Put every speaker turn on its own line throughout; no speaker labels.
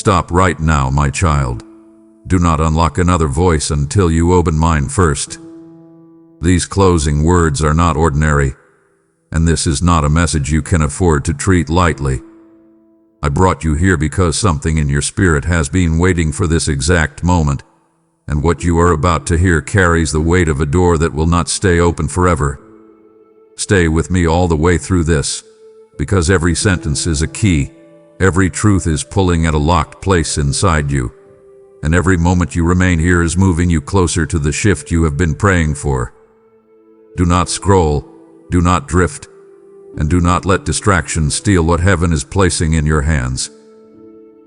Stop right now, my child. Do not unlock another voice until you open mine first. These closing words are not ordinary, and this is not a message you can afford to treat lightly. I brought you here because something in your spirit has been waiting for this exact moment, and what you are about to hear carries the weight of a door that will not stay open forever. Stay with me all the way through this, because every sentence is a key, every truth is pulling at a locked place inside you, and every moment you remain here is moving you closer to the shift you have been praying for. Do not scroll, do not drift, and do not let distraction steal what heaven is placing in your hands.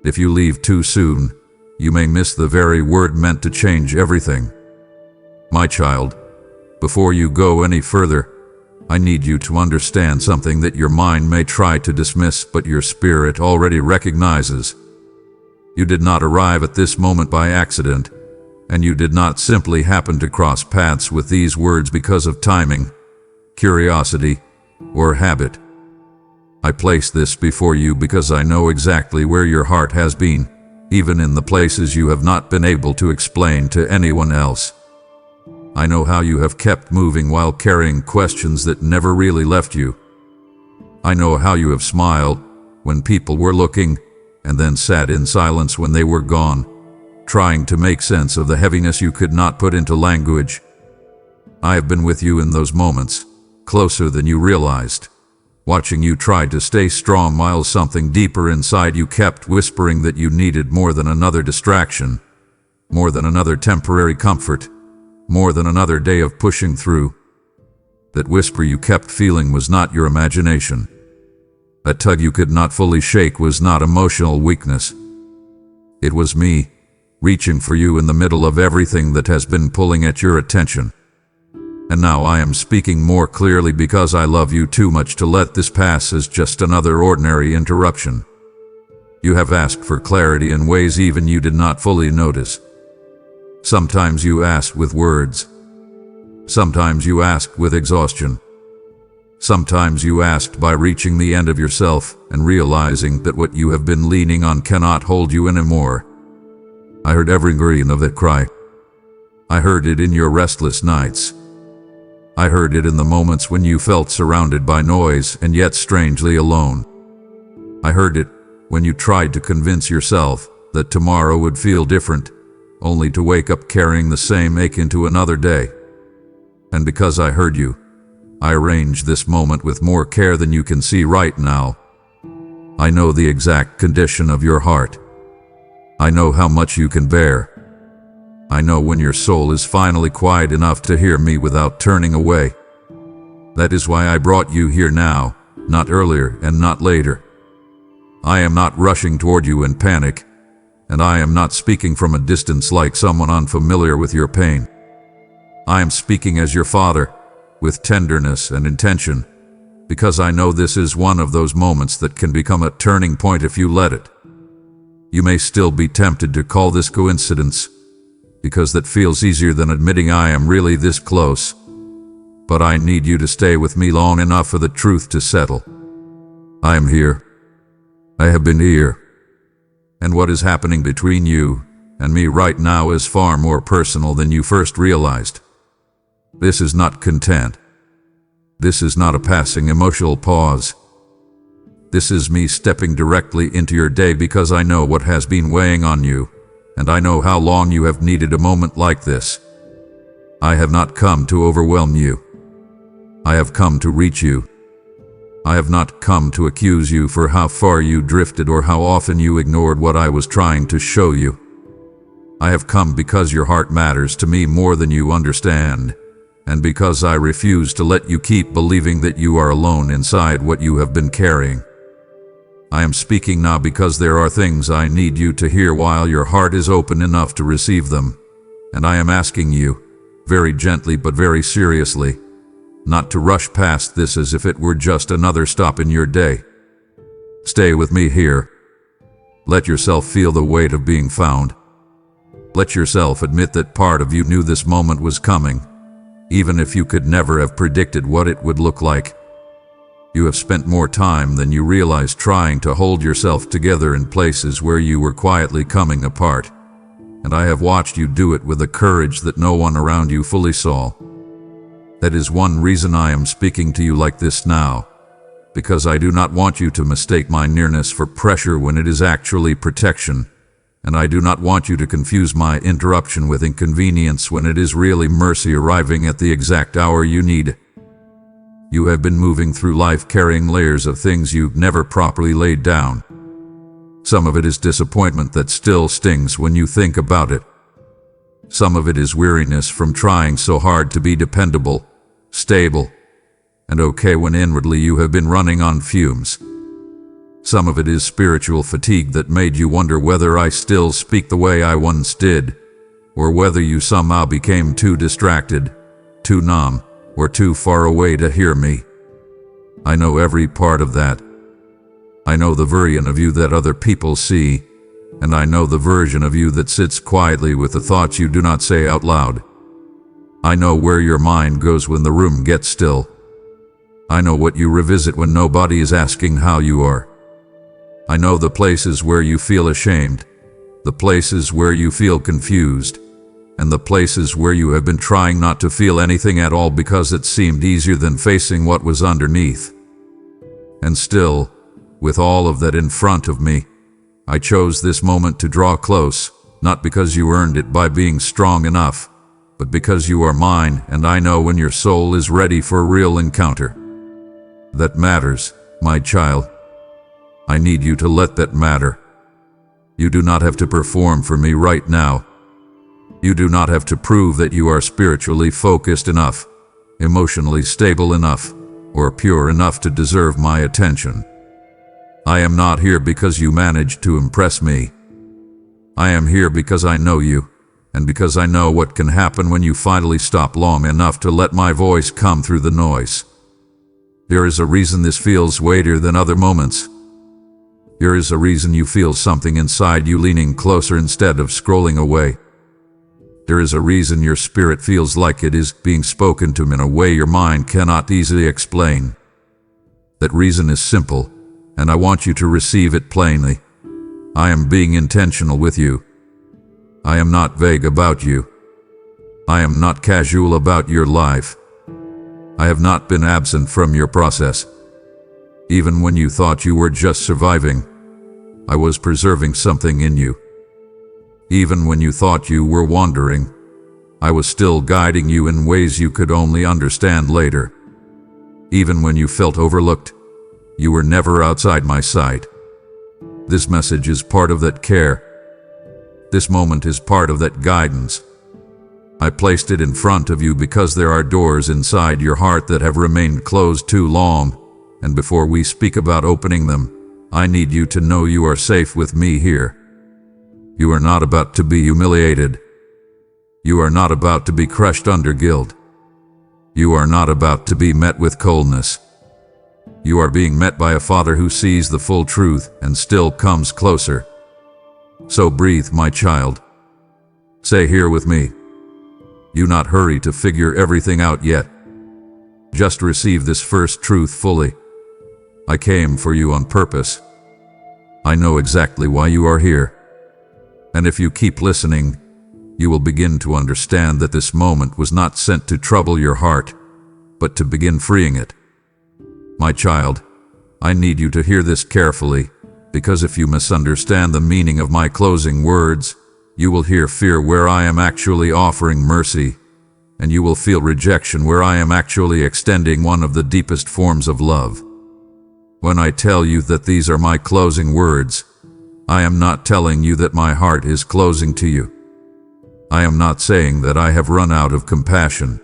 If you leave too soon, you may miss the very word meant to change everything. My child, before you go any further, I need you to understand something that your mind may try to dismiss, but your spirit already recognizes. You did not arrive at this moment by accident, and you did not simply happen to cross paths with these words because of timing, curiosity, or habit. I place this before you because I know exactly where your heart has been, even in the places you have not been able to explain to anyone else. I know how you have kept moving while carrying questions that never really left you. I know how you have smiled when people were looking, and then sat in silence when they were gone, trying to make sense of the heaviness you could not put into language. I have been with you in those moments, closer than you realized, watching you try to stay strong while something deeper inside you kept whispering that you needed more than another distraction, more than another temporary comfort, more than another day of pushing through. That whisper you kept feeling was not your imagination. That tug you could not fully shake was not emotional weakness. It was me, reaching for you in the middle of everything that has been pulling at your attention. And now I am speaking more clearly because I love you too much to let this pass as just another ordinary interruption. You have asked for clarity in ways even you did not fully notice. Sometimes you asked with words. Sometimes you asked with exhaustion. Sometimes you asked by reaching the end of yourself and realizing that what you have been leaning on cannot hold you anymore. I heard every grain of that cry. I heard it in your restless nights. I heard it in the moments when you felt surrounded by noise and yet strangely alone. I heard it when you tried to convince yourself that tomorrow would feel different, only to wake up carrying the same ache into another day. And because I heard you, I arranged this moment with more care than you can see right now. I know the exact condition of your heart. I know how much you can bear. I know when your soul is finally quiet enough to hear me without turning away. That is why I brought you here now, not earlier and not later. I am not rushing toward you in panic, and I am not speaking from a distance like someone unfamiliar with your pain. I am speaking as your father, with tenderness and intention, because I know this is one of those moments that can become a turning point if you let it. You may still be tempted to call this coincidence, because that feels easier than admitting I am really this close. But I need you to stay with me long enough for the truth to settle. I am here. I have been here. And what is happening between you and me right now is far more personal than you first realized. This is not content. This is not a passing emotional pause. This is me stepping directly into your day because I know what has been weighing on you, and I know how long you have needed a moment like this. I have not come to overwhelm you. I have come to reach you. I have not come to accuse you for how far you drifted or how often you ignored what I was trying to show you. I have come because your heart matters to me more than you understand, and because I refuse to let you keep believing that you are alone inside what you have been carrying. I am speaking now because there are things I need you to hear while your heart is open enough to receive them, and I am asking you, very gently but very seriously, not to rush past this as if it were just another stop in your day. Stay with me here. Let yourself feel the weight of being found. Let yourself admit that part of you knew this moment was coming, even if you could never have predicted what it would look like. You have spent more time than you realize trying to hold yourself together in places where you were quietly coming apart. And I have watched you do it with a courage that no one around you fully saw. That is one reason I am speaking to you like this now, because I do not want you to mistake my nearness for pressure when it is actually protection, and I do not want you to confuse my interruption with inconvenience when it is really mercy arriving at the exact hour you need. You have been moving through life carrying layers of things you've never properly laid down. Some of it is disappointment that still stings when you think about it. Some of it is weariness from trying so hard to be dependable, stable, and okay when inwardly you have been running on fumes. Some of it is spiritual fatigue that made you wonder whether I still speak the way I once did, or whether you somehow became too distracted, too numb, or too far away to hear me. I know every part of that. I know the version of you that other people see, and I know the version of you that sits quietly with the thoughts you do not say out loud. I know where your mind goes when the room gets still. I know what you revisit when nobody is asking how you are. I know the places where you feel ashamed, the places where you feel confused, and the places where you have been trying not to feel anything at all because it seemed easier than facing what was underneath. And still, with all of that in front of me, I chose this moment to draw close, not because you earned it by being strong enough, but because you are mine, and I know when your soul is ready for a real encounter. That matters, my child. I need you to let that matter. You do not have to perform for me right now. You do not have to prove that you are spiritually focused enough, emotionally stable enough, or pure enough to deserve my attention. I am not here because you managed to impress me. I am here because I know you, and because I know what can happen when you finally stop long enough to let my voice come through the noise. There is a reason this feels weightier than other moments. There is a reason you feel something inside you leaning closer instead of scrolling away. There is a reason your spirit feels like it is being spoken to in a way your mind cannot easily explain. That reason is simple, and I want you to receive it plainly. I am being intentional with you. I am not vague about you. I am not casual about your life. I have not been absent from your process. Even when you thought you were just surviving, I was preserving something in you. Even when you thought you were wandering, I was still guiding you in ways you could only understand later. Even when you felt overlooked, you were never outside my sight. This message is part of that care. This moment is part of that guidance. I placed it in front of you because there are doors inside your heart that have remained closed too long, and before we speak about opening them, I need you to know you are safe with me here. You are not about to be humiliated. You are not about to be crushed under guilt. You are not about to be met with coldness. You are being met by a Father who sees the full truth and still comes closer. So breathe, my child. Say here with me. Do not hurry to figure everything out yet. Just receive this first truth fully. I came for you on purpose. I know exactly why you are here. And if you keep listening, you will begin to understand that this moment was not sent to trouble your heart, but to begin freeing it. My child, I need you to hear this carefully, because if you misunderstand the meaning of my closing words, you will hear fear where I am actually offering mercy, and you will feel rejection where I am actually extending one of the deepest forms of love. When I tell you that these are my closing words, I am not telling you that my heart is closing to you. I am not saying that I have run out of compassion.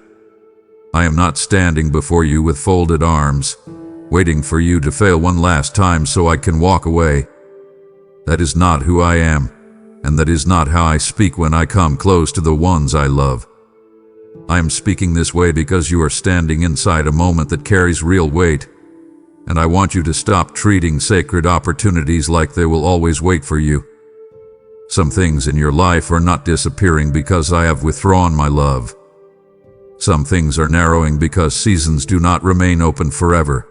I am not standing before you with folded arms, waiting for you to fail one last time so I can walk away. That is not who I am, and that is not how I speak when I come close to the ones I love. I am speaking this way because you are standing inside a moment that carries real weight, and I want you to stop treating sacred opportunities like they will always wait for you. Some things in your life are not disappearing because I have withdrawn my love. Some things are narrowing because seasons do not remain open forever.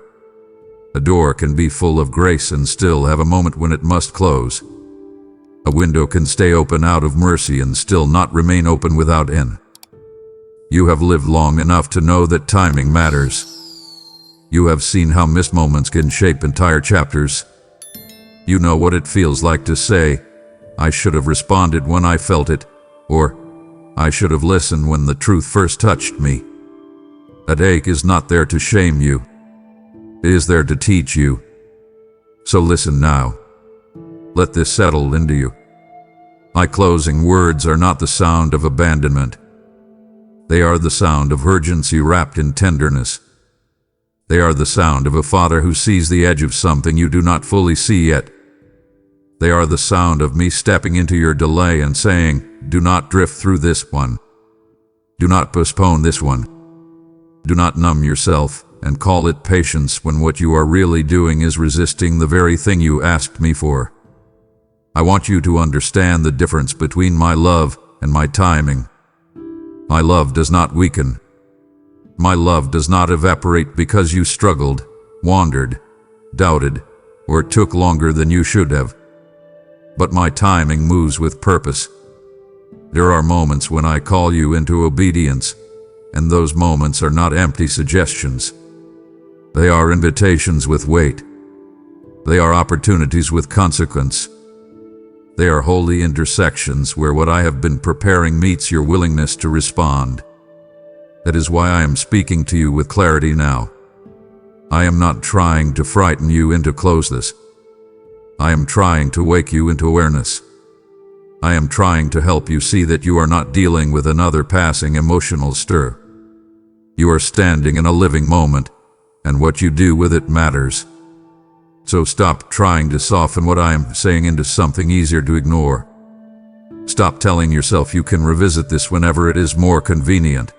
A door can be full of grace and still have a moment when it must close. A window can stay open out of mercy and still not remain open without end. You have lived long enough to know that timing matters. You have seen how missed moments can shape entire chapters. You know what it feels like to say, "I should have responded when I felt it," or "I should have listened when the truth first touched me." That ache is not there to shame you. It is there to teach you. So listen now. Let this settle into you. My closing words are not the sound of abandonment. They are the sound of urgency wrapped in tenderness. They are the sound of a father who sees the edge of something you do not fully see yet. They are the sound of me stepping into your delay and saying, "Do not drift through this one. Do not postpone this one. Do not numb yourself and call it patience when what you are really doing is resisting the very thing you asked me for." I want you to understand the difference between my love and my timing. My love does not weaken. My love does not evaporate because you struggled, wandered, doubted, or took longer than you should have. But my timing moves with purpose. There are moments when I call you into obedience, and those moments are not empty suggestions. They are invitations with weight. They are opportunities with consequence. They are holy intersections where what I have been preparing meets your willingness to respond. That is why I am speaking to you with clarity now. I am not trying to frighten you into closeness. I am trying to wake you into awareness. I am trying to help you see that you are not dealing with another passing emotional stir. You are standing in a living moment, and what you do with it matters. So stop trying to soften what I am saying into something easier to ignore. Stop telling yourself you can revisit this whenever it is more convenient.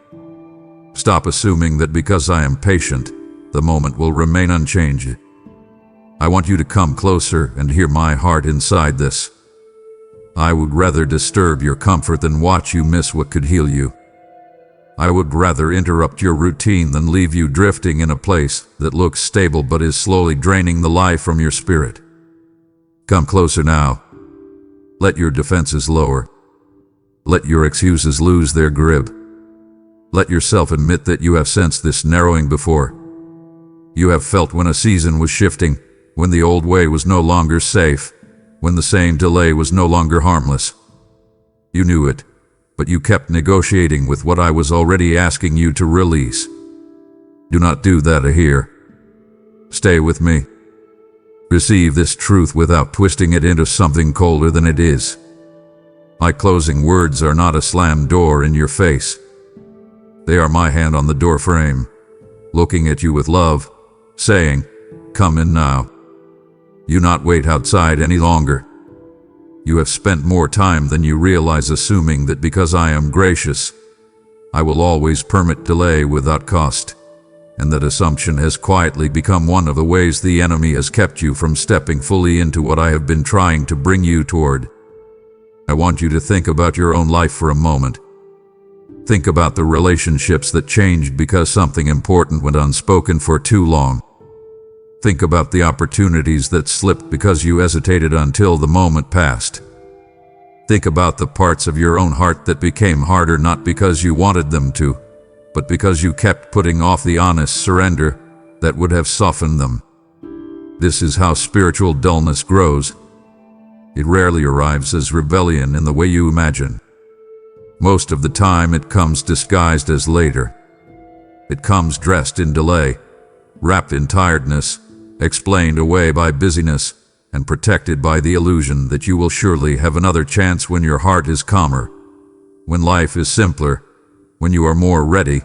Stop assuming that because I am patient, the moment will remain unchanged. I want you to come closer and hear my heart inside this. I would rather disturb your comfort than watch you miss what could heal you. I would rather interrupt your routine than leave you drifting in a place that looks stable but is slowly draining the life from your spirit. Come closer now. Let your defenses lower. Let your excuses lose their grip. Let yourself admit that you have sensed this narrowing before. You have felt when a season was shifting, when the old way was no longer safe, when the same delay was no longer harmless. You knew it, but you kept negotiating with what I was already asking you to release. Do not do that here. Stay with me. Receive this truth without twisting it into something colder than it is. My closing words are not a slammed door in your face. They are my hand on the door frame, looking at you with love, saying, "Come in now. Do not wait outside any longer." You have spent more time than you realize assuming that because I am gracious, I will always permit delay without cost, and that assumption has quietly become one of the ways the enemy has kept you from stepping fully into what I have been trying to bring you toward. I want you to think about your own life for a moment. Think about the relationships that changed because something important went unspoken for too long. Think about the opportunities that slipped because you hesitated until the moment passed. Think about the parts of your own heart that became harder not because you wanted them to, but because you kept putting off the honest surrender that would have softened them. This is how spiritual dullness grows. It rarely arrives as rebellion in the way you imagine. Most of the time it comes disguised as later. It comes dressed in delay, wrapped in tiredness, explained away by busyness, and protected by the illusion that you will surely have another chance when your heart is calmer, when life is simpler, when you are more ready,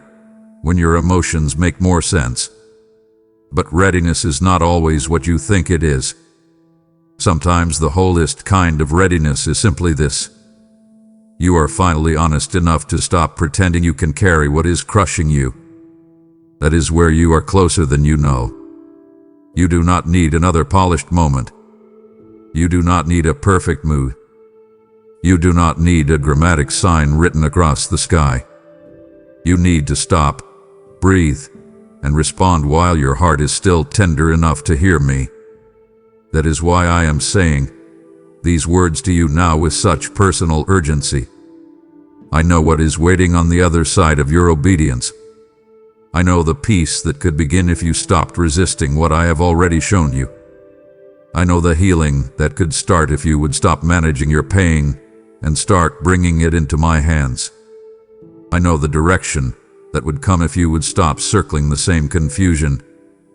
when your emotions make more sense. But readiness is not always what you think it is. Sometimes the wholest kind of readiness is simply this. You are finally honest enough to stop pretending you can carry what is crushing you. That is where you are closer than you know. You do not need another polished moment. You do not need a perfect mood. You do not need a dramatic sign written across the sky. You need to stop, breathe, and respond while your heart is still tender enough to hear me. That is why I am saying these words to you now with such personal urgency. I know what is waiting on the other side of your obedience. I know the peace that could begin if you stopped resisting what I have already shown you. I know the healing that could start if you would stop managing your pain and start bringing it into my hands. I know the direction that would come if you would stop circling the same confusion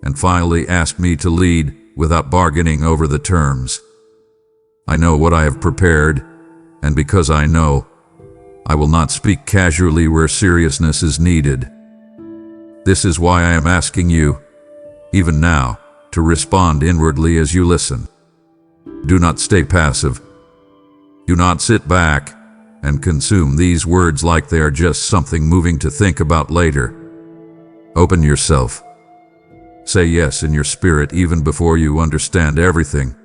and finally ask me to lead without bargaining over the terms. I know what I have prepared, and because I know, I will not speak casually where seriousness is needed. This is why I am asking you, even now, to respond inwardly as you listen. Do not stay passive. Do not sit back and consume these words like they are just something moving to think about later. Open yourself. Say yes in your spirit even before you understand everything.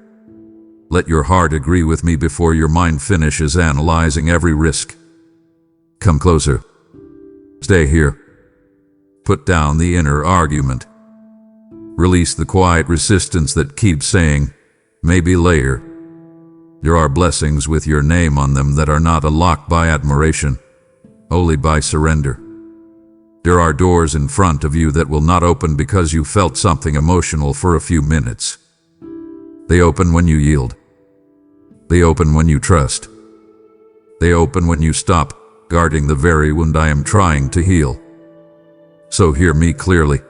Let your heart agree with me before your mind finishes analyzing every risk. Come closer. Stay here. Put down the inner argument. Release the quiet resistance that keeps saying, maybe later. There are blessings with your name on them that are not unlocked by admiration, only by surrender. There are doors in front of you that will not open because you felt something emotional for a few minutes. They open when you yield. They open when you trust. They open when you stop guarding the very wound I am trying to heal. So hear me clearly.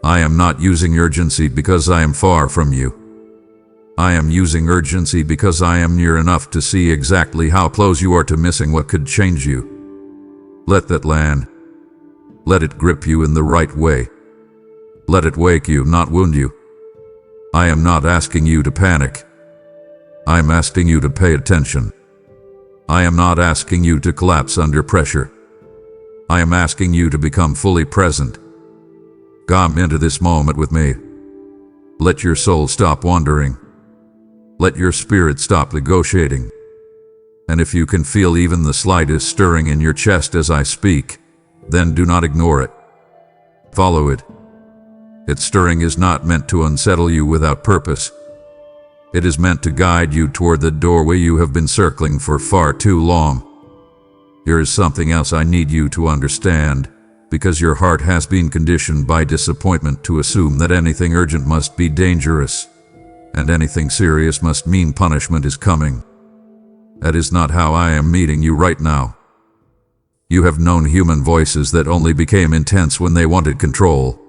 I am not using urgency because I am far from you. I am using urgency because I am near enough to see exactly how close you are to missing what could change you. Let that land. Let it grip you in the right way. Let it wake you, not wound you. I am not asking you to panic. I am asking you to pay attention. I am not asking you to collapse under pressure. I am asking you to become fully present. Come into this moment with me. Let your soul stop wandering. Let your spirit stop negotiating. And if you can feel even the slightest stirring in your chest as I speak, then do not ignore it. Follow it. Its stirring is not meant to unsettle you without purpose. It is meant to guide you toward the doorway you have been circling for far too long. There is something else I need you to understand, because your heart has been conditioned by disappointment to assume that anything urgent must be dangerous, and anything serious must mean punishment is coming. That is not how I am meeting you right now. You have known human voices that only became intense when they wanted control.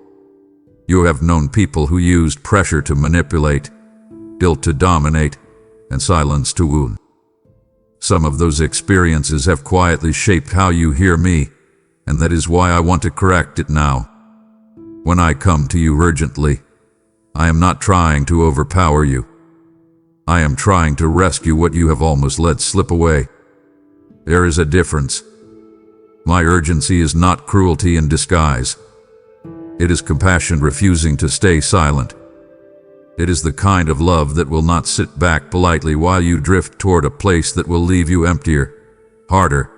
You have known people who used pressure to manipulate, guilt to dominate, and silence to wound. Some of those experiences have quietly shaped how you hear me, and that is why I want to correct it now. When I come to you urgently, I am not trying to overpower you. I am trying to rescue what you have almost let slip away. There is a difference. My urgency is not cruelty in disguise. It is compassion refusing to stay silent. It is the kind of love that will not sit back politely while you drift toward a place that will leave you emptier, harder,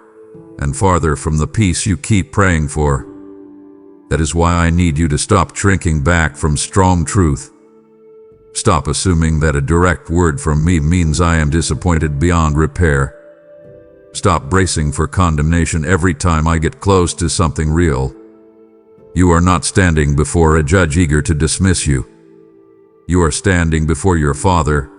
and farther from the peace you keep praying for. That is why I need you to stop shrinking back from strong truth. Stop assuming that a direct word from me means I am disappointed beyond repair. Stop bracing for condemnation every time I get close to something real. You are not standing before a judge eager to dismiss you. You are standing before your Father,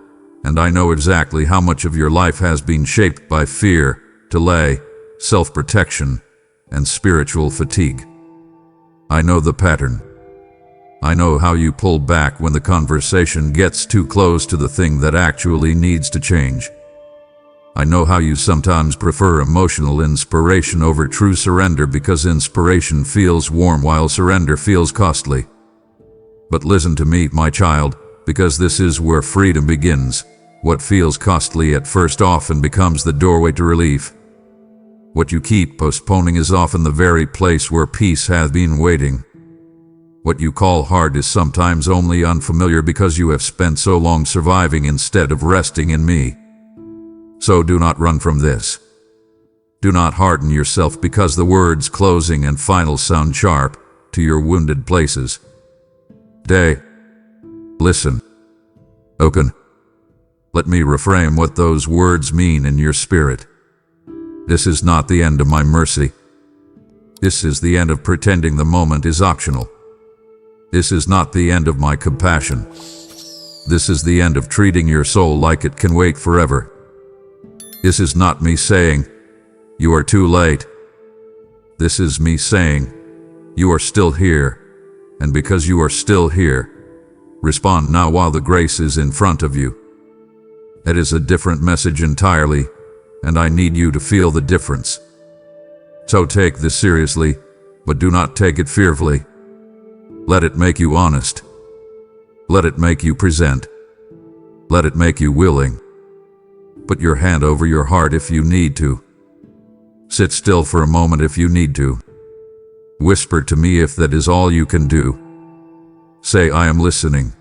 and I know exactly how much of your life has been shaped by fear, delay, self-protection, and spiritual fatigue. I know the pattern. I know how you pull back when the conversation gets too close to the thing that actually needs to change. I know how you sometimes prefer emotional inspiration over true surrender because inspiration feels warm while surrender feels costly. But listen to me, my child, because this is where freedom begins. What feels costly at first often becomes the doorway to relief. What you keep postponing is often the very place where peace has been waiting. What you call hard is sometimes only unfamiliar because you have spent so long surviving instead of resting in me. So do not run from this. Do not harden yourself because the words closing and final sound sharp to your wounded places. day. Listen. Open. Let me reframe what those words mean in your spirit. This is not the end of my mercy. This is the end of pretending the moment is optional. This is not the end of my compassion. This is the end of treating your soul like it can wait forever. This is not me saying, "You are too late." This is me saying, "You are still here, and because you are still here, respond now while the grace is in front of you." It is a different message entirely, and I need you to feel the difference. So take this seriously, but do not take it fearfully. Let it make you honest. Let it make you present. Let it make you willing. Put your hand over your heart if you need to. Sit still for a moment if you need to. Whisper to me if that is all you can do. Say, "I am listening."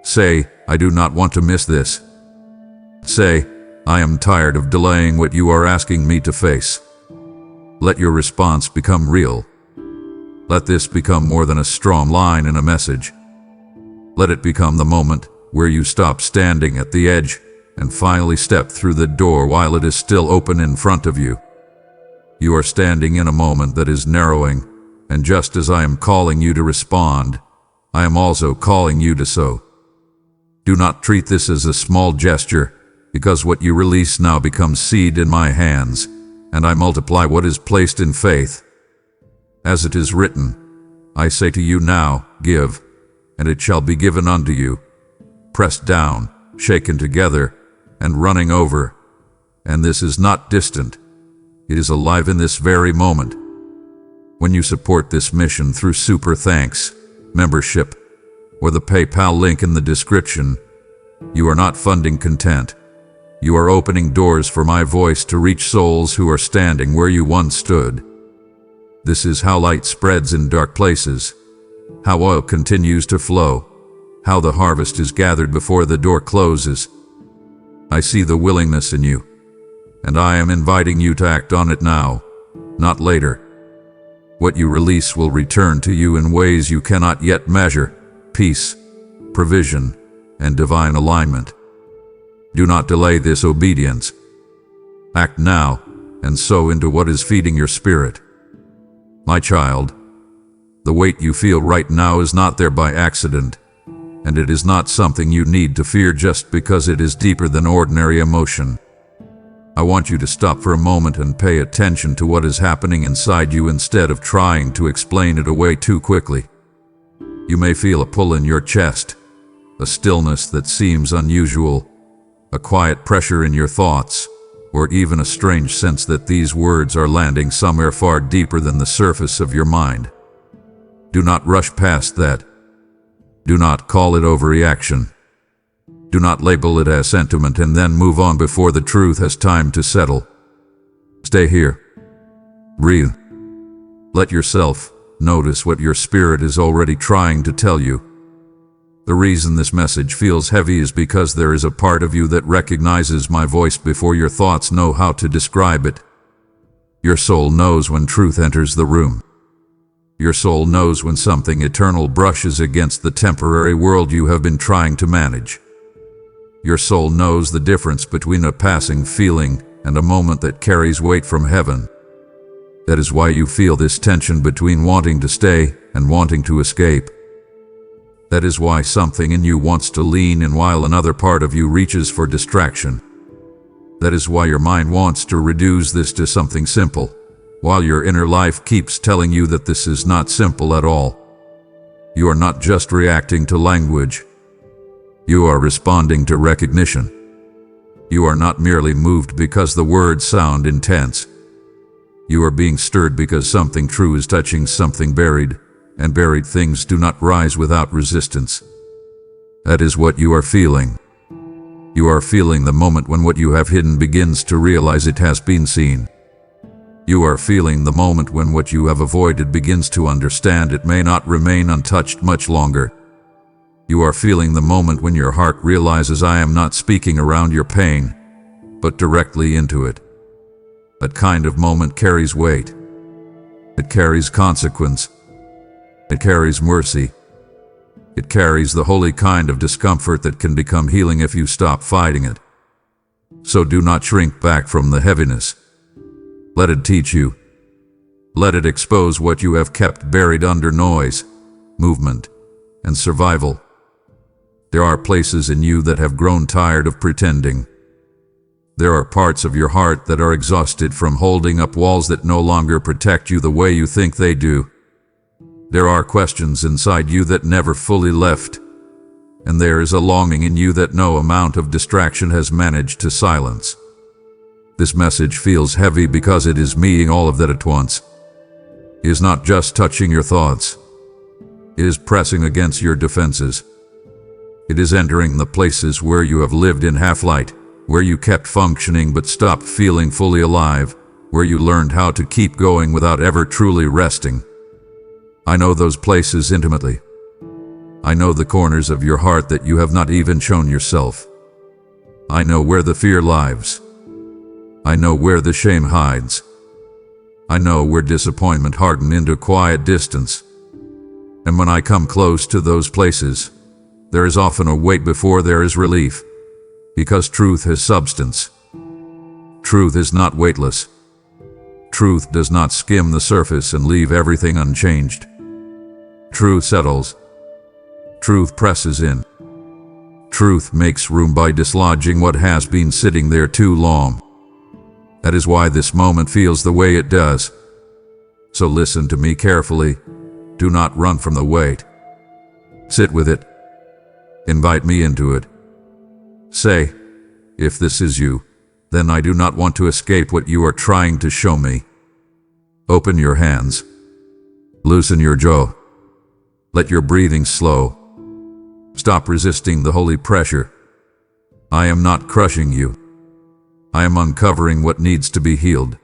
Say, "I do not want to miss this." Say, "I am tired of delaying what you are asking me to face." Let your response become real. Let this become more than a strong line in a message. Let it become the moment where you stop standing at the edge and finally step through the door while it is still open in front of you. You are standing in a moment that is narrowing, and just as I am calling you to respond, I am also calling you to sow. Do not treat this as a small gesture, because what you release now becomes seed in my hands, and I multiply what is placed in faith. As it is written, I say to you now, give, and it shall be given unto you, pressed down, shaken together, and running over. And this is not distant. It is alive in this very moment. When you support this mission through Super Thanks, membership, or the PayPal link in the description, you are not funding content. You are opening doors for my voice to reach souls who are standing where you once stood. This is how light spreads in dark places, how oil continues to flow, how the harvest is gathered before the door closes. I see the willingness in you, and I am inviting you to act on it now, not later. What you release will return to you in ways you cannot yet measure: peace, provision, and divine alignment. Do not delay this obedience. Act now, and sow into what is feeding your spirit. My child, the weight you feel right now is not there by accident, and it is not something you need to fear just because it is deeper than ordinary emotion. I want you to stop for a moment and pay attention to what is happening inside you instead of trying to explain it away too quickly. You may feel a pull in your chest, a stillness that seems unusual, a quiet pressure in your thoughts, or even a strange sense that these words are landing somewhere far deeper than the surface of your mind. Do not rush past that. Do not call it overreaction. Do not label it as sentiment and then move on before the truth has time to settle. Stay here. Breathe. Let yourself notice what your spirit is already trying to tell you. The reason this message feels heavy is because there is a part of you that recognizes my voice before your thoughts know how to describe it. Your soul knows when truth enters the room. Your soul knows when something eternal brushes against the temporary world you have been trying to manage. Your soul knows the difference between a passing feeling and a moment that carries weight from heaven. That is why you feel this tension between wanting to stay and wanting to escape. That is why something in you wants to lean in while another part of you reaches for distraction. That is why your mind wants to reduce this to something simple, while your inner life keeps telling you that this is not simple at all. You are not just reacting to language. You are responding to recognition. You are not merely moved because the words sound intense. You are being stirred because something true is touching something buried, and buried things do not rise without resistance. That is what you are feeling. You are feeling the moment when what you have hidden begins to realize it has been seen. You are feeling the moment when what you have avoided begins to understand it may not remain untouched much longer. You are feeling the moment when your heart realizes I am not speaking around your pain, but directly into it. That kind of moment carries weight. It carries consequence. It carries mercy. It carries the holy kind of discomfort that can become healing if you stop fighting it. So do not shrink back from the heaviness. Let it teach you. Let it expose what you have kept buried under noise, movement, and survival. There are places in you that have grown tired of pretending. There are parts of your heart that are exhausted from holding up walls that no longer protect you the way you think they do. There are questions inside you that never fully left, and there is a longing in you that no amount of distraction has managed to silence. This message feels heavy because it is meeting all of that at once. It is not just touching your thoughts. It is pressing against your defenses. It is entering the places where you have lived in half-light, where you kept functioning but stopped feeling fully alive, where you learned how to keep going without ever truly resting. I know those places intimately. I know the corners of your heart that you have not even shown yourself. I know where the fear lives. I know where the shame hides. I know where disappointment hardened into quiet distance. And when I come close to those places, there is often a wait before there is relief, because truth has substance. Truth is not weightless. Truth does not skim the surface and leave everything unchanged. Truth settles. Truth presses in. Truth makes room by dislodging what has been sitting there too long. That is why this moment feels the way it does. So listen to me carefully. Do not run from the weight. Sit with it. Invite me into it. Say, if this is you, then I do not want to escape what you are trying to show me. Open your hands. Loosen your jaw. Let your breathing slow. Stop resisting the holy pressure. I am not crushing you. I am uncovering what needs to be healed.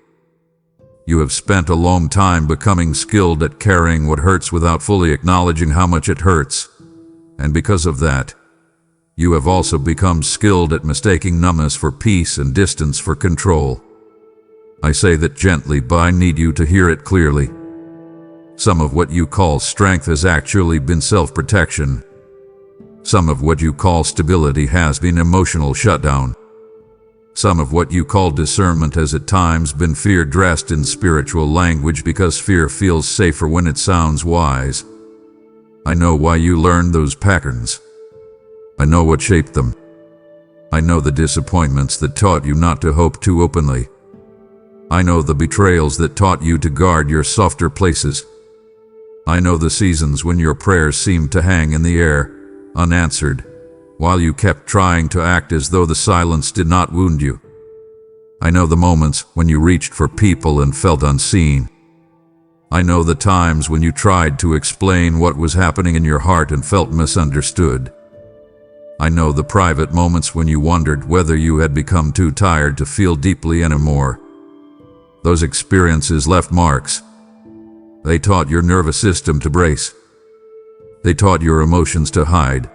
You have spent a long time becoming skilled at carrying what hurts without fully acknowledging how much it hurts. And because of that, you have also become skilled at mistaking numbness for peace and distance for control. I say that gently, but I need you to hear it clearly. Some of what you call strength has actually been self-protection. Some of what you call stability has been emotional shutdown. Some of what you call discernment has at times been fear dressed in spiritual language because fear feels safer when it sounds wise. I know why you learned those patterns. I know what shaped them. I know the disappointments that taught you not to hope too openly. I know the betrayals that taught you to guard your softer places. I know the seasons when your prayers seemed to hang in the air, unanswered, while you kept trying to act as though the silence did not wound you. I know the moments when you reached for people and felt unseen. I know the times when you tried to explain what was happening in your heart and felt misunderstood. I know the private moments when you wondered whether you had become too tired to feel deeply anymore. Those experiences left marks. They taught your nervous system to brace. They taught your emotions to hide.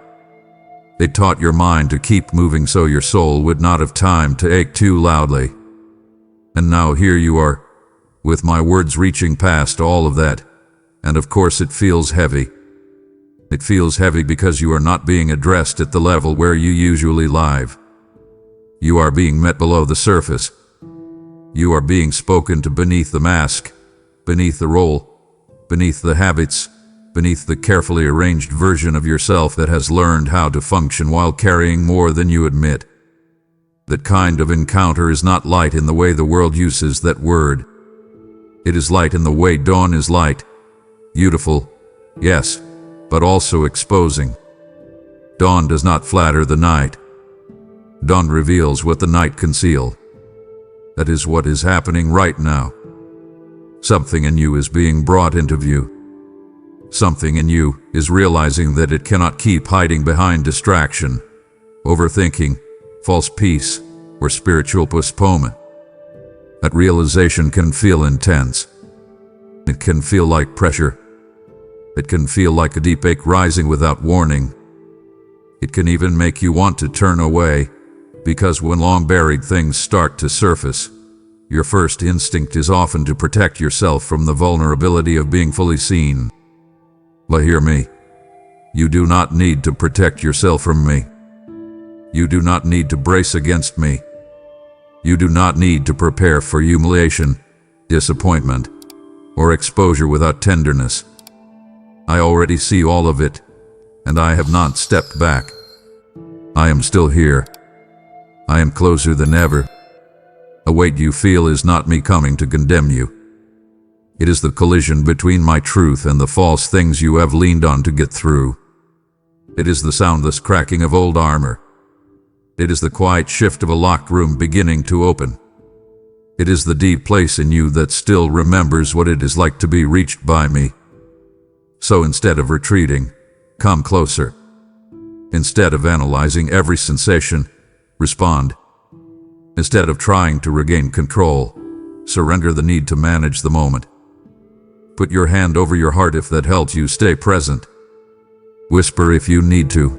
They taught your mind to keep moving so your soul would not have time to ache too loudly. And now here you are, with my words reaching past all of that, and of course it feels heavy. It feels heavy because you are not being addressed at the level where you usually live. You are being met below the surface. You are being spoken to beneath the mask, beneath the role, beneath the habits, beneath the carefully arranged version of yourself that has learned how to function while carrying more than you admit. That kind of encounter is not light in the way the world uses that word. It is light in the way dawn is light. Beautiful, yes, but also exposing. Dawn does not flatter the night. Dawn reveals what the night conceals. That is what is happening right now. Something in you is being brought into view. Something in you is realizing that it cannot keep hiding behind distraction, overthinking, false peace, or spiritual postponement. That realization can feel intense. It can feel like pressure. It can feel like a deep ache rising without warning. It can even make you want to turn away, because when long-buried things start to surface, your first instinct is often to protect yourself from the vulnerability of being fully seen. But hear me. You do not need to protect yourself from me. You do not need to brace against me. You do not need to prepare for humiliation, disappointment, or exposure without tenderness. I already see all of it, and I have not stepped back. I am still here. I am closer than ever. A weight you feel is not me coming to condemn you. It is the collision between my truth and the false things you have leaned on to get through. It is the soundless cracking of old armor. It is the quiet shift of a locked room beginning to open. It is the deep place in you that still remembers what it is like to be reached by me. So instead of retreating, come closer. Instead of analyzing every sensation, respond. Instead of trying to regain control, surrender the need to manage the moment. Put your hand over your heart if that helps you stay present. Whisper if you need to.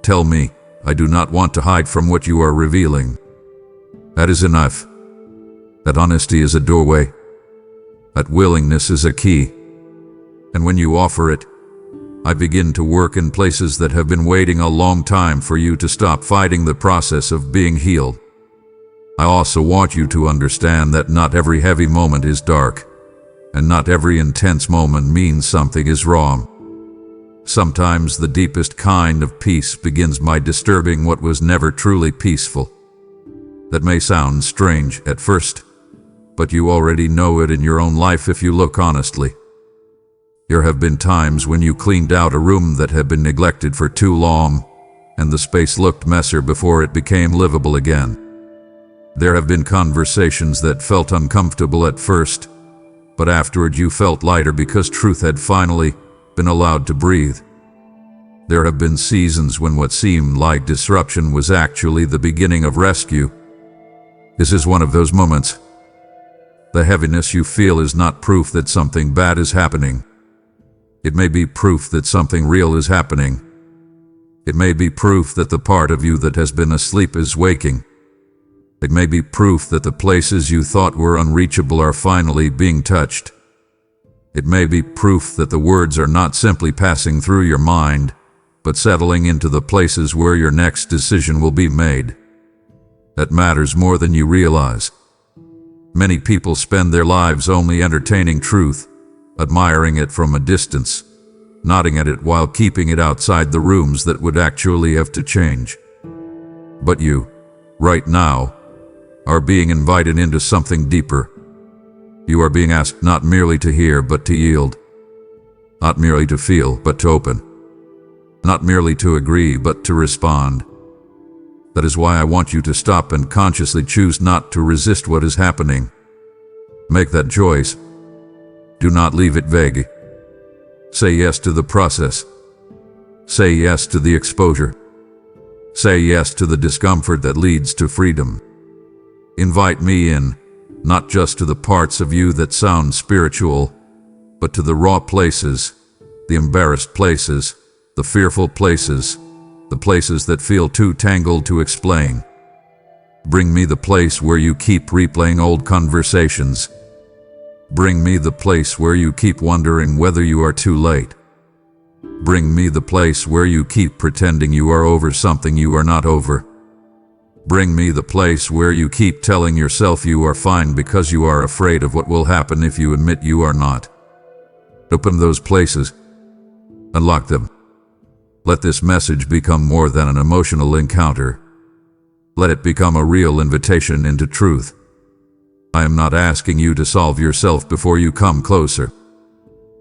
Tell me, I do not want to hide from what you are revealing. That is enough. That honesty is a doorway. That willingness is a key. And when you offer it, I begin to work in places that have been waiting a long time for you to stop fighting the process of being healed. I also want you to understand that not every heavy moment is dark, and not every intense moment means something is wrong. Sometimes the deepest kind of peace begins by disturbing what was never truly peaceful. That may sound strange at first, but you already know it in your own life if you look honestly. There have been times when you cleaned out a room that had been neglected for too long, and the space looked messier before it became livable again. There have been conversations that felt uncomfortable at first, but afterward you felt lighter because truth had finally been allowed to breathe. There have been seasons when what seemed like disruption was actually the beginning of rescue. This is one of those moments. The heaviness you feel is not proof that something bad is happening. It may be proof that something real is happening. It may be proof that the part of you that has been asleep is waking. It may be proof that the places you thought were unreachable are finally being touched. It may be proof that the words are not simply passing through your mind, but settling into the places where your next decision will be made. That matters more than you realize. Many people spend their lives only entertaining truth, admiring it from a distance, nodding at it while keeping it outside the rooms that would actually have to change. But you, right now, are being invited into something deeper. You are being asked not merely to hear, but to yield. Not merely to feel, but to open. Not merely to agree, but to respond. That is why I want you to stop and consciously choose not to resist what is happening. Make that choice. Do not leave it vague. Say yes to the process. Say yes to the exposure. Say yes to the discomfort that leads to freedom. Invite me in, not just to the parts of you that sound spiritual, but to the raw places, the embarrassed places, the fearful places, the places that feel too tangled to explain. Bring me the place where you keep replaying old conversations. Bring me the place where you keep wondering whether you are too late. Bring me the place where you keep pretending you are over something you are not over. Bring me the place where you keep telling yourself you are fine because you are afraid of what will happen if you admit you are not. Open those places. Unlock them. Let this message become more than an emotional encounter. Let it become a real invitation into truth. I am not asking you to solve yourself before you come closer.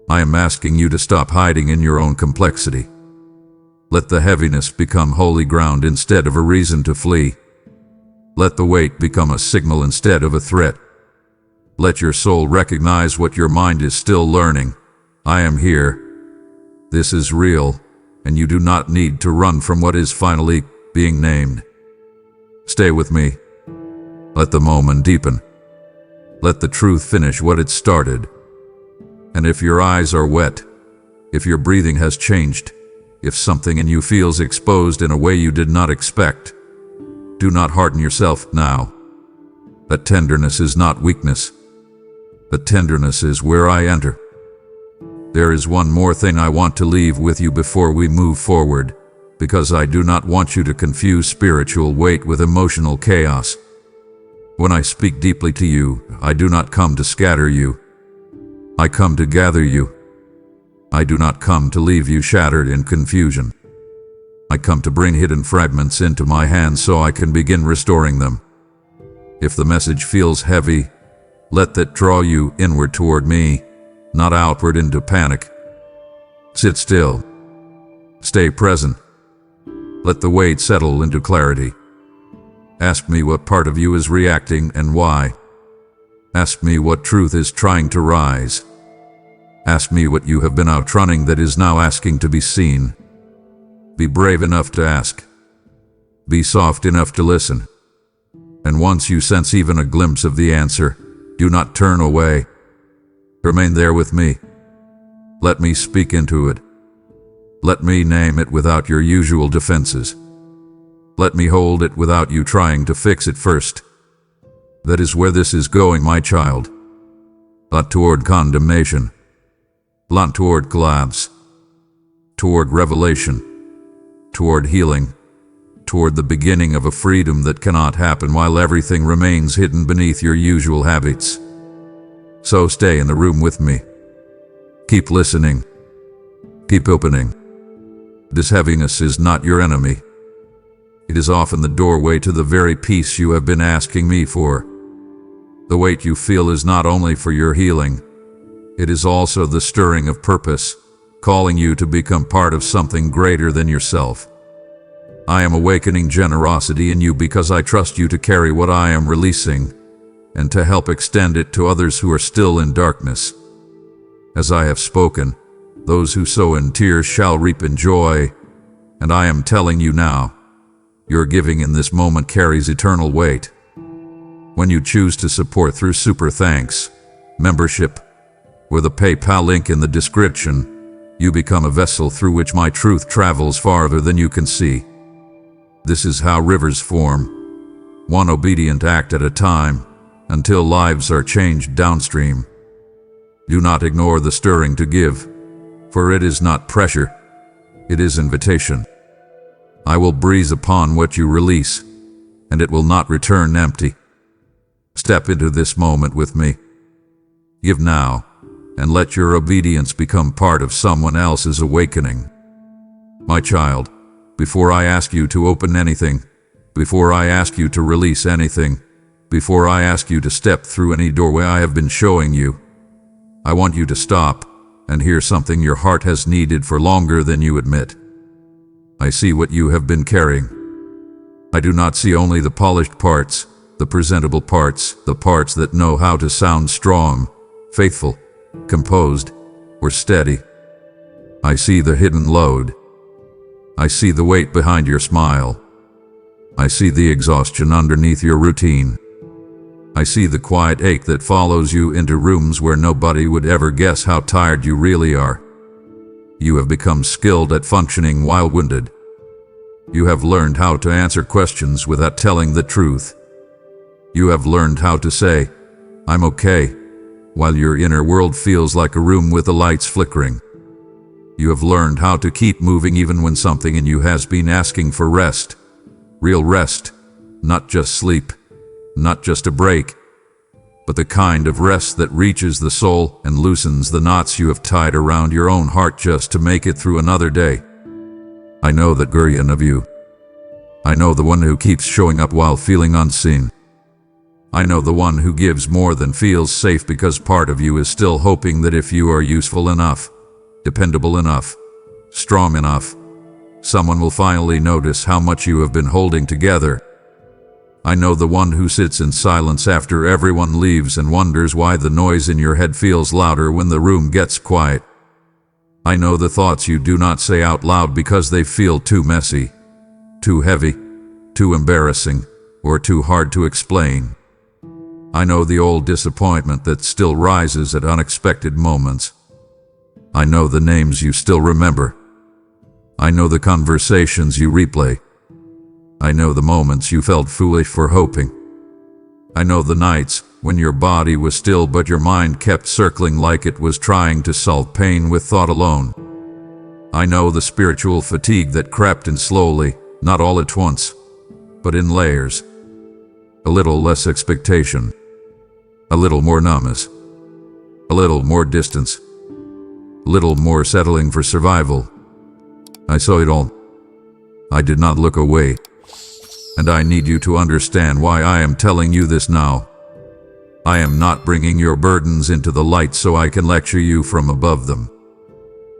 I am asking you to stop hiding in your own complexity. Let the heaviness become holy ground instead of a reason to flee. Let the weight become a signal instead of a threat. Let your soul recognize what your mind is still learning. I am here. This is real, and you do not need to run from what is finally being named. Stay with me. Let the moment deepen. Let the truth finish what it started. And if your eyes are wet, if your breathing has changed, if something in you feels exposed in a way you did not expect, do not harden yourself now. That tenderness is not weakness. That tenderness is where I enter. There is one more thing I want to leave with you before we move forward, because I do not want you to confuse spiritual weight with emotional chaos. When I speak deeply to you, I do not come to scatter you. I come to gather you. I do not come to leave you shattered in confusion. I come to bring hidden fragments into my hands so I can begin restoring them. If the message feels heavy, let that draw you inward toward me, not outward into panic. Sit still. Stay present. Let the weight settle into clarity. Ask me what part of you is reacting and why. Ask me what truth is trying to rise. Ask me what you have been outrunning that is now asking to be seen. Be brave enough to ask. Be soft enough to listen. And once you sense even a glimpse of the answer, do not turn away. Remain there with me. Let me speak into it. Let me name it without your usual defenses. Let me hold it without you trying to fix it first. That is where this is going, my child. Not toward condemnation. Not toward collapse. Toward revelation. Toward healing. Toward the beginning of a freedom that cannot happen while everything remains hidden beneath your usual habits. So stay in the room with me. Keep listening. Keep opening. This heaviness is not your enemy. It is often the doorway to the very peace you have been asking me for. The weight you feel is not only for your healing, it is also the stirring of purpose, calling you to become part of something greater than yourself. I am awakening generosity in you because I trust you to carry what I am releasing and to help extend it to others who are still in darkness. As I have spoken, those who sow in tears shall reap in joy, and I am telling you now, your giving in this moment carries eternal weight. When you choose to support through Super Thanks, membership, or the PayPal link in the description, you become a vessel through which my truth travels farther than you can see. This is how rivers form, one obedient act at a time, until lives are changed downstream. Do not ignore the stirring to give, for it is not pressure, it is invitation. I will breathe upon what you release, and it will not return empty. Step into this moment with me. Give now, and let your obedience become part of someone else's awakening. My child, before I ask you to open anything, before I ask you to release anything, before I ask you to step through any doorway I have been showing you, I want you to stop and hear something your heart has needed for longer than you admit. I see what you have been carrying. I do not see only the polished parts, the presentable parts, the parts that know how to sound strong, faithful, composed, or steady. I see the hidden load. I see the weight behind your smile. I see the exhaustion underneath your routine. I see the quiet ache that follows you into rooms where nobody would ever guess how tired you really are. You have become skilled at functioning while wounded. You have learned how to answer questions without telling the truth. You have learned how to say, "I'm okay," while your inner world feels like a room with the lights flickering. You have learned how to keep moving even when something in you has been asking for rest. Real rest, not just sleep, not just a break, but the kind of rest that reaches the soul and loosens the knots you have tied around your own heart just to make it through another day. I know that Gurian of you. I know the one who keeps showing up while feeling unseen. I know the one who gives more than feels safe because part of you is still hoping that if you are useful enough, dependable enough, strong enough, someone will finally notice how much you have been holding together. I know the one who sits in silence after everyone leaves and wonders why the noise in your head feels louder when the room gets quiet. I know the thoughts you do not say out loud because they feel too messy, too heavy, too embarrassing, or too hard to explain. I know the old disappointment that still rises at unexpected moments. I know the names you still remember. I know the conversations you replay. I know the moments you felt foolish for hoping. I know the nights when your body was still but your mind kept circling like it was trying to solve pain with thought alone. I know the spiritual fatigue that crept in slowly, not all at once, but in layers. A little less expectation, a little more numbness, a little more distance, a little more settling for survival. I saw it all. I did not look away. And I need you to understand why I am telling you this now. I am not bringing your burdens into the light so I can lecture you from above them.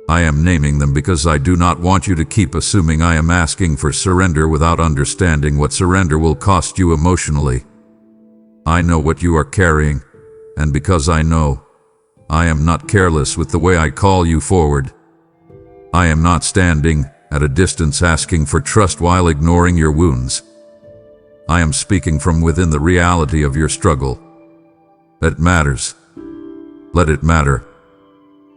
I am naming them because I do not want you to keep assuming I am asking for surrender without understanding what surrender will cost you emotionally. I know what you are carrying, and because I know, I am not careless with the way I call you forward. I am not standing at a distance asking for trust while ignoring your wounds. I am speaking from within the reality of your struggle. That matters. Let it matter.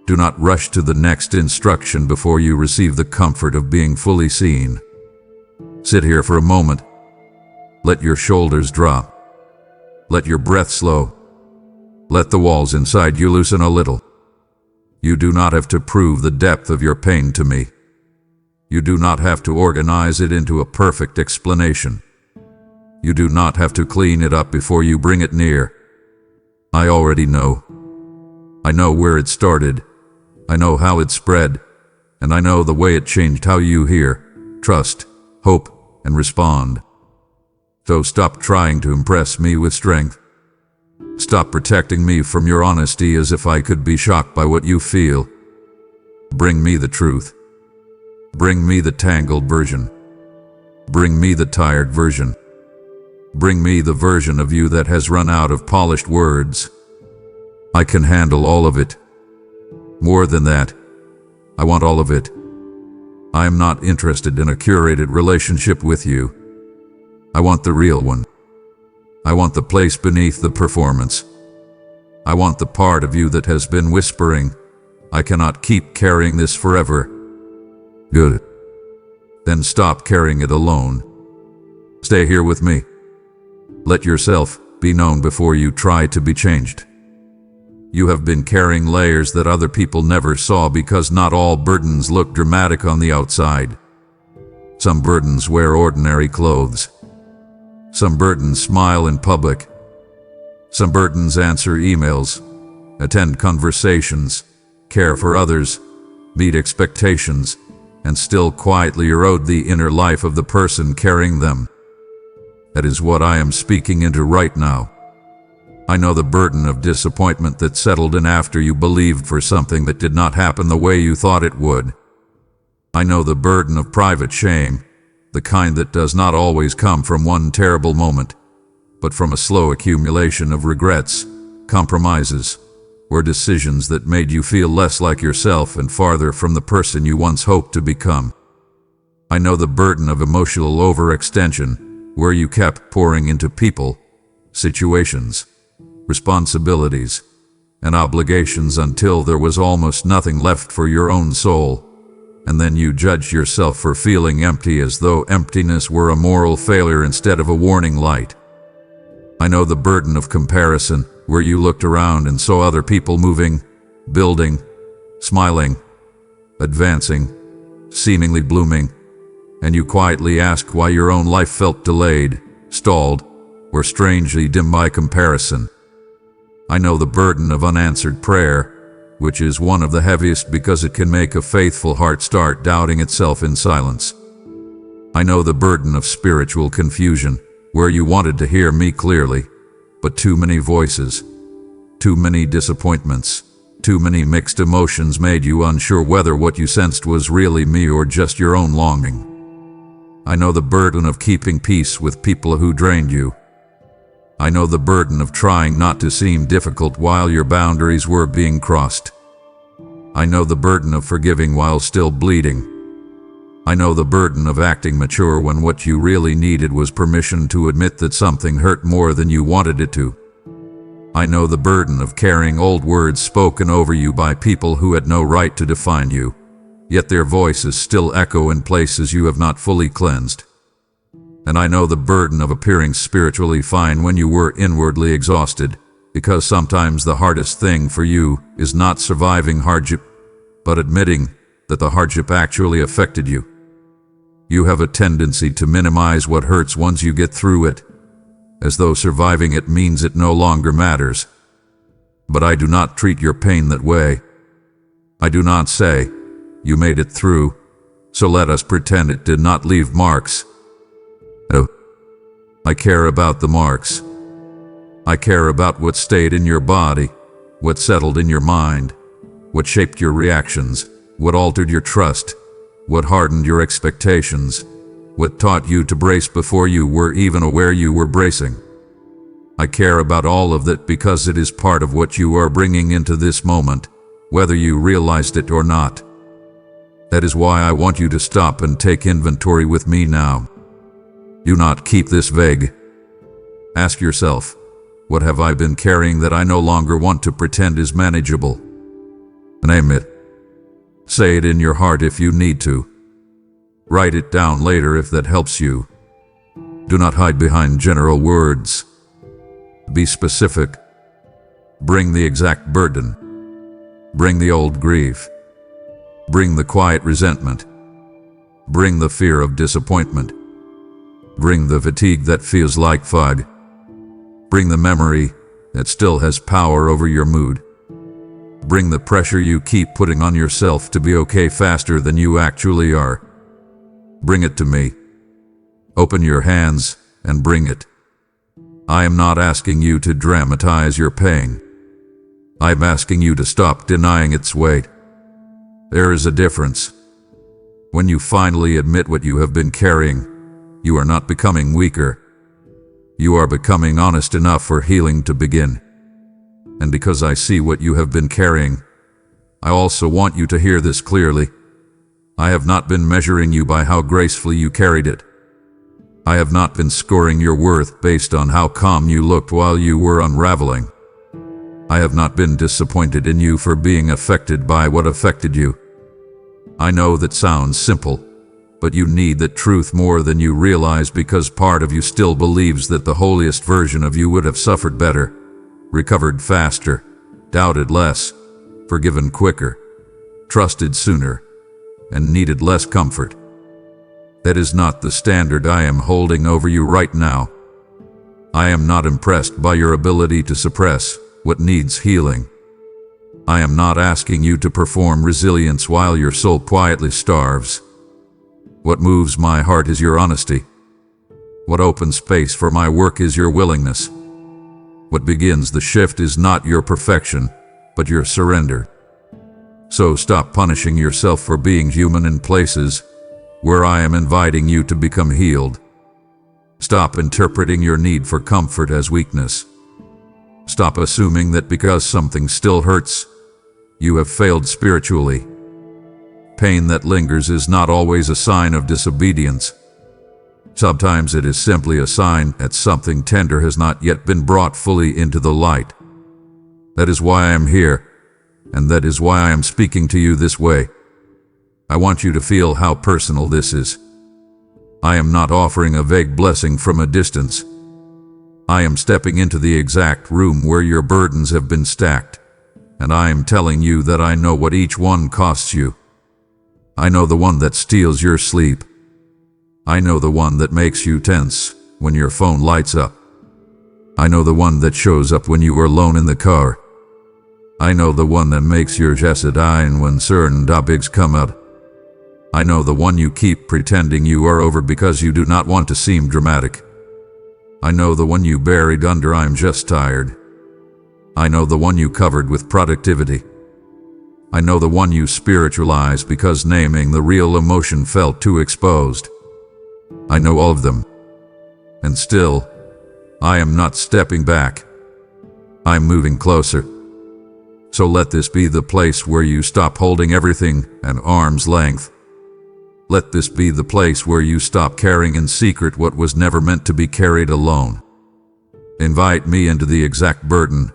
Do not rush to the next instruction before you receive the comfort of being fully seen. Sit here for a moment. Let your shoulders drop. Let your breath slow. Let the walls inside you loosen a little. You do not have to prove the depth of your pain to me. You do not have to organize it into a perfect explanation. You do not have to clean it up before you bring it near. I already know. I know where it started. I know how it spread. And I know the way it changed how you hear, trust, hope, and respond. So stop trying to impress me with strength. Stop protecting me from your honesty as if I could be shocked by what you feel. Bring me the truth. Bring me the tangled version. Bring me the tired version. Bring me the version of you that has run out of polished words. I can handle all of it. More than that, I want all of it. I am not interested in a curated relationship with you. I want the real one. I want the place beneath the performance. I want the part of you that has been whispering, I cannot keep carrying this forever. Good. Then stop carrying it alone. Stay here with me. Let yourself be known before you try to be changed. You have been carrying layers that other people never saw because not all burdens look dramatic on the outside. Some burdens wear ordinary clothes. Some burdens smile in public. Some burdens answer emails, attend conversations, care for others, meet expectations, and still quietly erode the inner life of the person carrying them. That is what I am speaking into right now. I know the burden of disappointment that settled in after you believed for something that did not happen the way you thought it would. I know the burden of private shame, the kind that does not always come from one terrible moment, but from a slow accumulation of regrets, compromises, or decisions that made you feel less like yourself and farther from the person you once hoped to become. I know the burden of emotional overextension, where you kept pouring into people, situations, responsibilities, and obligations until there was almost nothing left for your own soul, and then you judged yourself for feeling empty as though emptiness were a moral failure instead of a warning light. I know the burden of comparison, where you looked around and saw other people moving, building, smiling, advancing, seemingly blooming, and you quietly asked why your own life felt delayed, stalled, or strangely dim by comparison. I know the burden of unanswered prayer, which is one of the heaviest because it can make a faithful heart start doubting itself in silence. I know the burden of spiritual confusion, where you wanted to hear me clearly, but too many voices, too many disappointments, too many mixed emotions made you unsure whether what you sensed was really me or just your own longing. I know the burden of keeping peace with people who drained you. I know the burden of trying not to seem difficult while your boundaries were being crossed. I know the burden of forgiving while still bleeding. I know the burden of acting mature when what you really needed was permission to admit that something hurt more than you wanted it to. I know the burden of carrying old words spoken over you by people who had no right to define you, yet their voices still echo in places you have not fully cleansed. And I know the burden of appearing spiritually fine when you were inwardly exhausted, because sometimes the hardest thing for you is not surviving hardship, but admitting that the hardship actually affected you. You have a tendency to minimize what hurts once you get through it, as though surviving it means it no longer matters. But I do not treat your pain that way. I do not say, "You made it through, so let us pretend it did not leave marks." No. I care about the marks. I care about what stayed in your body, what settled in your mind, what shaped your reactions, what altered your trust, what hardened your expectations, what taught you to brace before you were even aware you were bracing. I care about all of that because it is part of what you are bringing into this moment, whether you realized it or not. That is why I want you to stop and take inventory with me now. Do not keep this vague. Ask yourself, what have I been carrying that I no longer want to pretend is manageable? Name it. Say it in your heart if you need to. Write it down later if that helps you. Do not hide behind general words. Be specific. Bring the exact burden. Bring the old grief. Bring the quiet resentment. Bring the fear of disappointment. Bring the fatigue that feels like fog. Bring the memory that still has power over your mood. Bring the pressure you keep putting on yourself to be okay faster than you actually are. Bring it to me. Open your hands and bring it. I am not asking you to dramatize your pain. I am asking you to stop denying its weight. There is a difference. When you finally admit what you have been carrying, you are not becoming weaker. You are becoming honest enough for healing to begin. And because I see what you have been carrying, I also want you to hear this clearly. I have not been measuring you by how gracefully you carried it. I have not been scoring your worth based on how calm you looked while you were unraveling. I have not been disappointed in you for being affected by what affected you. I know that sounds simple, but you need that truth more than you realize because part of you still believes that the holiest version of you would have suffered better, recovered faster, doubted less, forgiven quicker, trusted sooner, and needed less comfort. That is not the standard I am holding over you right now. I am not impressed by your ability to suppress what needs healing. I am not asking you to perform resilience while your soul quietly starves. What moves my heart is your honesty. What opens space for my work is your willingness. What begins the shift is not your perfection, but your surrender. So stop punishing yourself for being human in places where I am inviting you to become healed. Stop interpreting your need for comfort as weakness. Stop assuming that because something still hurts, you have failed spiritually. Pain that lingers is not always a sign of disobedience. Sometimes it is simply a sign that something tender has not yet been brought fully into the light. That is why I am here, and that is why I am speaking to you this way. I want you to feel how personal this is. I am not offering a vague blessing from a distance. I am stepping into the exact room where your burdens have been stacked, and I am telling you that I know what each one costs you. I know the one that steals your sleep. I know the one that makes you tense when your phone lights up. I know the one that shows up when you are alone in the car. I know the one that makes your chest die when certain topics come out. I know the one you keep pretending you are over because you do not want to seem dramatic. I know the one you buried under "I'm just tired." I know the one you covered with productivity. I know the one you spiritualized because naming the real emotion felt too exposed. I know all of them. And still, I am not stepping back. I'm moving closer. So let this be the place where you stop holding everything at arm's length. Let this be the place where you stop carrying in secret what was never meant to be carried alone. Invite me into the exact burden,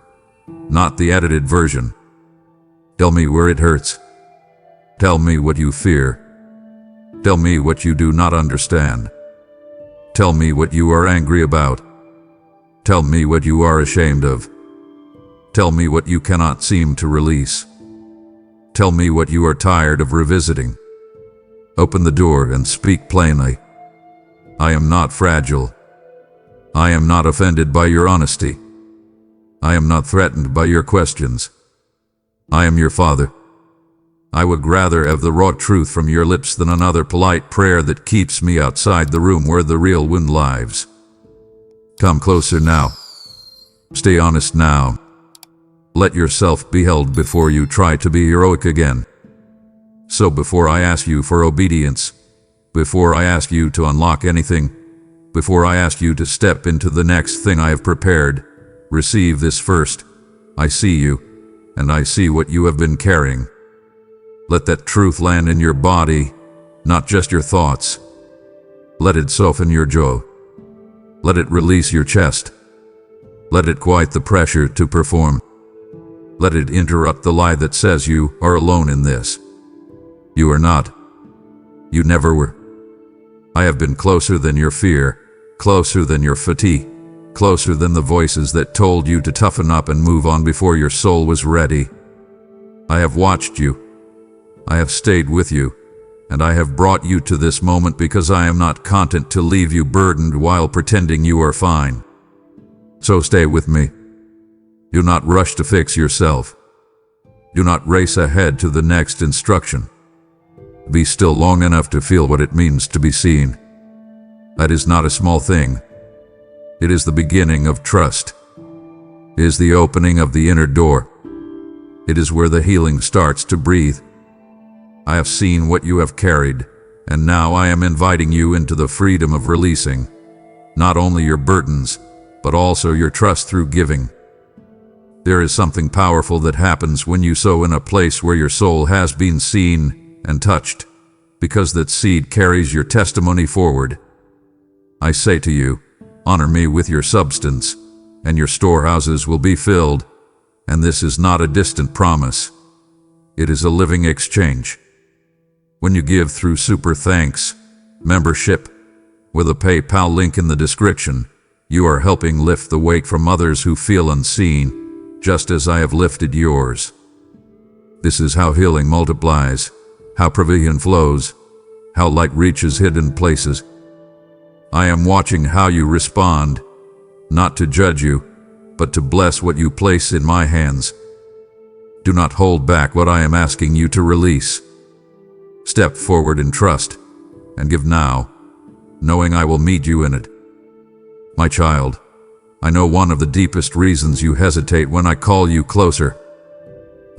not the edited version. Tell me where it hurts. Tell me what you fear. Tell me what you do not understand. Tell me what you are angry about. Tell me what you are ashamed of. Tell me what you cannot seem to release. Tell me what you are tired of revisiting. Open the door and speak plainly. I am not fragile. I am not offended by your honesty. I am not threatened by your questions. I am your father. I would rather have the raw truth from your lips than another polite prayer that keeps me outside the room where the real wind lives. Come closer now. Stay honest now. Let yourself be held before you try to be heroic again. So before I ask you for obedience, before I ask you to unlock anything, before I ask you to step into the next thing I have prepared, receive this first. I see you, and I see what you have been carrying. Let that truth land in your body, not just your thoughts. Let it soften your jaw. Let it release your chest. Let it quiet the pressure to perform. Let it interrupt the lie that says you are alone in this. You are not. You never were. I have been closer than your fear, closer than your fatigue, closer than the voices that told you to toughen up and move on before your soul was ready. I have watched you. I have stayed with you, and I have brought you to this moment because I am not content to leave you burdened while pretending you are fine. So stay with me. Do not rush to fix yourself. Do not race ahead to the next instruction. Be still long enough to feel what it means to be seen. That is not a small thing. It is the beginning of trust. It is the opening of the inner door. It is where the healing starts to breathe. I have seen what you have carried, and now I am inviting you into the freedom of releasing, not only your burdens, but also your trust through giving. There is something powerful that happens when you sow in a place where your soul has been seen and touched, because that seed carries your testimony forward. I say to you, honor me with your substance, and your storehouses will be filled, and this is not a distant promise. It is a living exchange. When you give through Super Thanks membership, with a PayPal link in the description, you are helping lift the weight from others who feel unseen, just as I have lifted yours. This is how healing multiplies, how provision flows, how light reaches hidden places. I am watching how you respond, not to judge you, but to bless what you place in my hands. Do not hold back what I am asking you to release. Step forward in trust, and give now, knowing I will meet you in it. My child, I know one of the deepest reasons you hesitate when I call you closer.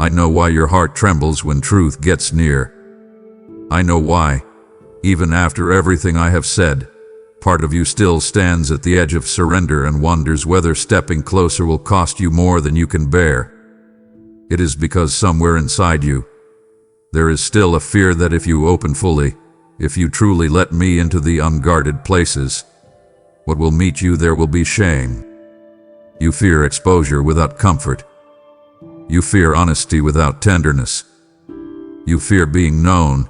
I know why your heart trembles when truth gets near. I know why, even after everything I have said, part of you still stands at the edge of surrender and wonders whether stepping closer will cost you more than you can bear. It is because somewhere inside you, there is still a fear that if you open fully, if you truly let me into the unguarded places, what will meet you there will be shame. You fear exposure without comfort. You fear honesty without tenderness. You fear being known,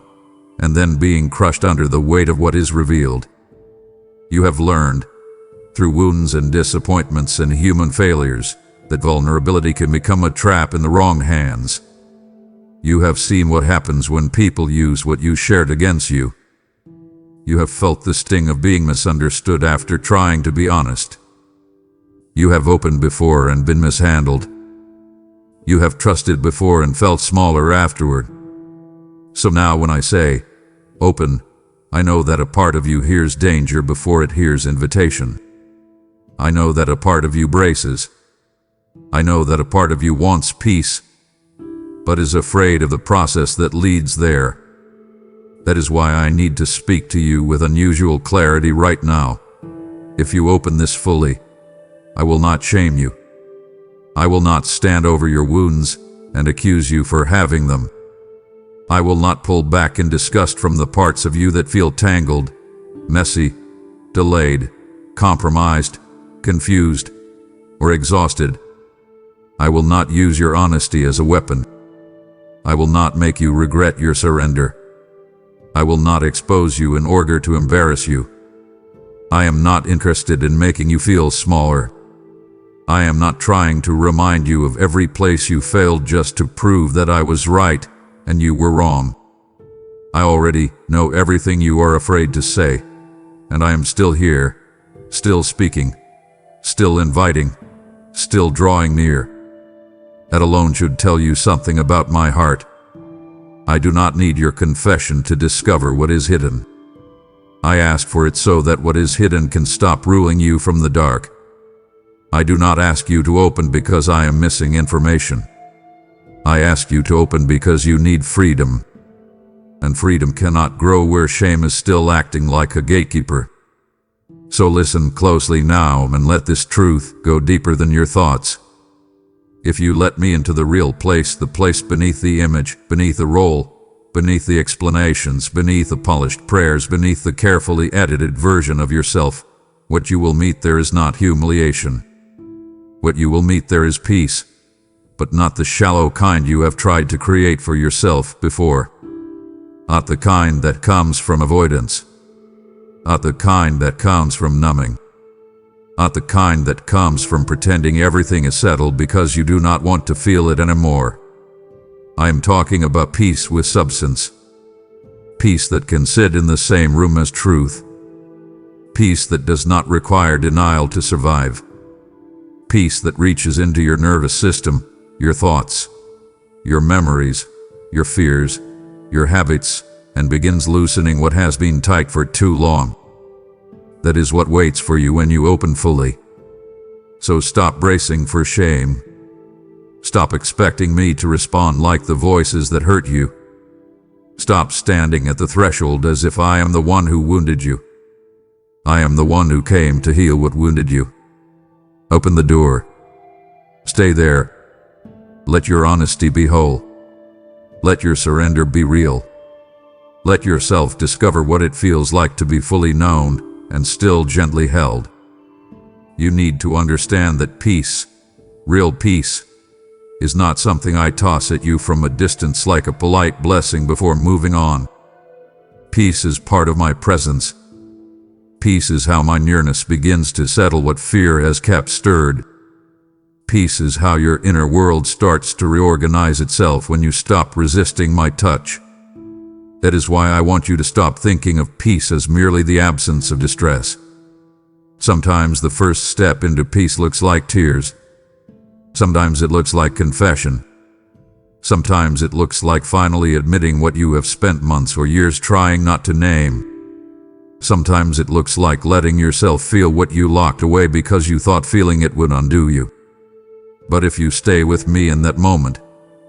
and then being crushed under the weight of what is revealed. You have learned, through wounds and disappointments and human failures, that vulnerability can become a trap in the wrong hands. You have seen what happens when people use what you shared against you. You have felt the sting of being misunderstood after trying to be honest. You have opened before and been mishandled. You have trusted before and felt smaller afterward. So now when I say, open, I know that a part of you hears danger before it hears invitation. I know that a part of you braces. I know that a part of you wants peace, but is afraid of the process that leads there. That is why I need to speak to you with unusual clarity right now. If you open this fully, I will not shame you. I will not stand over your wounds and accuse you for having them. I will not pull back in disgust from the parts of you that feel tangled, messy, delayed, compromised, confused, or exhausted. I will not use your honesty as a weapon. I will not make you regret your surrender. I will not expose you in order to embarrass you. I am not interested in making you feel smaller. I am not trying to remind you of every place you failed just to prove that I was right and you were wrong. I already know everything you are afraid to say, and I am still here, still speaking, still inviting, still drawing near. That alone should tell you something about my heart. I do not need your confession to discover what is hidden. I ask for it so that what is hidden can stop ruling you from the dark. I do not ask you to open because I am missing information. I ask you to open because you need freedom. And freedom cannot grow where shame is still acting like a gatekeeper. So listen closely now and let this truth go deeper than your thoughts. If you let me into the real place, the place beneath the image, beneath the role, beneath the explanations, beneath the polished prayers, beneath the carefully edited version of yourself, what you will meet there is not humiliation. What you will meet there is peace, but not the shallow kind you have tried to create for yourself before. Not the kind that comes from avoidance. Not the kind that comes from numbing. Not the kind that comes from pretending everything is settled because you do not want to feel it anymore. I am talking about peace with substance. Peace that can sit in the same room as truth. Peace that does not require denial to survive. Peace that reaches into your nervous system, your thoughts, your memories, your fears, your habits, and begins loosening what has been tight for too long. That is what waits for you when you open fully. So stop bracing for shame. Stop expecting me to respond like the voices that hurt you. Stop standing at the threshold as if I am the one who wounded you. I am the one who came to heal what wounded you. Open the door. Stay there. Let your honesty be whole. Let your surrender be real. Let yourself discover what it feels like to be fully known and still gently held. You need to understand that peace, real peace, is not something I toss at you from a distance like a polite blessing before moving on. Peace is part of my presence. Peace is how my nearness begins to settle what fear has kept stirred. Peace is how your inner world starts to reorganize itself when you stop resisting my touch. That is why I want you to stop thinking of peace as merely the absence of distress. Sometimes the first step into peace looks like tears. Sometimes it looks like confession. Sometimes it looks like finally admitting what you have spent months or years trying not to name. Sometimes it looks like letting yourself feel what you locked away because you thought feeling it would undo you. But if you stay with me in that moment,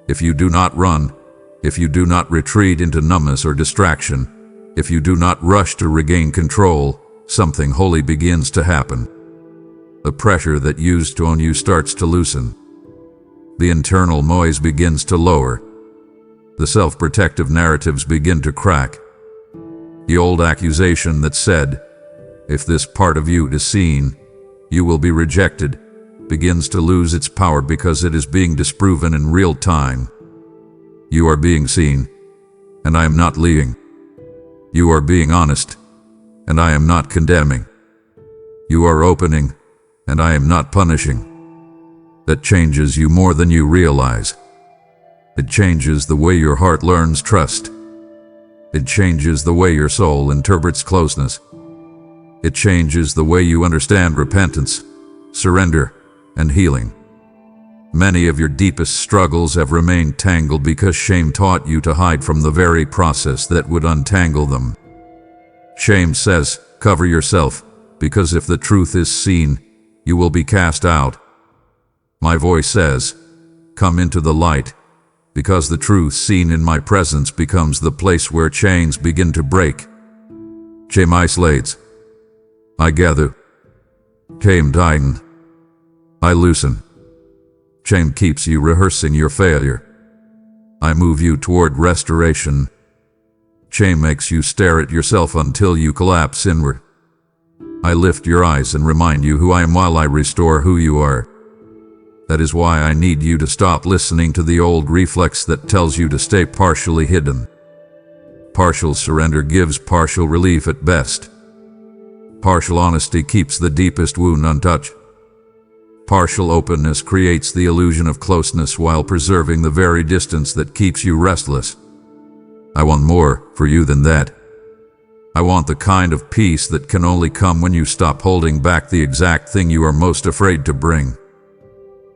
if you do not run, if you do not retreat into numbness or distraction, if you do not rush to regain control, something holy begins to happen. The pressure that used to own you starts to loosen. The internal noise begins to lower. The self-protective narratives begin to crack. The old accusation that said, if this part of you is seen, you will be rejected, begins to lose its power because it is being disproven in real time. You are being seen, and I am not leaving. You are being honest, and I am not condemning. You are opening, and I am not punishing. That changes you more than you realize. It changes the way your heart learns trust. It changes the way your soul interprets closeness. It changes the way you understand repentance, surrender, and healing. Many of your deepest struggles have remained tangled because shame taught you to hide from the very process that would untangle them. Shame says, cover yourself, because if the truth is seen, you will be cast out. My voice says, come into the light, because the truth seen in my presence becomes the place where chains begin to break. Shame isolates. I gather. Shame tighten. I loosen. Shame keeps you rehearsing your failure. I move you toward restoration. Shame makes you stare at yourself until you collapse inward. I lift your eyes and remind you who I am while I restore who you are. That is why I need you to stop listening to the old reflex that tells you to stay partially hidden. Partial surrender gives partial relief at best. Partial honesty keeps the deepest wound untouched. Partial openness creates the illusion of closeness while preserving the very distance that keeps you restless. I want more for you than that. I want the kind of peace that can only come when you stop holding back the exact thing you are most afraid to bring.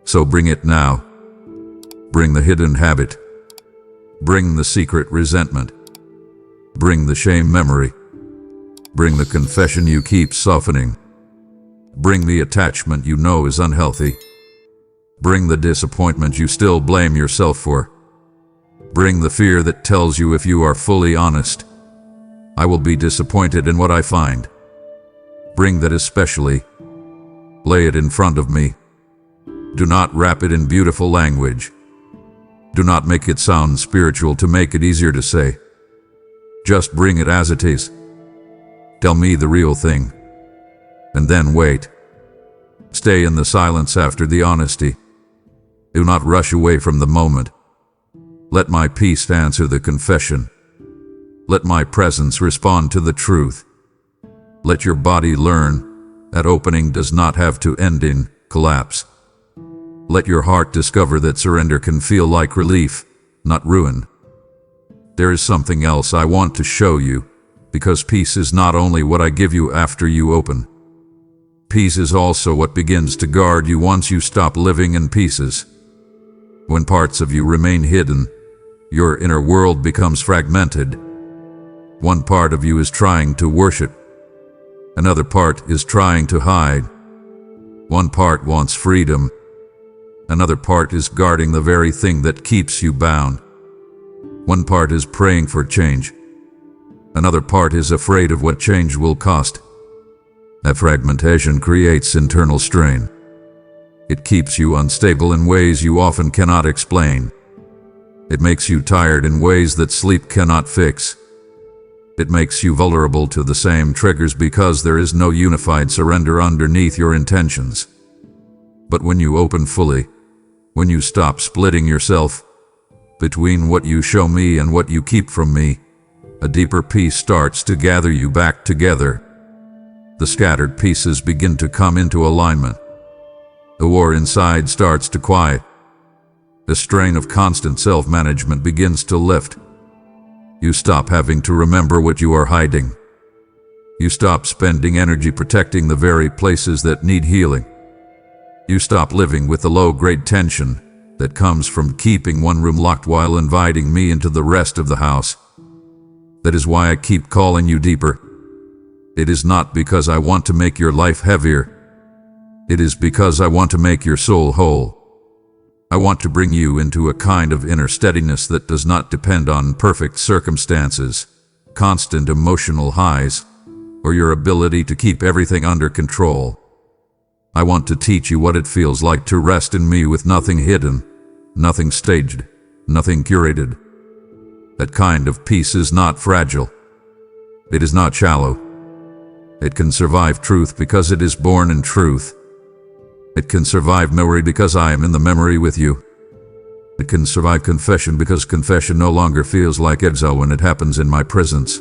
So bring it now. Bring the hidden habit. Bring the secret resentment. Bring the shame memory. Bring the confession you keep softening. Bring the attachment you know is unhealthy. Bring the disappointment you still blame yourself for. Bring the fear that tells you if you are fully honest, I will be disappointed in what I find. Bring that especially. Lay it in front of me. Do not wrap it in beautiful language. Do not make it sound spiritual to make it easier to say. Just bring it as it is. Tell me the real thing. And then wait. Stay in the silence after the honesty. Do not rush away from the moment. Let my peace answer the confession. Let my presence respond to the truth. Let your body learn that opening does not have to end in collapse. Let your heart discover that surrender can feel like relief, not ruin. There is something else I want to show you, because peace is not only what I give you after you open. Peace is also what begins to guard you once you stop living in pieces. When parts of you remain hidden, your inner world becomes fragmented. One part of you is trying to worship. Another part is trying to hide. One part wants freedom. Another part is guarding the very thing that keeps you bound. One part is praying for change. Another part is afraid of what change will cost. That fragmentation creates internal strain. It keeps you unstable in ways you often cannot explain. It makes you tired in ways that sleep cannot fix. It makes you vulnerable to the same triggers because there is no unified surrender underneath your intentions. But when you open fully, when you stop splitting yourself between what you show me and what you keep from me, a deeper peace starts to gather you back together. The scattered pieces begin to come into alignment. The war inside starts to quiet. The strain of constant self-management begins to lift. You stop having to remember what you are hiding. You stop spending energy protecting the very places that need healing. You stop living with the low-grade tension that comes from keeping one room locked while inviting me into the rest of the house. That is why I keep calling you deeper. It is not because I want to make your life heavier. It is because I want to make your soul whole. I want to bring you into a kind of inner steadiness that does not depend on perfect circumstances, constant emotional highs, or your ability to keep everything under control. I want to teach you what it feels like to rest in me with nothing hidden, nothing staged, nothing curated. That kind of peace is not fragile. It is not shallow. It can survive truth because it is born in truth. It can survive memory because I am in the memory with you. It can survive confession because confession no longer feels like exile when it happens in my presence.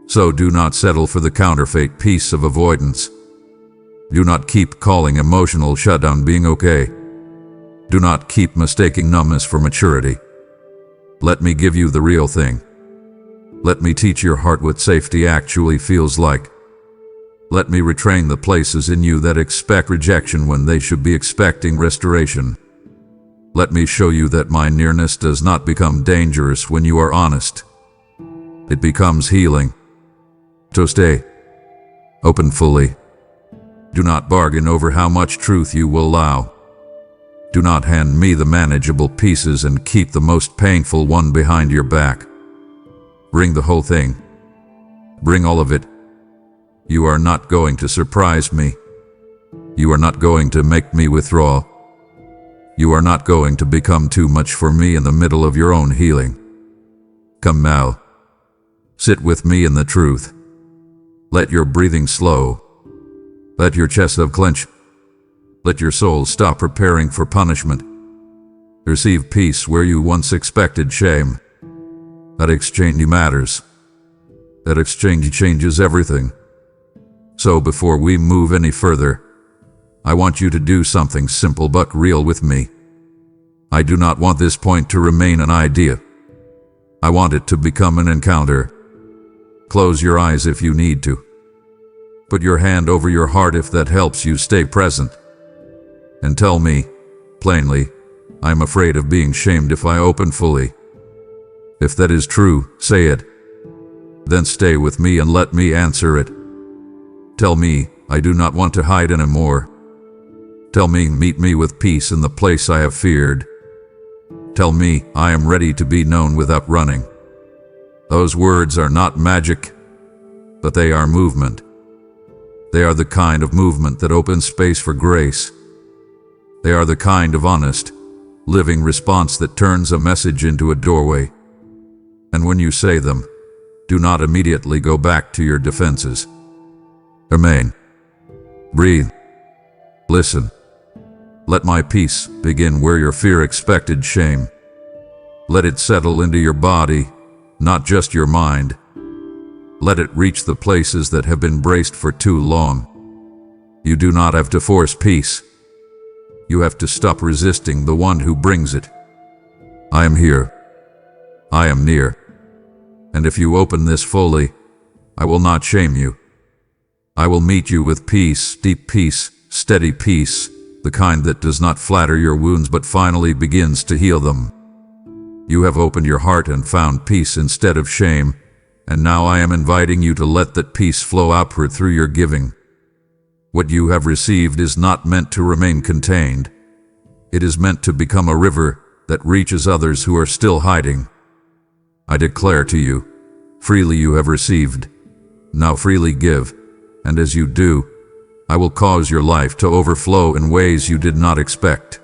So do not settle for the counterfeit peace of avoidance. Do not keep calling emotional shutdown being okay. Do not keep mistaking numbness for maturity. Let me give you the real thing. Let me teach your heart what safety actually feels like. Let me retrain the places in you that expect rejection when they should be expecting restoration. Let me show you that my nearness does not become dangerous when you are honest. It becomes healing. So stay. Open fully. Do not bargain over how much truth you will allow. Do not hand me the manageable pieces and keep the most painful one behind your back. Bring the whole thing. Bring all of it. You are not going to surprise me. You are not going to make me withdraw. You are not going to become too much for me in the middle of your own healing. Come now. Sit with me in the truth. Let your breathing slow. Let your chest clench. Let your soul stop preparing for punishment. Receive peace where you once expected shame. That exchange matters. That exchange changes everything. So before we move any further, I want you to do something simple but real with me. I do not want this point to remain an idea. I want it to become an encounter. Close your eyes if you need to. Put your hand over your heart if that helps you stay present. And tell me, plainly, I'm afraid of being shamed if I open fully. If that is true, say it. Then stay with me and let me answer it. Tell me, I do not want to hide anymore. Tell me, meet me with peace in the place I have feared. Tell me, I am ready to be known without running. Those words are not magic, but they are movement. They are the kind of movement that opens space for grace. They are the kind of honest, living response that turns a message into a doorway. And when you say them, do not immediately go back to your defenses. Remain. Breathe. Listen. Let my peace begin where your fear expected shame. Let it settle into your body, not just your mind. Let it reach the places that have been braced for too long. You do not have to force peace. You have to stop resisting the one who brings it. I am here. I am near. And if you open this fully, I will not shame you. I will meet you with peace, deep peace, steady peace, the kind that does not flatter your wounds but finally begins to heal them. You have opened your heart and found peace instead of shame, and now I am inviting you to let that peace flow outward through your giving. What you have received is not meant to remain contained. It is meant to become a river that reaches others who are still hiding. I declare to you, freely you have received, now freely give, and as you do, I will cause your life to overflow in ways you did not expect.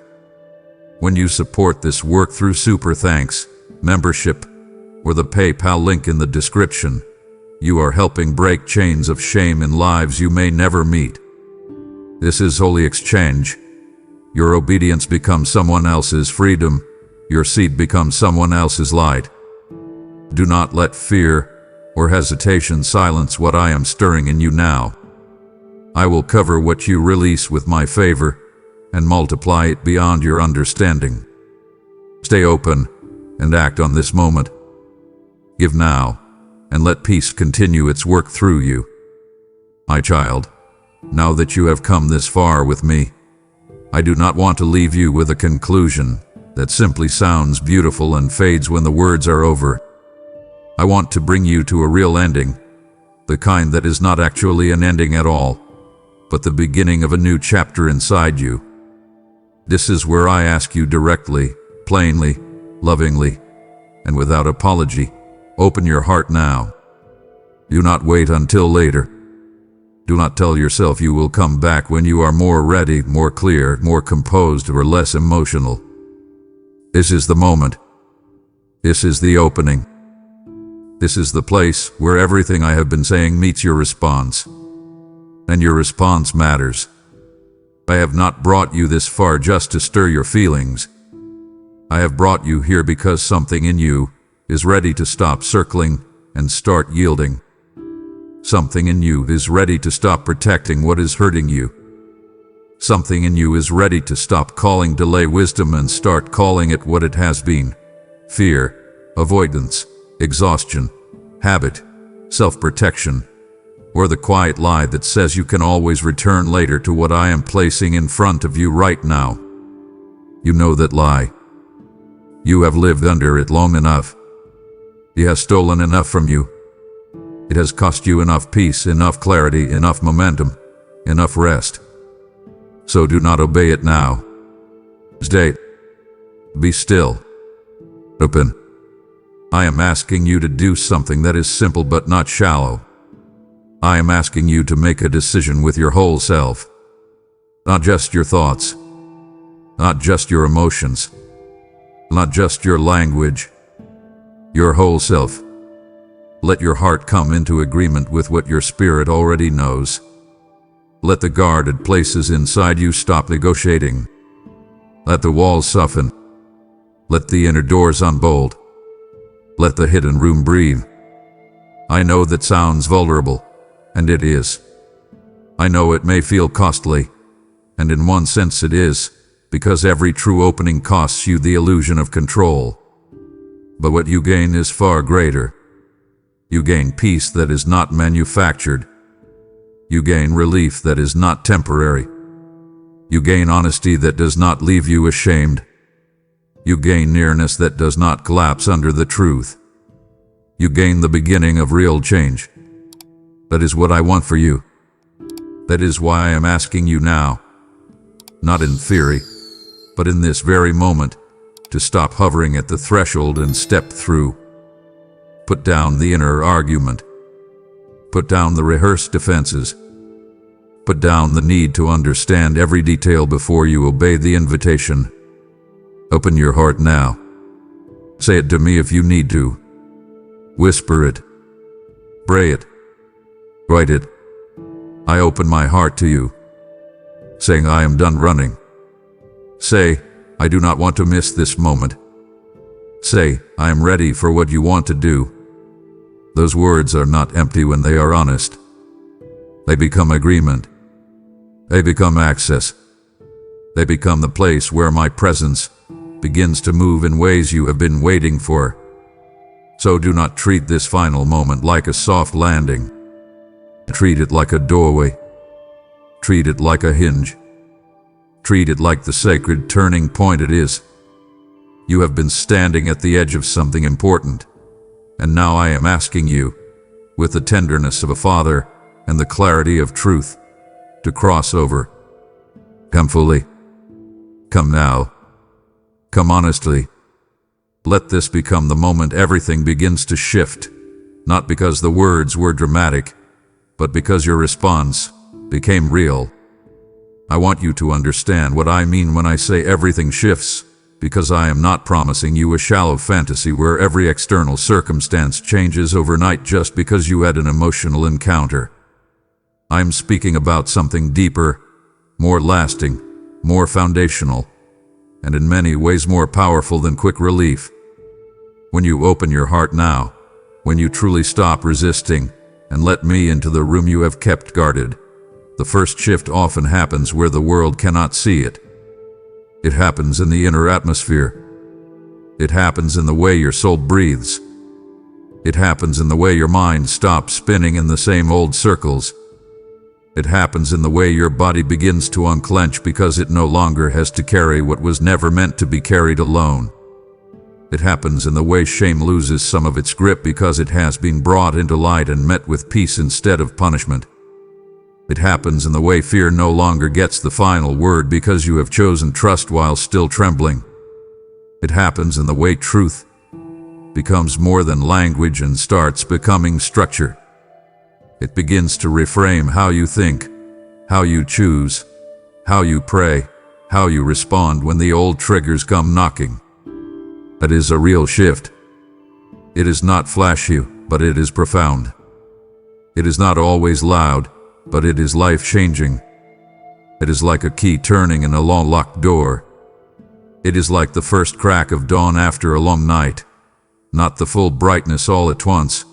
When you support this work through Super Thanks, membership, or the PayPal link in the description, you are helping break chains of shame in lives you may never meet. This is holy exchange. Your obedience becomes someone else's freedom. Your seed becomes someone else's light. Do not let fear or hesitation silence what I am stirring in you now. I will cover what you release with my favor and multiply it beyond your understanding. Stay open and act on this moment. Give now and let peace continue its work through you. My child, now that you have come this far with me, I do not want to leave you with a conclusion that simply sounds beautiful and fades when the words are over. I want to bring you to a real ending, the kind that is not actually an ending at all, but the beginning of a new chapter inside you. This is where I ask you directly, plainly, lovingly, and without apology, open your heart now. Do not wait until later. Do not tell yourself you will come back when you are more ready, more clear, more composed, or less emotional. This is the moment. This is the opening. This is the place where everything I have been saying meets your response. And your response matters. I have not brought you this far just to stir your feelings. I have brought you here because something in you is ready to stop circling and start yielding. Something in you is ready to stop protecting what is hurting you. Something in you is ready to stop calling delay wisdom and start calling it what it has been. Fear, avoidance, exhaustion, habit, self-protection, or the quiet lie that says you can always return later to what I am placing in front of you right now. You know that lie. You have lived under it long enough. It has stolen enough from you. It has cost you enough peace, enough clarity, enough momentum, enough rest. So do not obey it now. Stay. Be still. Open. I am asking you to do something that is simple but not shallow. I am asking you to make a decision with your whole self. Not just your thoughts. Not just your emotions. Not just your language. Your whole self. Let your heart come into agreement with what your spirit already knows. Let the guarded places inside you stop negotiating. Let the walls soften. Let the inner doors unbolt. Let the hidden room breathe. I know that sounds vulnerable, and it is. I know it may feel costly, And in one sense it is, because every true opening costs you the illusion of control. But what you gain is far greater. You gain peace that is not manufactured. You gain relief that is not temporary. You gain honesty that does not leave you ashamed. You gain nearness that does not collapse under the truth. You gain the beginning of real change. That is what I want for you. That is why I am asking you now, not in theory, but in this very moment, to stop hovering at the threshold and step through. Put down the inner argument. Put down the rehearsed defenses. Put down the need to understand every detail before you obey the invitation. Open your heart now. Say it to me if you need to. Whisper it. Pray it. Write it. I open my heart to you. Saying I am done running. Say, I do not want to miss this moment. Say, I am ready for what you want to do. Those words are not empty when they are honest. They become agreement. They become access. They become the place where my presence begins to move in ways you have been waiting for. So do not treat this final moment like a soft landing. Treat it like a doorway. Treat it like a hinge. Treat it like the sacred turning point it is. You have been standing at the edge of something important, and now I am asking you, with the tenderness of a father and the clarity of truth, to cross over. Come fully. Come now. Come honestly. Let this become the moment everything begins to shift, not because the words were dramatic, but because your response became real. I want you to understand what I mean when I say everything shifts, because I am not promising you a shallow fantasy where every external circumstance changes overnight just because you had an emotional encounter. I am speaking about something deeper, more lasting, more foundational, and in many ways more powerful than quick relief. When you open your heart now, when you truly stop resisting and let me into the room you have kept guarded, the first shift often happens where the world cannot see it. It happens in the inner atmosphere. It happens in the way your soul breathes. It happens in the way your mind stops spinning in the same old circles. It happens in the way your body begins to unclench because it no longer has to carry what was never meant to be carried alone. It happens in the way shame loses some of its grip because it has been brought into light and met with peace instead of punishment. It happens in the way fear no longer gets the final word because you have chosen trust while still trembling. It happens in the way truth becomes more than language and starts becoming structure. It begins to reframe how you think, how you choose, how you pray, how you respond when the old triggers come knocking. That is a real shift. It is not flashy, but it is profound. It is not always loud, but it is life-changing. It is like a key turning in a long-locked door. It is like the first crack of dawn after a long night. Not the full brightness all at once,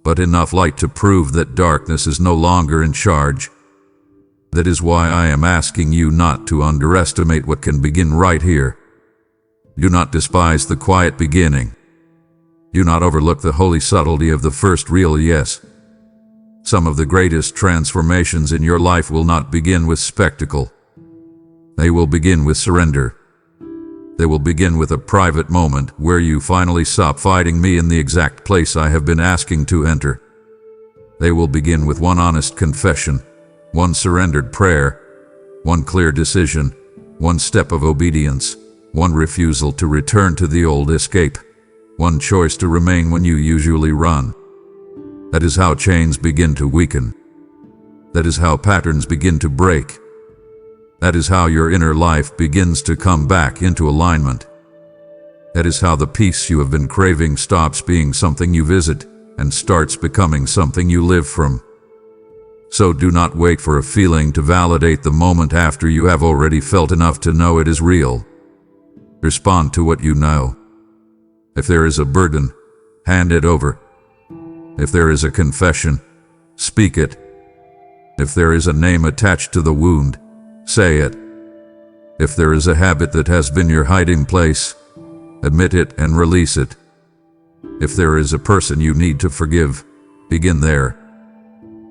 but enough light to prove that darkness is no longer in charge. That is why I am asking you not to underestimate what can begin right here. Do not despise the quiet beginning. Do not overlook the holy subtlety of the first real yes. Some of the greatest transformations in your life will not begin with spectacle. They will begin with surrender. They will begin with a private moment where you finally stop fighting me in the exact place I have been asking to enter. They will begin with one honest confession, one surrendered prayer, one clear decision, one step of obedience, one refusal to return to the old escape, one choice to remain when you usually run. That is how chains begin to weaken. That is how patterns begin to break. That is how your inner life begins to come back into alignment. That is how the peace you have been craving stops being something you visit and starts becoming something you live from. So do not wait for a feeling to validate the moment after you have already felt enough to know it is real. Respond to what you know. If there is a burden, hand it over. If there is a confession, speak it. If there is a name attached to the wound, Say it. If there is a habit that has been your hiding place, admit it and release it. If there is a person you need to forgive, begin there.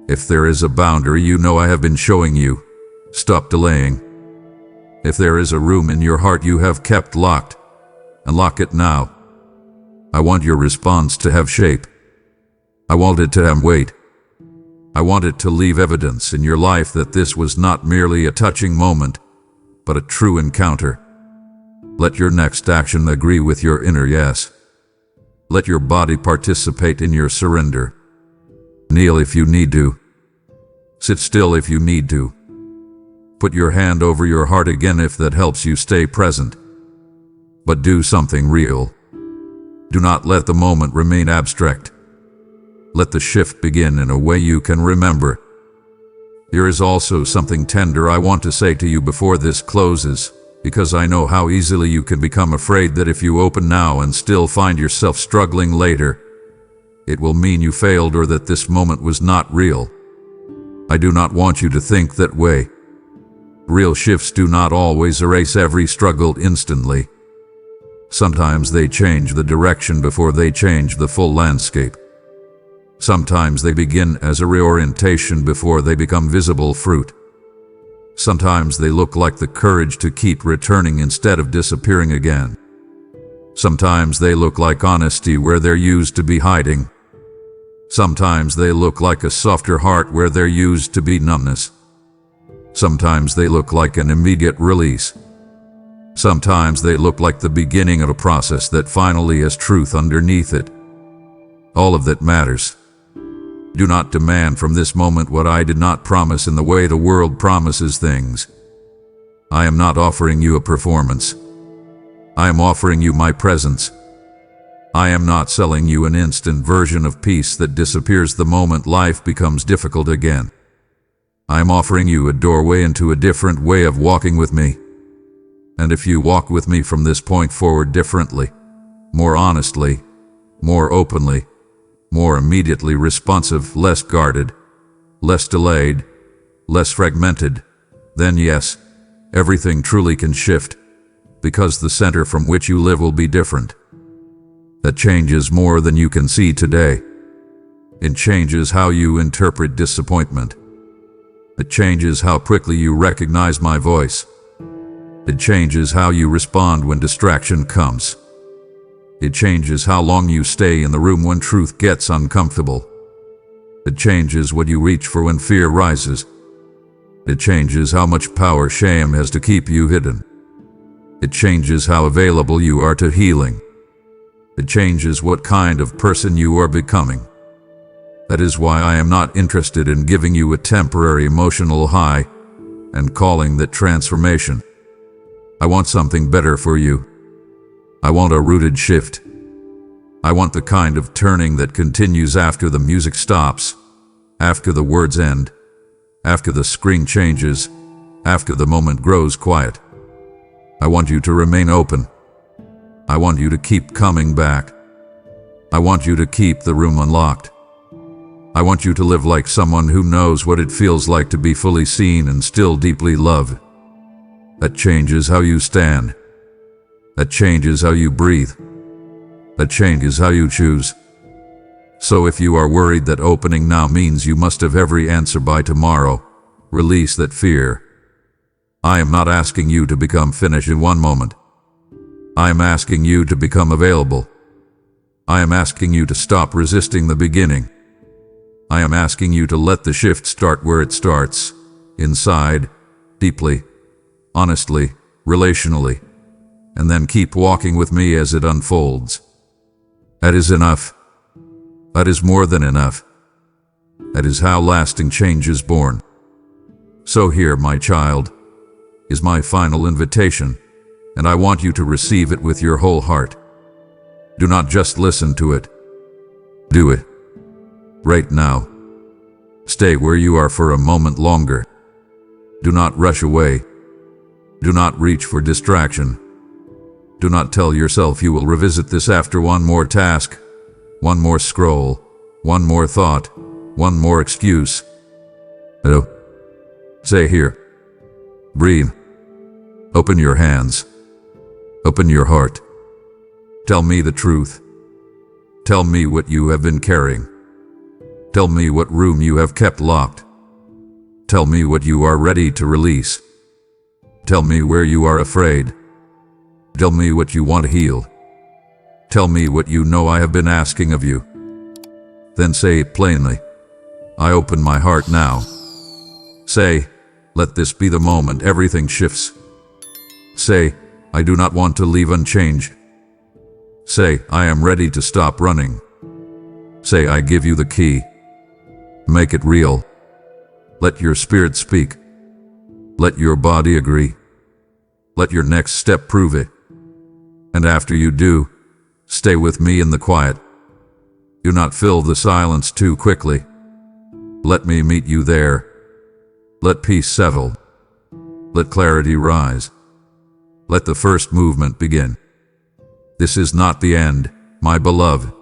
If there is a boundary you know I have been showing you, stop delaying. If there is a room in your heart you have kept locked, unlock it now. I want your response to have shape. I want it to have weight. I want it to leave evidence in your life that this was not merely a touching moment, but a true encounter. Let your next action agree with your inner yes. Let your body participate in your surrender. Kneel if you need to. Sit still if you need to. Put your hand over your heart again if that helps you stay present. But do something real. Do not let the moment remain abstract. Let the shift begin in a way you can remember. There is also something tender I want to say to you before this closes, because I know how easily you can become afraid that if you open now and still find yourself struggling later, it will mean you failed or that this moment was not real. I do not want you to think that way. Real shifts do not always erase every struggle instantly. Sometimes they change the direction before they change the full landscape. Sometimes they begin as a reorientation before they become visible fruit. Sometimes they look like the courage to keep returning instead of disappearing again. Sometimes they look like honesty where there used to be hiding. Sometimes they look like a softer heart where there used to be numbness. Sometimes they look like an immediate release. Sometimes they look like the beginning of a process that finally has truth underneath it. All of that matters. Do not demand from this moment what I did not promise in the way the world promises things. I am not offering you a performance. I am offering you my presence. I am not selling you an instant version of peace that disappears the moment life becomes difficult again. I am offering you a doorway into a different way of walking with me. And if you walk with me from this point forward differently, more honestly, more openly, more immediately responsive, less guarded, less delayed, less fragmented, then yes, everything truly can shift, because the center from which you live will be different. That changes more than you can see today. It changes how you interpret disappointment. It changes how quickly you recognize my voice. It changes how you respond when distraction comes. It changes how long you stay in the room when truth gets uncomfortable. It changes what you reach for when fear rises. It changes how much power shame has to keep you hidden. It changes how available you are to healing. It changes what kind of person you are becoming. That is why I am not interested in giving you a temporary emotional high and calling that transformation. I want something better for you. I want a rooted shift. I want the kind of turning that continues after the music stops, after the words end, after the screen changes, after the moment grows quiet. I want you to remain open. I want you to keep coming back. I want you to keep the room unlocked. I want you to live like someone who knows what it feels like to be fully seen and still deeply loved. That changes how you stand. That changes how you breathe. That changes how you choose. So if you are worried that opening now means you must have every answer by tomorrow, release that fear. I am not asking you to become finished in one moment. I am asking you to become available. I am asking you to stop resisting the beginning. I am asking you to let the shift start where it starts, inside, deeply, honestly, relationally, and then keep walking with me as it unfolds. That is enough. That is more than enough. That is how lasting change is born. So here, my child, is my final invitation, and I want you to receive it with your whole heart. Do not just listen to it. Do it. Right now. Stay where you are for a moment longer. Do not rush away. Do not reach for distraction. Do not tell yourself you will revisit this after one more task, one more scroll, one more thought, one more excuse. No. Stay here. Breathe. Open your hands. Open your heart. Tell me the truth. Tell me what you have been carrying. Tell me what room you have kept locked. Tell me what you are ready to release. Tell me where you are afraid. Tell me what you want to heal. Tell me what you know I have been asking of you. Then say it plainly. I open my heart now. Say, let this be the moment everything shifts. Say, I do not want to leave unchanged. Say, I am ready to stop running. Say, I give you the key. Make it real. Let your spirit speak. Let your body agree. Let your next step prove it. And after you do, stay with me in the quiet. Do not fill the silence too quickly. Let me meet you there. Let peace settle. Let clarity rise. Let the first movement begin. This is not the end, my beloved.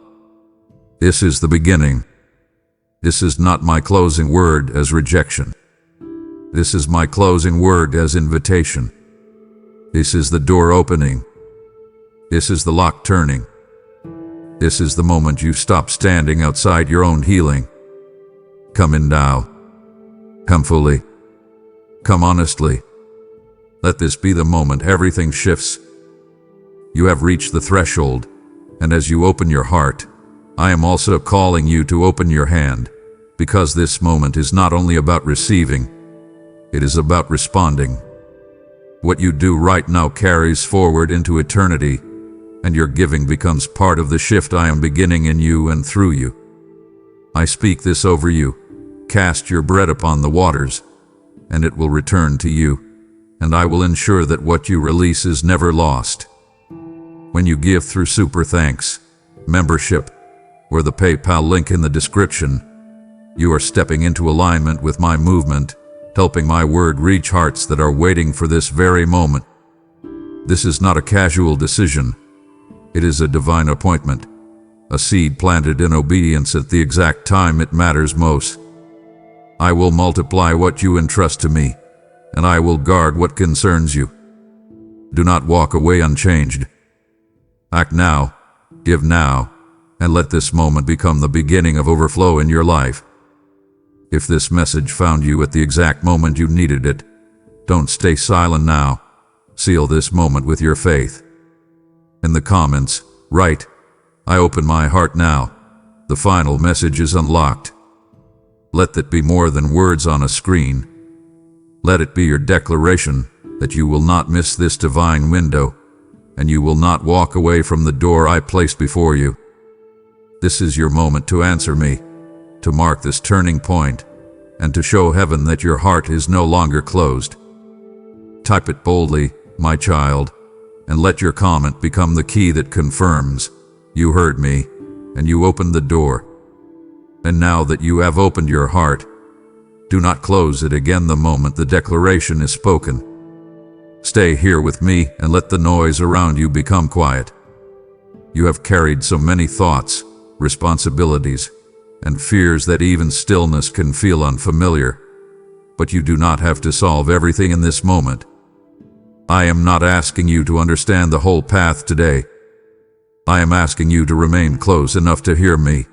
This is the beginning. This is not my closing word as rejection. This is my closing word as invitation. This is the door opening. This is the lock turning. This is the moment you stop standing outside your own healing. Come in now. Come fully. Come honestly. Let this be the moment everything shifts. You have reached the threshold, and as you open your heart, I am also calling you to open your hand, because this moment is not only about receiving, it is about responding. What you do right now carries forward into eternity, and your giving becomes part of the shift I am beginning in you and through you. I speak this over you. Cast your bread upon the waters, and it will return to you, and I will ensure that what you release is never lost. When you give through Super Thanks, membership, or the PayPal link in the description, you are stepping into alignment with my movement, helping my word reach hearts that are waiting for this very moment. This is not a casual decision. It is a divine appointment, a seed planted in obedience at the exact time it matters most. I will multiply what you entrust to me, and I will guard what concerns you. Do not walk away unchanged. Act now, give now, and let this moment become the beginning of overflow in your life. If this message found you at the exact moment you needed it, don't stay silent now. Seal this moment with your faith. In the comments, write, I open my heart now. The final message is unlocked. Let that be more than words on a screen. Let it be your declaration that you will not miss this divine window, and you will not walk away from the door I placed before you. This is your moment to answer me, to mark this turning point, and to show heaven that your heart is no longer closed. Type it boldly, my child, and let your comment become the key that confirms, you heard me, and you opened the door. And now that you have opened your heart, do not close it again the moment the declaration is spoken. Stay here with me and let the noise around you become quiet. You have carried so many thoughts, responsibilities, and fears that even stillness can feel unfamiliar. But you do not have to solve everything in this moment. I am not asking you to understand the whole path today. I am asking you to remain close enough to hear me.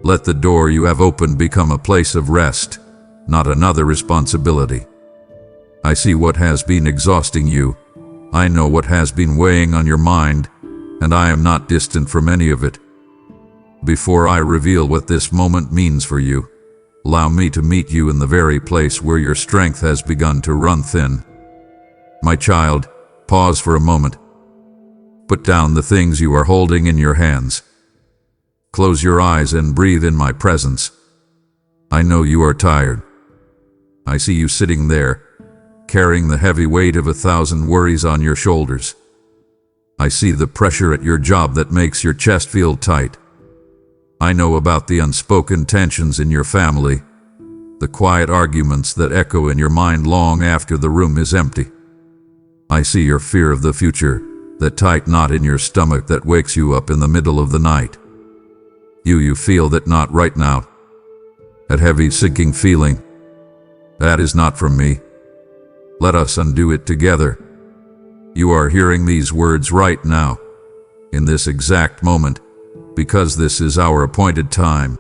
Let the door you have opened become a place of rest, not another responsibility. I see what has been exhausting you. I know what has been weighing on your mind, and I am not distant from any of it. Before I reveal what this moment means for you, allow me to meet you in the very place where your strength has begun to run thin. My child, pause for a moment. Put down the things you are holding in your hands. Close your eyes and breathe in my presence. I know you are tired. I see you sitting there, carrying the heavy weight of 1,000 worries on your shoulders. I see the pressure at your job that makes your chest feel tight. I know about the unspoken tensions in your family, the quiet arguments that echo in your mind long after the room is empty. I see your fear of the future, that tight knot in your stomach that wakes you up in the middle of the night. You feel that knot right now. That heavy sinking feeling. That is not from me. Let us undo it together. You are hearing these words right now, in this exact moment, because this is our appointed time.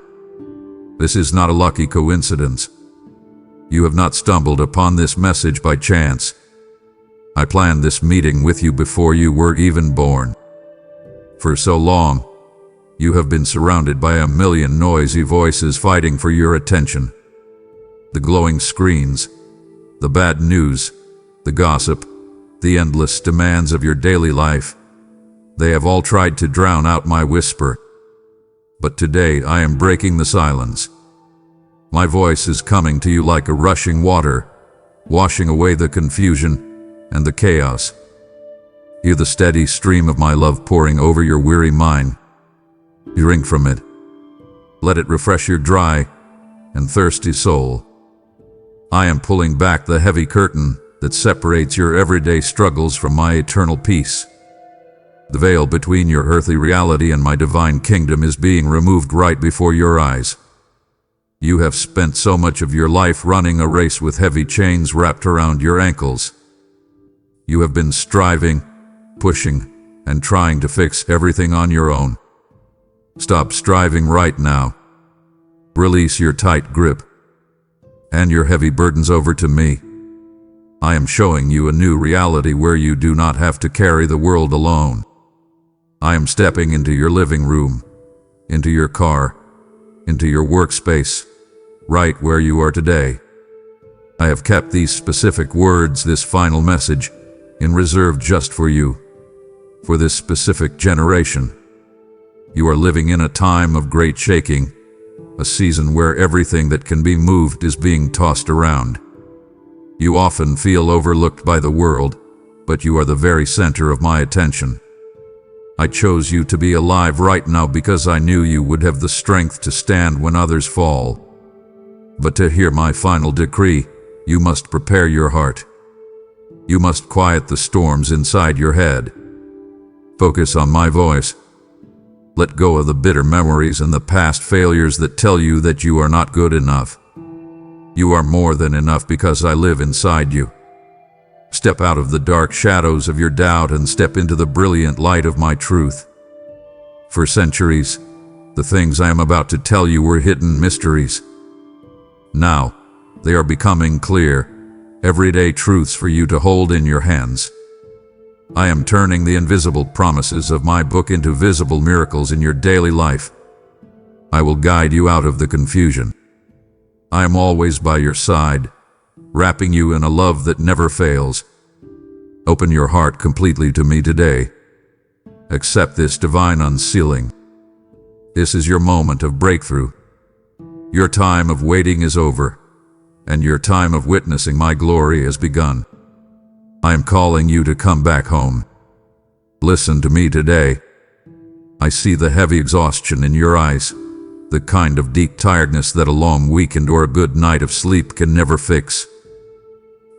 This is not a lucky coincidence. You have not stumbled upon this message by chance. I planned this meeting with you before you were even born. For so long, you have been surrounded by a million noisy voices fighting for your attention. The glowing screens, the bad news, the gossip, the endless demands of your daily life. They have all tried to drown out my whisper. But today I am breaking the silence. My voice is coming to you like a rushing water, washing away the confusion and the chaos. Hear the steady stream of my love pouring over your weary mind. Drink from it. Let it refresh your dry and thirsty soul. I am pulling back the heavy curtain that separates your everyday struggles from my eternal peace. The veil between your earthly reality and my divine kingdom is being removed right before your eyes. You have spent so much of your life running a race with heavy chains wrapped around your ankles. You have been striving, pushing, and trying to fix everything on your own. Stop striving right now. Release your tight grip and your heavy burdens over to me. I am showing you a new reality where you do not have to carry the world alone. I am stepping into your living room, into your car, into your workspace, right where you are today. I have kept these specific words, this final message, in reserve just for you, for this specific generation. You are living in a time of great shaking, a season where everything that can be moved is being tossed around. You often feel overlooked by the world, but you are the very center of my attention. I chose you to be alive right now because I knew you would have the strength to stand when others fall. But to hear my final decree, you must prepare your heart. You must quiet the storms inside your head. Focus on my voice. Let go of the bitter memories and the past failures that tell you that you are not good enough. You are more than enough because I live inside you. Step out of the dark shadows of your doubt and step into the brilliant light of my truth. For centuries, the things I am about to tell you were hidden mysteries. Now, they are becoming clear, everyday truths for you to hold in your hands. I am turning the invisible promises of my book into visible miracles in your daily life. I will guide you out of the confusion. I am always by your side, wrapping you in a love that never fails. Open your heart completely to me today. Accept this divine unsealing. This is your moment of breakthrough. Your time of waiting is over, and your time of witnessing my glory has begun. I am calling you to come back home. Listen to me today. I see the heavy exhaustion in your eyes, the kind of deep tiredness that a long weekend or a good night of sleep can never fix.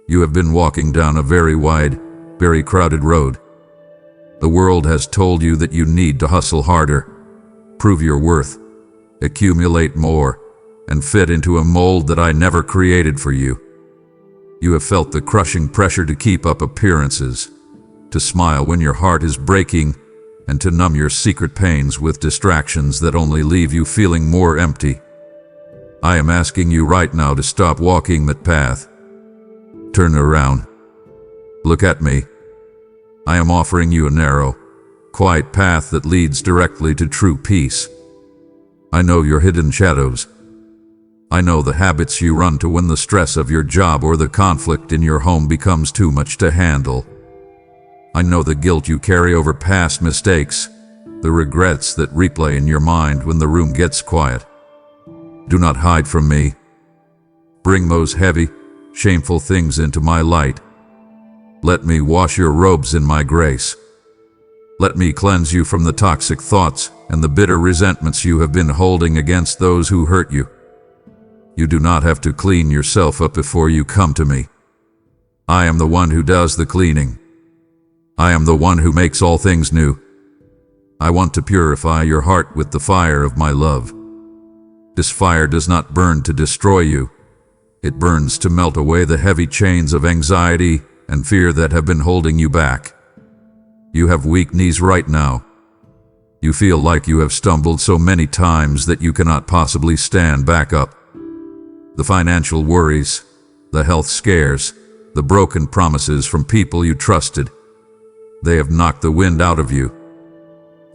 You have been walking down a very wide, very crowded road. The world has told you that you need to hustle harder, prove your worth, accumulate more, and fit into a mold that I never created for you. You have felt the crushing pressure to keep up appearances, to smile when your heart is breaking, and to numb your secret pains with distractions that only leave you feeling more empty. I am asking you right now to stop walking that path. Turn around. Look at me. I am offering you a narrow, quiet path that leads directly to true peace. I know your hidden shadows. I know the habits you run to when the stress of your job or the conflict in your home becomes too much to handle. I know the guilt you carry over past mistakes, the regrets that replay in your mind when the room gets quiet. Do not hide from me. Bring those heavy, shameful things into my light. Let me wash your robes in my grace. Let me cleanse you from the toxic thoughts and the bitter resentments you have been holding against those who hurt you. You do not have to clean yourself up before you come to me. I am the one who does the cleaning. I am the one who makes all things new. I want to purify your heart with the fire of my love. This fire does not burn to destroy you. It burns to melt away the heavy chains of anxiety and fear that have been holding you back. You have weak knees right now. You feel like you have stumbled so many times that you cannot possibly stand back up. The financial worries, the health scares, the broken promises from people you trusted, they have knocked the wind out of you.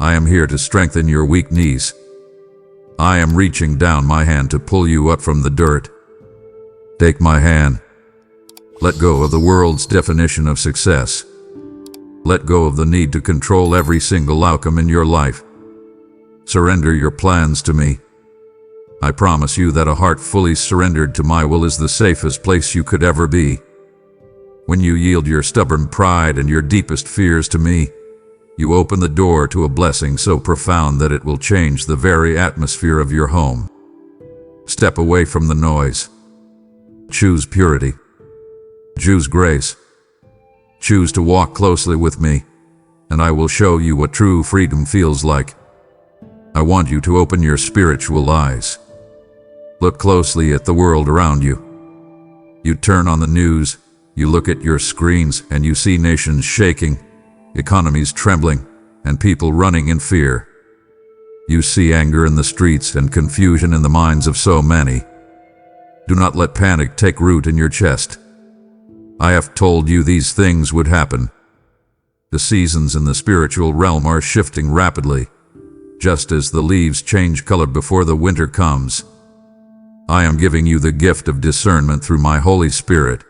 I am here to strengthen your weak knees. I am reaching down my hand to pull you up from the dirt. Take my hand. Let go of the world's definition of success. Let go of the need to control every single outcome in your life. Surrender your plans to me. I promise you that a heart fully surrendered to my will is the safest place you could ever be. When you yield your stubborn pride and your deepest fears to me, you open the door to a blessing so profound that it will change the very atmosphere of your home. Step away from the noise. Choose purity. Choose grace. Choose to walk closely with me, and I will show you what true freedom feels like. I want you to open your spiritual eyes. Look closely at the world around you. You turn on the news, you look at your screens, and you see nations shaking, economies trembling, and people running in fear. You see anger in the streets and confusion in the minds of so many. Do not let panic take root in your chest. I have told you these things would happen. The seasons in the spiritual realm are shifting rapidly, just as the leaves change color before the winter comes. I am giving you the gift of discernment through my Holy Spirit.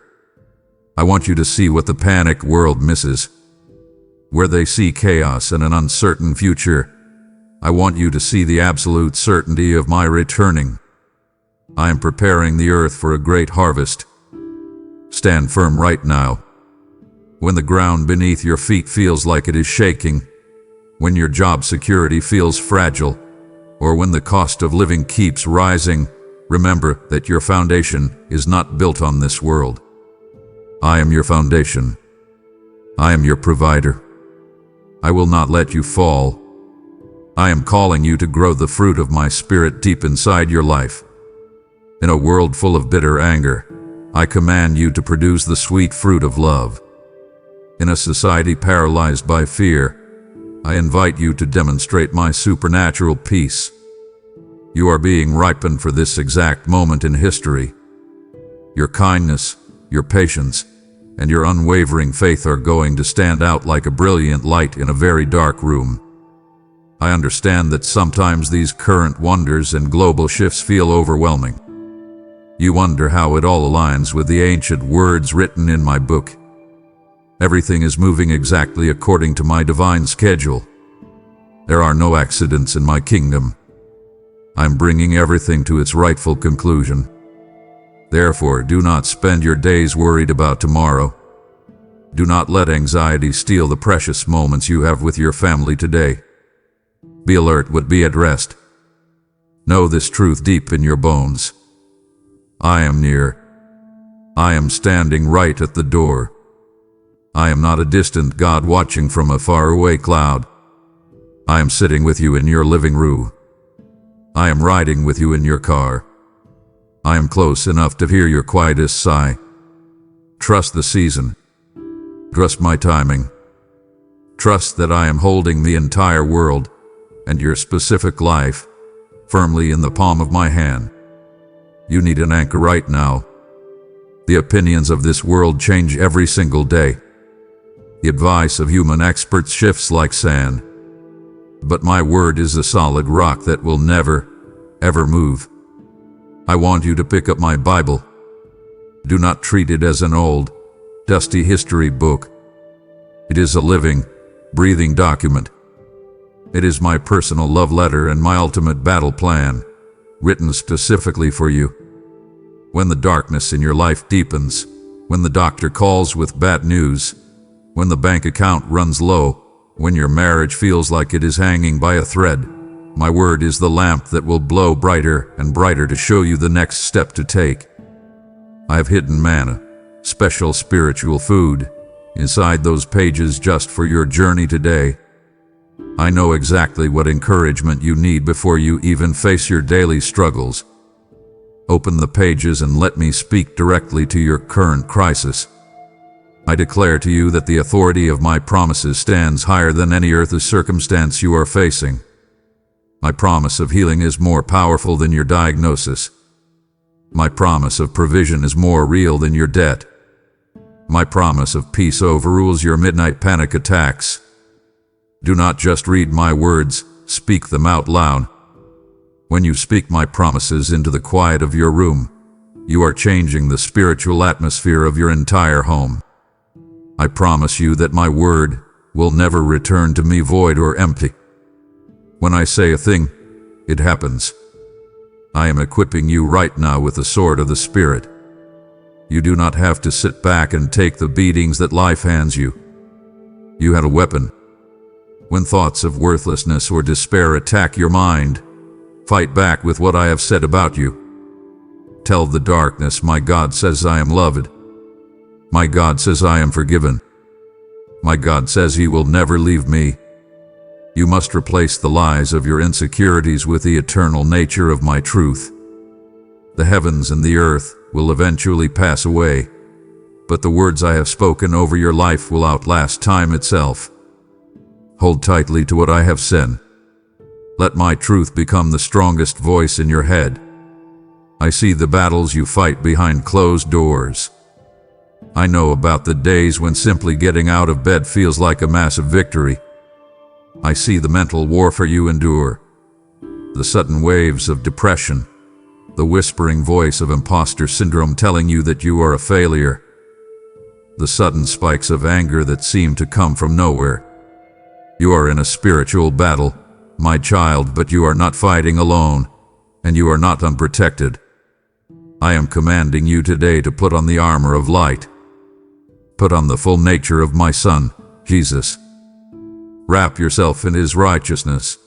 I want you to see what the panicked world misses. Where they see chaos and an uncertain future, I want you to see the absolute certainty of my returning. I am preparing the earth for a great harvest. Stand firm right now. When the ground beneath your feet feels like it is shaking, when your job security feels fragile, or when the cost of living keeps rising, remember that your foundation is not built on this world. I am your foundation. I am your provider. I will not let you fall. I am calling you to grow the fruit of my Spirit deep inside your life. In a world full of bitter anger, I command you to produce the sweet fruit of love. In a society paralyzed by fear, I invite you to demonstrate my supernatural peace. You are being ripened for this exact moment in history. Your kindness, your patience, and your unwavering faith are going to stand out like a brilliant light in a very dark room. I understand that sometimes these current wonders and global shifts feel overwhelming. You wonder how it all aligns with the ancient words written in my book. Everything is moving exactly according to my divine schedule. There are no accidents in my kingdom. I'm bringing everything to its rightful conclusion. Therefore, do not spend your days worried about tomorrow. Do not let anxiety steal the precious moments you have with your family today. Be alert, but be at rest. Know this truth deep in your bones. I am near. I am standing right at the door. I am not a distant God watching from a faraway cloud. I am sitting with you in your living room. I am riding with you in your car. I am close enough to hear your quietest sigh. Trust the season. Trust my timing. Trust that I am holding the entire world and your specific life firmly in the palm of my hand. You need an anchor right now. The opinions of this world change every single day. The advice of human experts shifts like sand. But my word is a solid rock that will never, ever move. I want you to pick up my Bible. Do not treat it as an old, dusty history book. It is a living, breathing document. It is my personal love letter and my ultimate battle plan, written specifically for you. When the darkness in your life deepens, when the doctor calls with bad news, when the bank account runs low, when your marriage feels like it is hanging by a thread, my word is the lamp that will blow brighter and brighter to show you the next step to take. I have hidden manna, special spiritual food, inside those pages just for your journey today. I know exactly what encouragement you need before you even face your daily struggles. Open the pages and let me speak directly to your current crisis. I declare to you that the authority of my promises stands higher than any earthly circumstance you are facing. My promise of healing is more powerful than your diagnosis. My promise of provision is more real than your debt. My promise of peace overrules your midnight panic attacks. Do not just read my words, speak them out loud. When you speak my promises into the quiet of your room, you are changing the spiritual atmosphere of your entire home. I promise you that my word will never return to me void or empty. When I say a thing, it happens. I am equipping you right now with the sword of the Spirit. You do not have to sit back and take the beatings that life hands you. You have a weapon. When thoughts of worthlessness or despair attack your mind, fight back with what I have said about you. Tell the darkness, my God says I am loved. My God says I am forgiven. My God says He will never leave me. You must replace the lies of your insecurities with the eternal nature of my truth. The heavens and the earth will eventually pass away, but the words I have spoken over your life will outlast time itself. Hold tightly to what I have said. Let my truth become the strongest voice in your head. I see the battles you fight behind closed doors. I know about the days when simply getting out of bed feels like a massive victory. I see the mental warfare you endure, the sudden waves of depression, the whispering voice of imposter syndrome telling you that you are a failure, the sudden spikes of anger that seem to come from nowhere. You are in a spiritual battle, my child, but you are not fighting alone, and you are not unprotected. I am commanding you today to put on the armor of light. Put on the full nature of my Son, Jesus. Wrap yourself in His righteousness.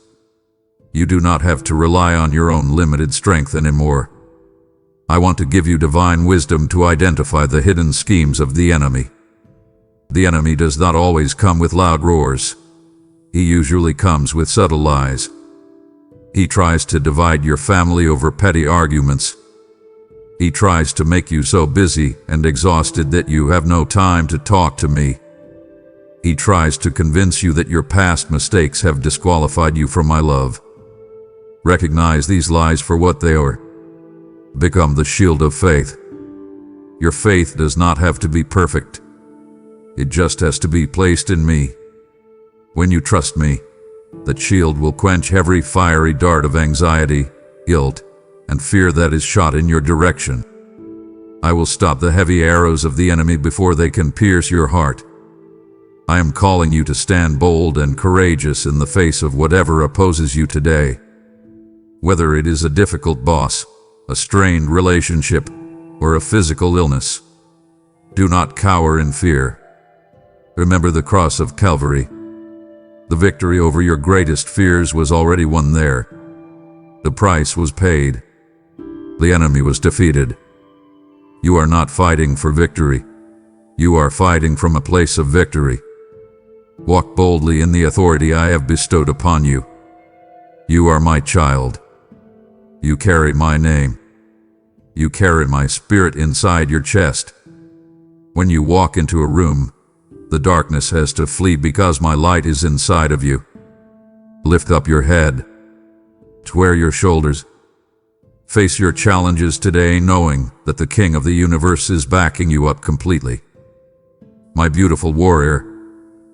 You do not have to rely on your own limited strength anymore. I want to give you divine wisdom to identify the hidden schemes of the enemy. The enemy does not always come with loud roars. He usually comes with subtle lies. He tries to divide your family over petty arguments. He tries to make you so busy and exhausted that you have no time to talk to me. He tries to convince you that your past mistakes have disqualified you from my love. Recognize these lies for what they are. Become the shield of faith. Your faith does not have to be perfect. It just has to be placed in me. When you trust me, that shield will quench every fiery dart of anxiety, guilt, and fear that is shot in your direction. I will stop the heavy arrows of the enemy before they can pierce your heart. I am calling you to stand bold and courageous in the face of whatever opposes you today. Whether it is a difficult boss, a strained relationship, or a physical illness, do not cower in fear. Remember the cross of Calvary. The victory over your greatest fears was already won there. The price was paid. The enemy was defeated. You are not fighting for victory. You are fighting from a place of victory. Walk boldly in the authority I have bestowed upon you. You are my child. You carry my name. You carry my spirit inside your chest. When you walk into a room, the darkness has to flee because my light is inside of you. Lift up your head. Square your shoulders. Face your challenges today knowing that the King of the universe is backing you up completely. My beautiful warrior,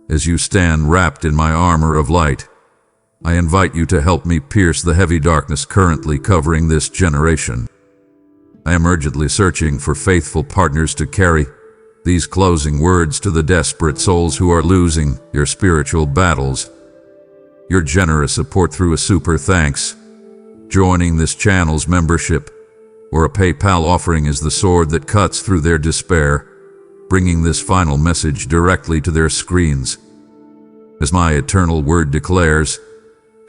as you stand wrapped in my armor of light, I invite you to help me pierce the heavy darkness currently covering this generation. I am urgently searching for faithful partners to carry these closing words to the desperate souls who are losing your spiritual battles. Your generous support through a super thanks, joining this channel's membership, or a PayPal offering is the sword that cuts through their despair, bringing this final message directly to their screens. As my eternal word declares,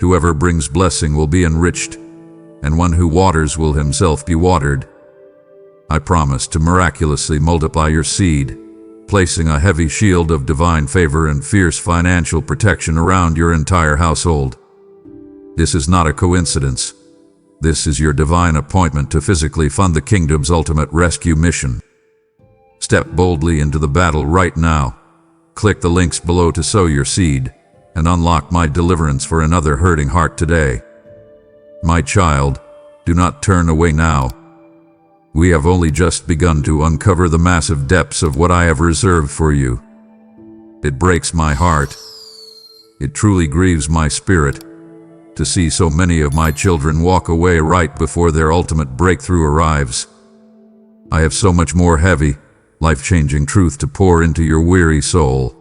whoever brings blessing will be enriched, and one who waters will himself be watered. I promise to miraculously multiply your seed, placing a heavy shield of divine favor and fierce financial protection around your entire household. This is not a coincidence. This is your divine appointment to physically fund the kingdom's ultimate rescue mission. Step boldly into the battle right now. Click the links below to sow your seed and unlock my deliverance for another hurting heart today. My child, do not turn away now. We have only just begun to uncover the massive depths of what I have reserved for you. It breaks my heart. It truly grieves my spirit to see so many of my children walk away right before their ultimate breakthrough arrives. I have so much more heavy, life-changing truth to pour into your weary soul.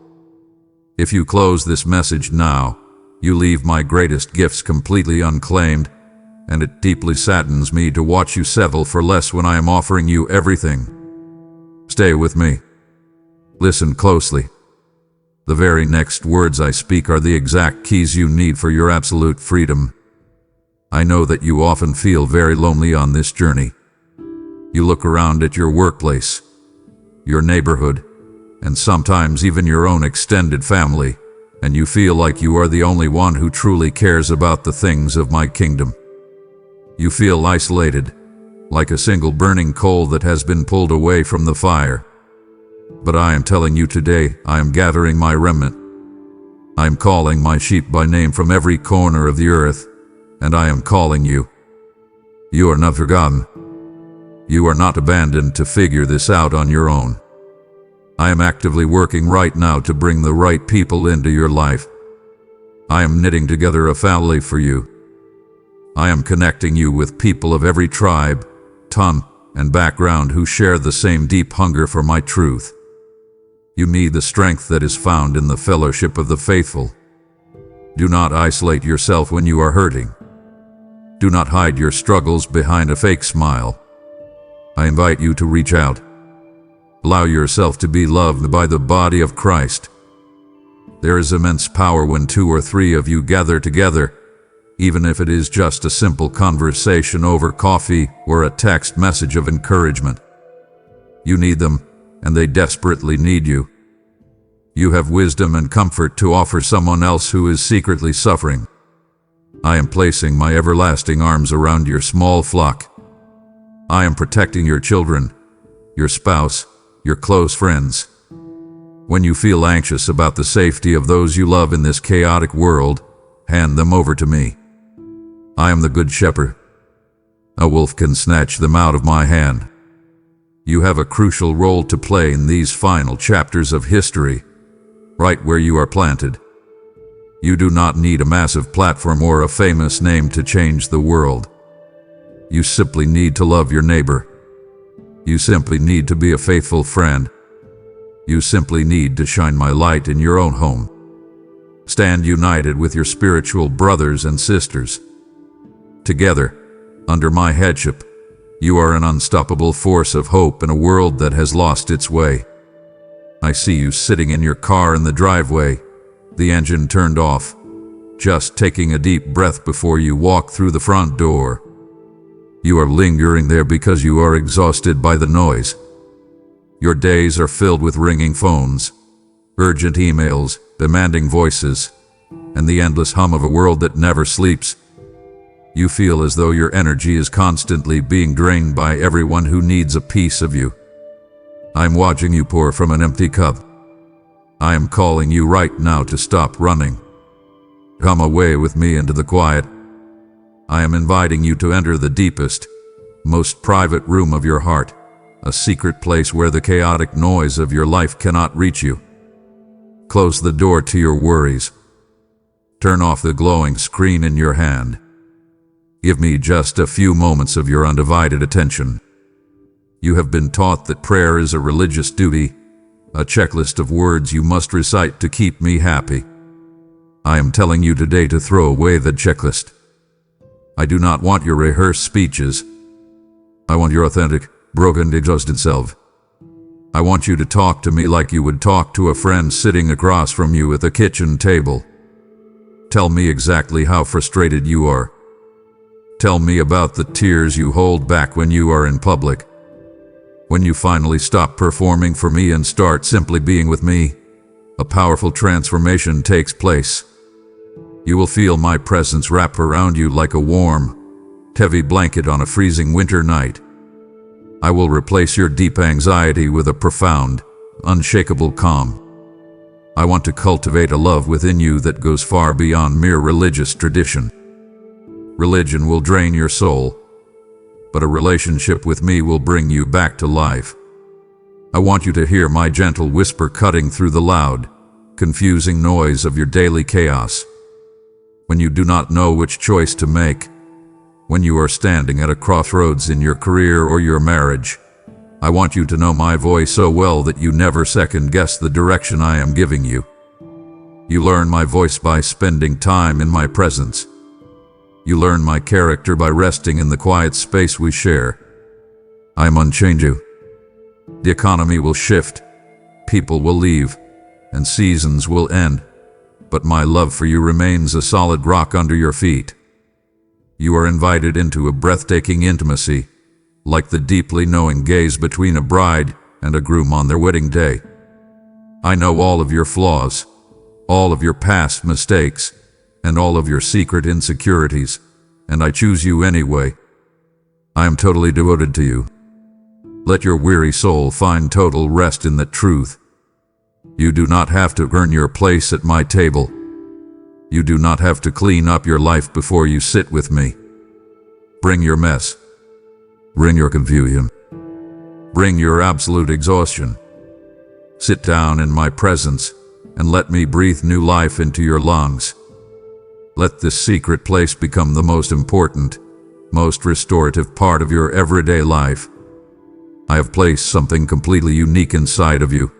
If you close this message now, you leave my greatest gifts completely unclaimed, and it deeply saddens me to watch you settle for less when I am offering you everything. Stay with me. Listen closely. The very next words I speak are the exact keys you need for your absolute freedom. I know that you often feel very lonely on this journey. You look around at your workplace, your neighborhood, and sometimes even your own extended family, and you feel like you are the only one who truly cares about the things of my kingdom. You feel isolated, like a single burning coal that has been pulled away from the fire. But I am telling you today, I am gathering my remnant. I am calling my sheep by name from every corner of the earth, and I am calling you. You are not forgotten. You are not abandoned to figure this out on your own. I am actively working right now to bring the right people into your life. I am knitting together a family for you. I am connecting you with people of every tribe, tongue, and background who share the same deep hunger for my truth. You need the strength that is found in the fellowship of the faithful. Do not isolate yourself when you are hurting. Do not hide your struggles behind a fake smile. I invite you to reach out. Allow yourself to be loved by the body of Christ. There is immense power when 2 or 3 of you gather together, even if it is just a simple conversation over coffee or a text message of encouragement. You need them, and they desperately need you. You have wisdom and comfort to offer someone else who is secretly suffering. I am placing my everlasting arms around your small flock. I am protecting your children, your spouse, your close friends. When you feel anxious about the safety of those you love in this chaotic world, hand them over to me. I am the Good Shepherd. A wolf can snatch them out of my hand. You have a crucial role to play in these final chapters of history, right where you are planted. You do not need a massive platform or a famous name to change the world. You simply need to love your neighbor. You simply need to be a faithful friend. You simply need to shine my light in your own home. Stand united with your spiritual brothers and sisters. Together, under my headship, you are an unstoppable force of hope in a world that has lost its way. I see you sitting in your car in the driveway, the engine turned off, just taking a deep breath before you walk through the front door. You are lingering there because you are exhausted by the noise. Your days are filled with ringing phones, urgent emails, demanding voices, and the endless hum of a world that never sleeps. You feel as though your energy is constantly being drained by everyone who needs a piece of you. I'm watching you pour from an empty cup. I am calling you right now to stop running. Come away with me into the quiet. I am inviting you to enter the deepest, most private room of your heart, a secret place where the chaotic noise of your life cannot reach you. Close the door to your worries. Turn off the glowing screen in your hand. Give me just a few moments of your undivided attention. You have been taught that prayer is a religious duty, a checklist of words you must recite to keep me happy. I am telling you today to throw away the checklist. I do not want your rehearsed speeches. I want your authentic, broken, exhausted self. I want you to talk to me like you would talk to a friend sitting across from you at the kitchen table. Tell me exactly how frustrated you are. Tell me about the tears you hold back when you are in public. When you finally stop performing for me and start simply being with me, a powerful transformation takes place. You will feel my presence wrap around you like a warm, heavy blanket on a freezing winter night. I will replace your deep anxiety with a profound, unshakable calm. I want to cultivate a love within you that goes far beyond mere religious tradition. Religion will drain your soul, but a relationship with me will bring you back to life. I want you to hear my gentle whisper cutting through the loud, confusing noise of your daily chaos. When you do not know which choice to make, when you are standing at a crossroads in your career or your marriage, I want you to know my voice so well that you never second-guess the direction I am giving you. You learn my voice by spending time in my presence. You learn my character by resting in the quiet space we share. I am unchanging. The economy will shift, people will leave, and seasons will end, but my love for you remains a solid rock under your feet. You are invited into a breathtaking intimacy, like the deeply knowing gaze between a bride and a groom on their wedding day. I know all of your flaws, all of your past mistakes, and all of your secret insecurities, and I choose you anyway. I am totally devoted to you. Let your weary soul find total rest in that truth. You do not have to earn your place at my table. You do not have to clean up your life before you sit with me. Bring your mess. Bring your confusion. Bring your absolute exhaustion. Sit down in my presence and let me breathe new life into your lungs. Let this secret place become the most important, most restorative part of your everyday life. I have placed something completely unique inside of you.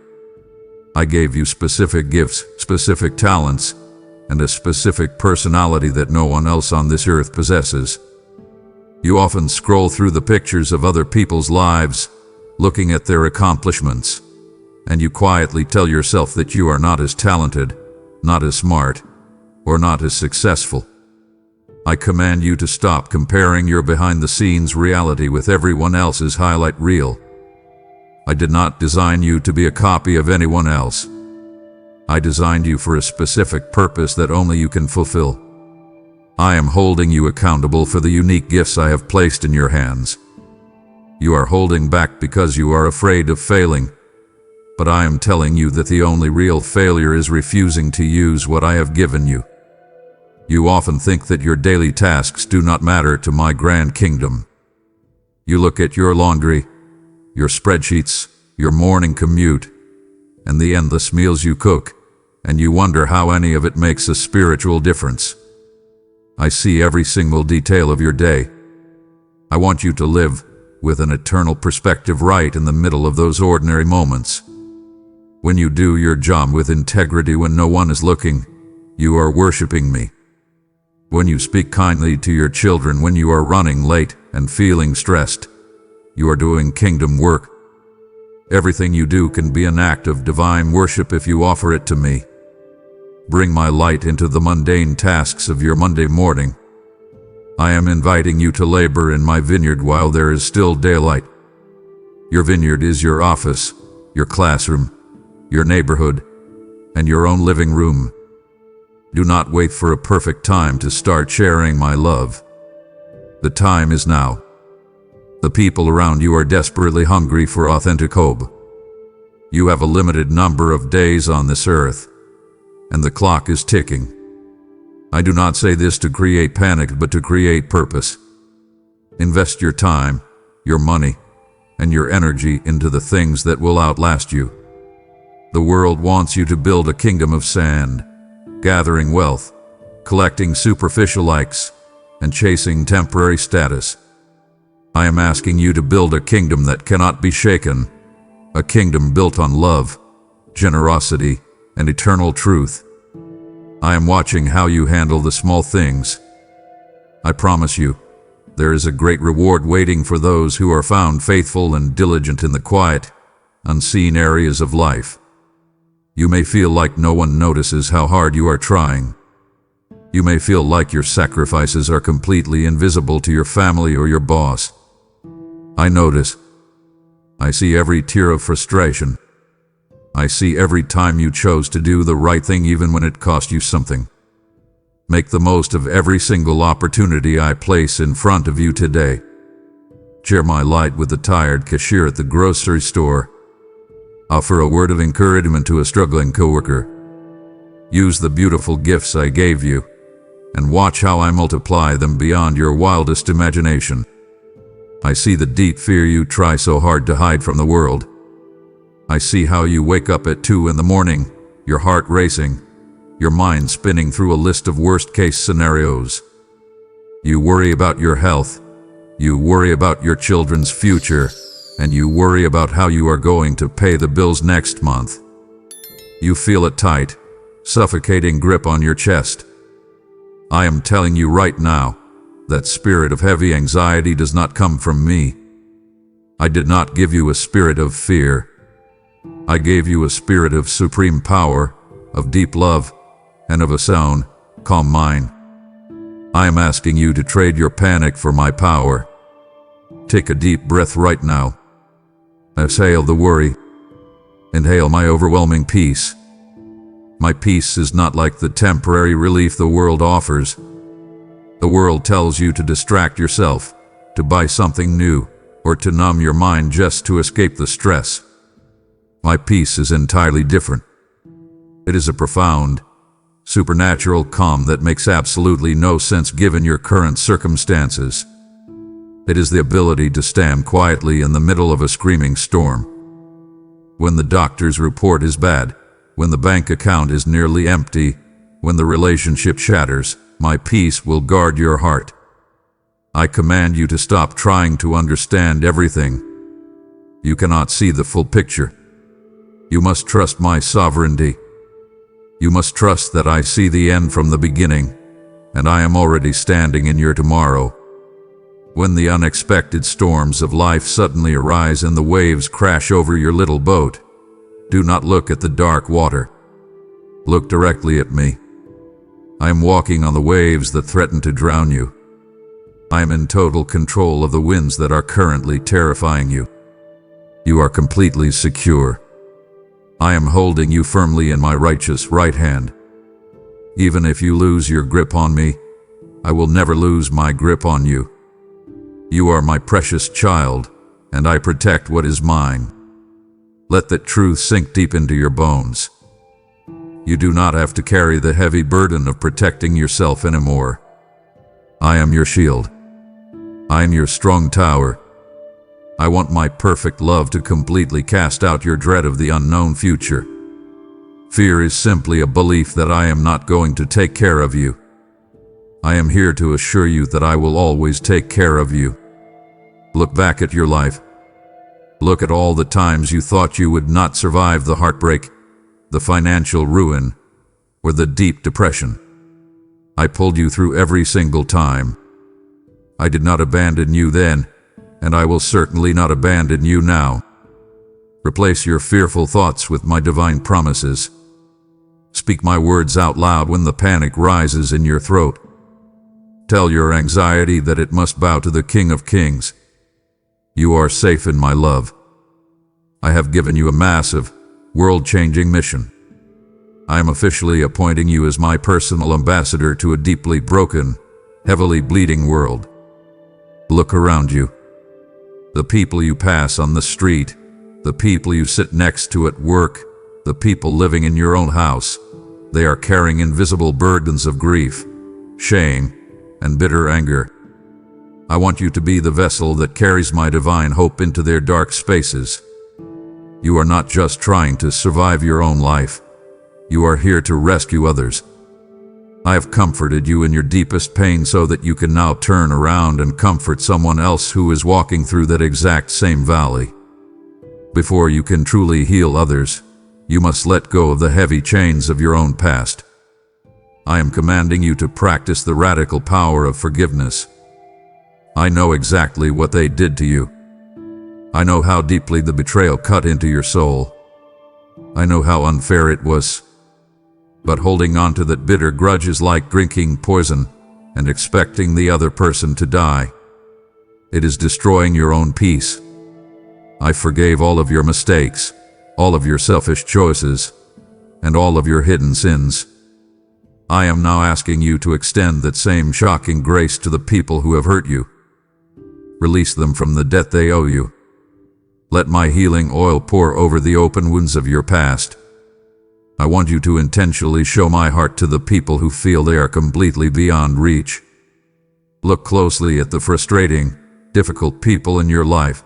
I gave you specific gifts, specific talents, and a specific personality that no one else on this earth possesses. You often scroll through the pictures of other people's lives, looking at their accomplishments, and you quietly tell yourself that you are not as talented, not as smart, or not as successful. I command you to stop comparing your behind-the-scenes reality with everyone else's highlight reel. I did not design you to be a copy of anyone else. I designed you for a specific purpose that only you can fulfill. I am holding you accountable for the unique gifts I have placed in your hands. You are holding back because you are afraid of failing, but I am telling you that the only real failure is refusing to use what I have given you. You often think that your daily tasks do not matter to my grand kingdom. You look at your laundry, your spreadsheets, your morning commute, and the endless meals you cook, and you wonder how any of it makes a spiritual difference. I see every single detail of your day. I want you to live with an eternal perspective right in the middle of those ordinary moments. When you do your job with integrity when no one is looking, you are worshiping me. When you speak kindly to your children when you are running late and feeling stressed, you are doing kingdom work. Everything you do can be an act of divine worship if you offer it to me. Bring my light into the mundane tasks of your Monday morning. I am inviting you to labor in my vineyard while there is still daylight. Your vineyard is your office, your classroom, your neighborhood, and your own living room. Do not wait for a perfect time to start sharing my love. The time is now. The people around you are desperately hungry for authentic hope. You have a limited number of days on this earth, and the clock is ticking. I do not say this to create panic, but to create purpose. Invest your time, your money, and your energy into the things that will outlast you. The world wants you to build a kingdom of sand, gathering wealth, collecting superficial likes, and chasing temporary status. I am asking you to build a kingdom that cannot be shaken, a kingdom built on love, generosity, and eternal truth. I am watching how you handle the small things. I promise you, there is a great reward waiting for those who are found faithful and diligent in the quiet, unseen areas of life. You may feel like no one notices how hard you are trying. You may feel like your sacrifices are completely invisible to your family or your boss. I notice. I see every tear of frustration. I see every time you chose to do the right thing even when it cost you something. Make the most of every single opportunity I place in front of you today. Share my light with the tired cashier at the grocery store. Offer a word of encouragement to a struggling coworker. Use the beautiful gifts I gave you, and watch how I multiply them beyond your wildest imagination. I see the deep fear you try so hard to hide from the world. I see how you wake up at 2 in the morning, your heart racing, your mind spinning through a list of worst-case scenarios. You worry about your health, you worry about your children's future, and you worry about how you are going to pay the bills next month. You feel a tight, suffocating grip on your chest. I am telling you right now, that spirit of heavy anxiety does not come from me. I did not give you a spirit of fear. I gave you a spirit of supreme power, of deep love, and of a sound, calm mind. I am asking you to trade your panic for my power. Take a deep breath right now. Exhale the worry. Inhale my overwhelming peace. My peace is not like the temporary relief the world offers. The world tells you to distract yourself, to buy something new, or to numb your mind just to escape the stress. My peace is entirely different. It is a profound, supernatural calm that makes absolutely no sense given your current circumstances. It is the ability to stand quietly in the middle of a screaming storm. When the doctor's report is bad, when the bank account is nearly empty, when the relationship shatters, my peace will guard your heart. I command you to stop trying to understand everything. You cannot see the full picture. You must trust my sovereignty. You must trust that I see the end from the beginning, and I am already standing in your tomorrow. When the unexpected storms of life suddenly arise and the waves crash over your little boat, do not look at the dark water. Look directly at me. I am walking on the waves that threaten to drown you. I am in total control of the winds that are currently terrifying you. You are completely secure. I am holding you firmly in my righteous right hand. Even if you lose your grip on me, I will never lose my grip on you. You are my precious child, and I protect what is mine. Let that truth sink deep into your bones. You do not have to carry the heavy burden of protecting yourself anymore. I am your shield. I am your strong tower. I want my perfect love to completely cast out your dread of the unknown future. Fear is simply a belief that I am not going to take care of you. I am here to assure you that I will always take care of you. Look back at your life. Look at all the times you thought you would not survive the heartbreak, the financial ruin, or the deep depression. I pulled you through every single time. I did not abandon you then, and I will certainly not abandon you now. Replace your fearful thoughts with my divine promises. Speak my words out loud when the panic rises in your throat. Tell your anxiety that it must bow to the King of Kings. You are safe in my love. I have given you a massive, world-changing mission. I am officially appointing you as my personal ambassador to a deeply broken, heavily bleeding world. Look around you. The people you pass on the street, the people you sit next to at work, the people living in your own house, they are carrying invisible burdens of grief, shame, and bitter anger. I want you to be the vessel that carries my divine hope into their dark spaces. You are not just trying to survive your own life. You are here to rescue others. I have comforted you in your deepest pain so that you can now turn around and comfort someone else who is walking through that exact same valley. Before you can truly heal others, you must let go of the heavy chains of your own past. I am commanding you to practice the radical power of forgiveness. I know exactly what they did to you. I know how deeply the betrayal cut into your soul. I know how unfair it was. But holding on to that bitter grudge is like drinking poison and expecting the other person to die. It is destroying your own peace. I forgave all of your mistakes, all of your selfish choices, and all of your hidden sins. I am now asking you to extend that same shocking grace to the people who have hurt you. Release them from the debt they owe you. Let my healing oil pour over the open wounds of your past. I want you to intentionally show my heart to the people who feel they are completely beyond reach. Look closely at the frustrating, difficult people in your life.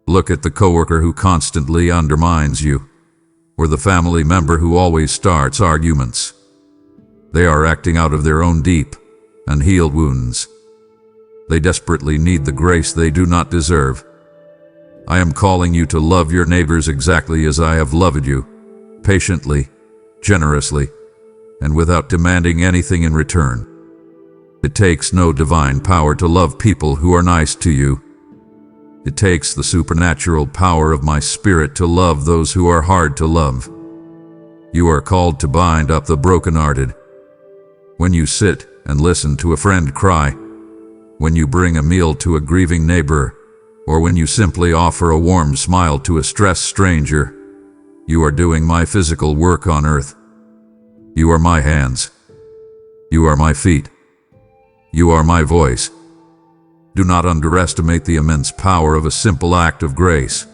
Look at the coworker who constantly undermines you, or the family member who always starts arguments. They are acting out of their own deep, unhealed wounds. They desperately need the grace they do not deserve. I am calling you to love your neighbors exactly as I have loved you, patiently, generously, and without demanding anything in return. It takes no divine power to love people who are nice to you. It takes the supernatural power of my Spirit to love those who are hard to love. You are called to bind up the brokenhearted. When you sit and listen to a friend cry, when you bring a meal to a grieving neighbor, or when you simply offer a warm smile to a stressed stranger, you are doing my physical work on earth. You are my hands. You are my feet. You are my voice. Do not underestimate the immense power of a simple act of grace.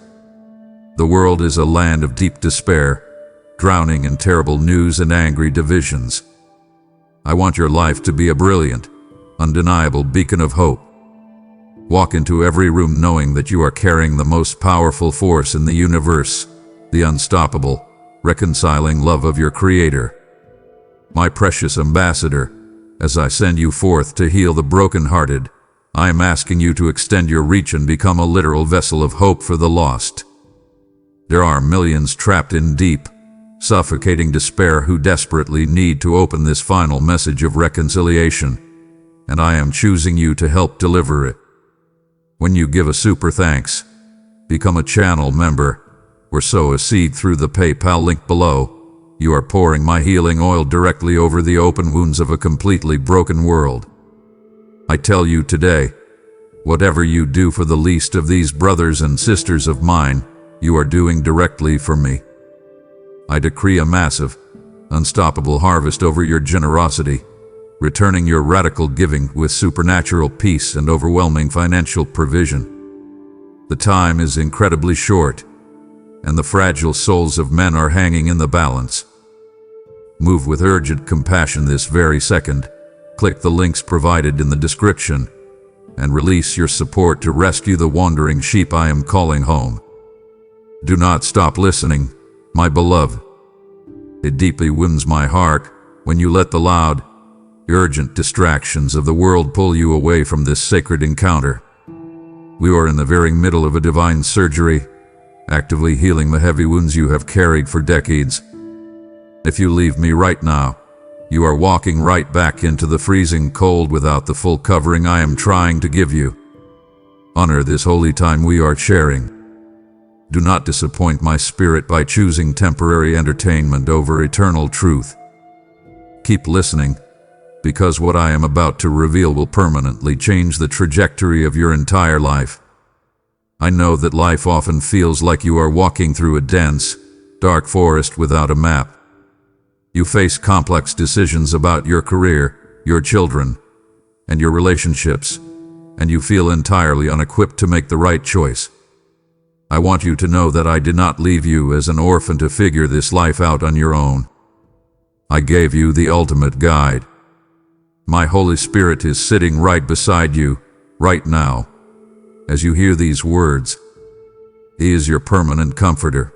The world is a land of deep despair, drowning in terrible news and angry divisions. I want your life to be a brilliant, undeniable beacon of hope. Walk into every room knowing that you are carrying the most powerful force in the universe, the unstoppable, reconciling love of your Creator. My precious ambassador, as I send you forth to heal the brokenhearted, I am asking you to extend your reach and become a literal vessel of hope for the lost. There are millions trapped in deep, suffocating despair who desperately need to open this final message of reconciliation, and I am choosing you to help deliver it. When you give a super thanks, become a channel member, or sow a seed through the PayPal link below, you are pouring my healing oil directly over the open wounds of a completely broken world. I tell you today, whatever you do for the least of these brothers and sisters of mine, you are doing directly for me. I decree a massive, unstoppable harvest over your generosity, returning your radical giving with supernatural peace and overwhelming financial provision. The time is incredibly short, and the fragile souls of men are hanging in the balance. Move with urgent compassion this very second. Click the links provided in the description and release your support to rescue the wandering sheep I am calling home. Do not stop listening, my beloved. It deeply wounds my heart when you let the loud, urgent distractions of the world pull you away from this sacred encounter. We are in the very middle of a divine surgery, actively healing the heavy wounds you have carried for decades. If you leave me right now, you are walking right back into the freezing cold without the full covering I am trying to give you. Honor this holy time we are sharing. Do not disappoint my spirit by choosing temporary entertainment over eternal truth. Keep listening, because what I am about to reveal will permanently change the trajectory of your entire life. I know that life often feels like you are walking through a dense, dark forest without a map. You face complex decisions about your career, your children, and your relationships, and you feel entirely unequipped to make the right choice. I want you to know that I did not leave you as an orphan to figure this life out on your own. I gave you the ultimate guide. My Holy Spirit is sitting right beside you, right now, as you hear these words. He is your permanent comforter.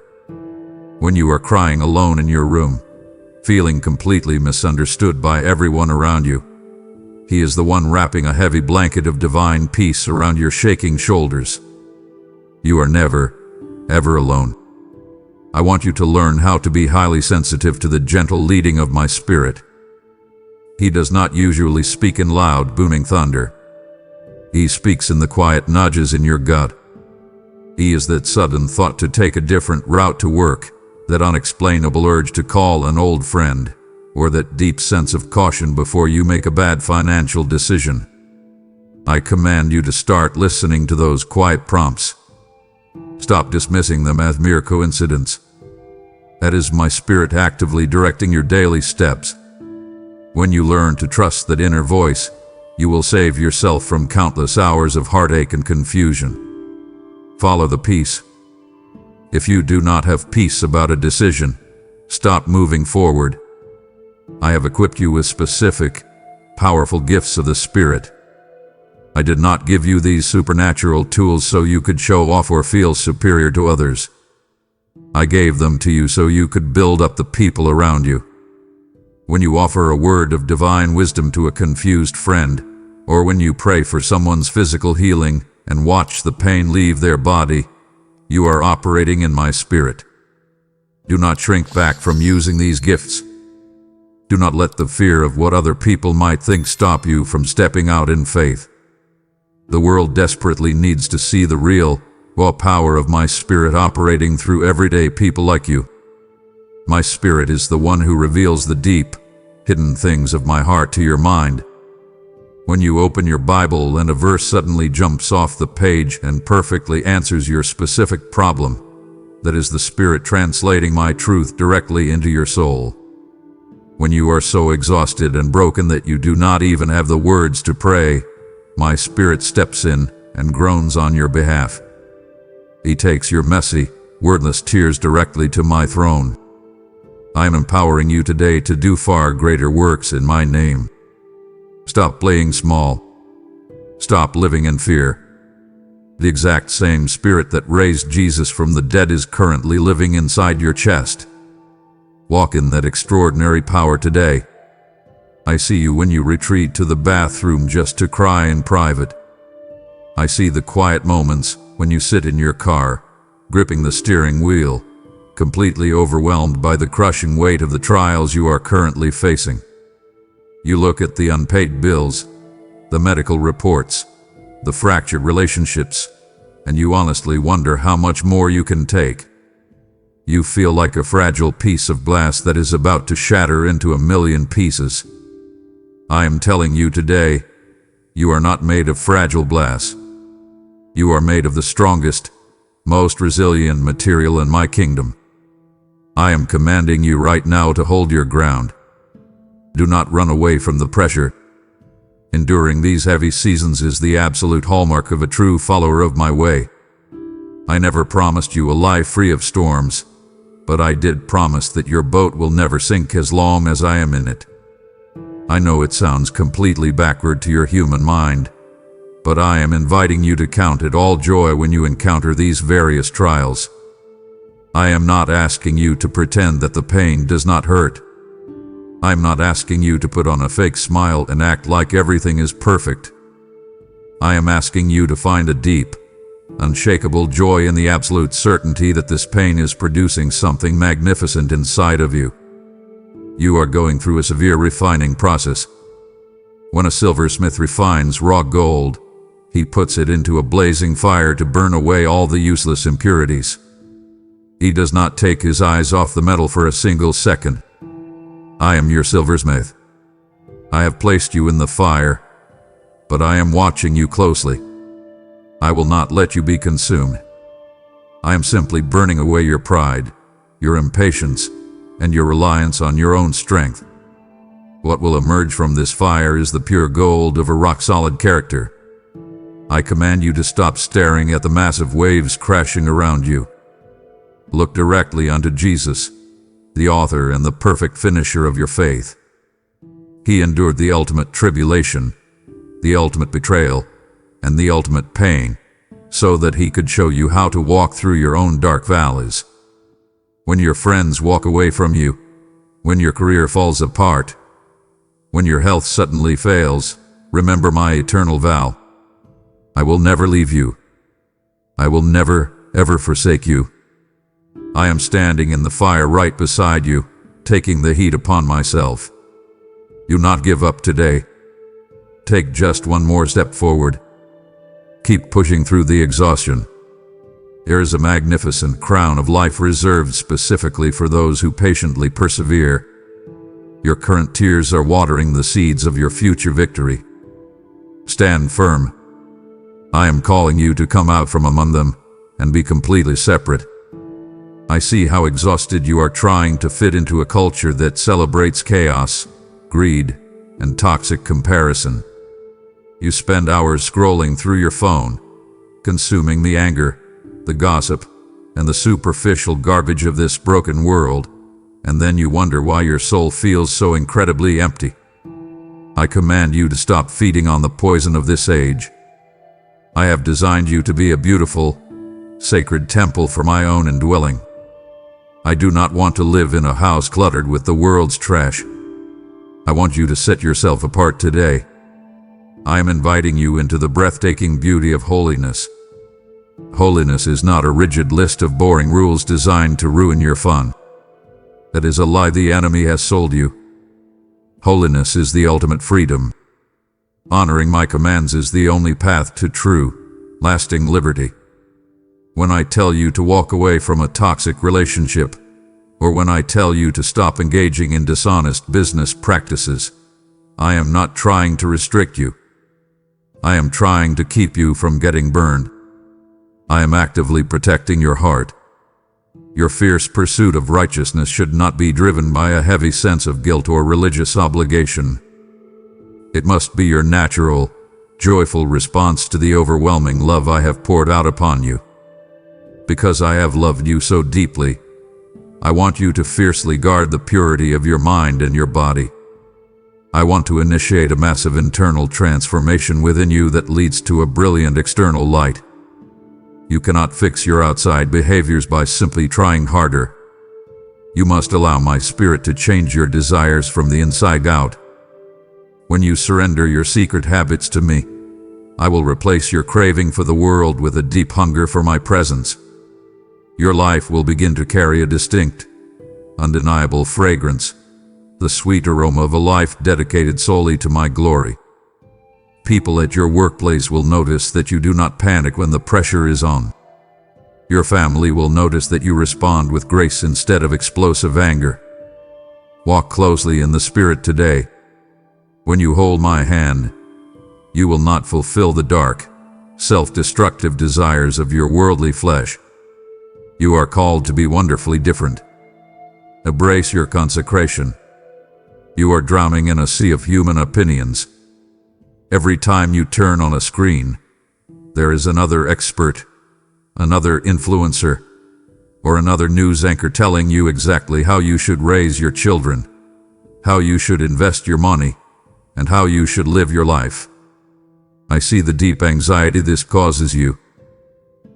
When you are crying alone in your room, feeling completely misunderstood by everyone around you, He is the one wrapping a heavy blanket of divine peace around your shaking shoulders. You are never, ever alone. I want you to learn how to be highly sensitive to the gentle leading of my Spirit. He does not usually speak in loud, booming thunder. He speaks in the quiet nudges in your gut. He is that sudden thought to take a different route to work, that unexplainable urge to call an old friend, or that deep sense of caution before you make a bad financial decision. I command you to start listening to those quiet prompts. Stop dismissing them as mere coincidence. That is my Spirit actively directing your daily steps. When you learn to trust that inner voice, you will save yourself from countless hours of heartache and confusion. Follow the peace. If you do not have peace about a decision, stop moving forward. I have equipped you with specific, powerful gifts of the Spirit. I did not give you these supernatural tools so you could show off or feel superior to others. I gave them to you so you could build up the people around you. When you offer a word of divine wisdom to a confused friend, or when you pray for someone's physical healing and watch the pain leave their body, you are operating in my Spirit. Do not shrink back from using these gifts. Do not let the fear of what other people might think stop you from stepping out in faith. The world desperately needs to see the real, raw power of my Spirit operating through everyday people like you. My Spirit is the one who reveals the deep, hidden things of my heart to your mind. When you open your Bible and a verse suddenly jumps off the page and perfectly answers your specific problem, that is the Spirit translating my truth directly into your soul. When you are so exhausted and broken that you do not even have the words to pray, my Spirit steps in and groans on your behalf. He takes your messy, wordless tears directly to my throne. I am empowering you today to do far greater works in my name. Stop playing small. Stop living in fear. The exact same Spirit that raised Jesus from the dead is currently living inside your chest. Walk in that extraordinary power today. I see you when you retreat to the bathroom just to cry in private. I see the quiet moments when you sit in your car, gripping the steering wheel, completely overwhelmed by the crushing weight of the trials you are currently facing. You look at the unpaid bills, the medical reports, the fractured relationships, and you honestly wonder how much more you can take. You feel like a fragile piece of glass that is about to shatter into a million pieces. I am telling you today, you are not made of fragile glass. You are made of the strongest, most resilient material in my kingdom. I am commanding you right now to hold your ground. Do not run away from the pressure. Enduring these heavy seasons is the absolute hallmark of a true follower of my way. I never promised you a life free of storms, but I did promise that your boat will never sink as long as I am in it. I know it sounds completely backward to your human mind, but I am inviting you to count it all joy when you encounter these various trials. I am not asking you to pretend that the pain does not hurt. I am not asking you to put on a fake smile and act like everything is perfect. I am asking you to find a deep, unshakable joy in the absolute certainty that this pain is producing something magnificent inside of you. You are going through a severe refining process. When a silversmith refines raw gold, he puts it into a blazing fire to burn away all the useless impurities. He does not take his eyes off the metal for a single second. I am your silversmith. I have placed you in the fire, but I am watching you closely. I will not let you be consumed. I am simply burning away your pride, your impatience, and your reliance on your own strength. What will emerge from this fire is the pure gold of a rock-solid character. I command you to stop staring at the massive waves crashing around you. Look directly unto Jesus, the author and the perfect finisher of your faith. He endured the ultimate tribulation, the ultimate betrayal, and the ultimate pain, so that he could show you how to walk through your own dark valleys. When your friends walk away from you, when your career falls apart, when your health suddenly fails, remember my eternal vow. I will never leave you. I will never, ever forsake you. I am standing in the fire right beside you, taking the heat upon myself. Do not give up today. Take just one more step forward. Keep pushing through the exhaustion. There is a magnificent crown of life reserved specifically for those who patiently persevere. Your current tears are watering the seeds of your future victory. Stand firm. I am calling you to come out from among them and be completely separate. I see how exhausted you are trying to fit into a culture that celebrates chaos, greed, and toxic comparison. You spend hours scrolling through your phone, consuming the anger, the gossip, and the superficial garbage of this broken world, and then you wonder why your soul feels so incredibly empty. I command you to stop feeding on the poison of this age. I have designed you to be a beautiful, sacred temple for my own indwelling. I do not want to live in a house cluttered with the world's trash. I want you to set yourself apart today. I am inviting you into the breathtaking beauty of holiness. Holiness is not a rigid list of boring rules designed to ruin your fun. That is a lie the enemy has sold you. Holiness is the ultimate freedom. Honoring my commands is the only path to true, lasting liberty. When I tell you to walk away from a toxic relationship, or when I tell you to stop engaging in dishonest business practices, I am not trying to restrict you. I am trying to keep you from getting burned. I am actively protecting your heart. Your fierce pursuit of righteousness should not be driven by a heavy sense of guilt or religious obligation. It must be your natural, joyful response to the overwhelming love I have poured out upon you. Because I have loved you so deeply, I want you to fiercely guard the purity of your mind and your body. I want to initiate a massive internal transformation within you that leads to a brilliant external light. You cannot fix your outside behaviors by simply trying harder. You must allow my spirit to change your desires from the inside out. When you surrender your secret habits to me, I will replace your craving for the world with a deep hunger for my presence. Your life will begin to carry a distinct, undeniable fragrance, the sweet aroma of a life dedicated solely to my glory. People at your workplace will notice that you do not panic when the pressure is on. Your family will notice that you respond with grace instead of explosive anger. Walk closely in the Spirit today. When you hold my hand, you will not fulfill the dark, self-destructive desires of your worldly flesh. You are called to be wonderfully different. Embrace your consecration. You are drowning in a sea of human opinions. Every time you turn on a screen, there is another expert, another influencer, or another news anchor telling you exactly how you should raise your children, how you should invest your money, and how you should live your life. I see the deep anxiety this causes you.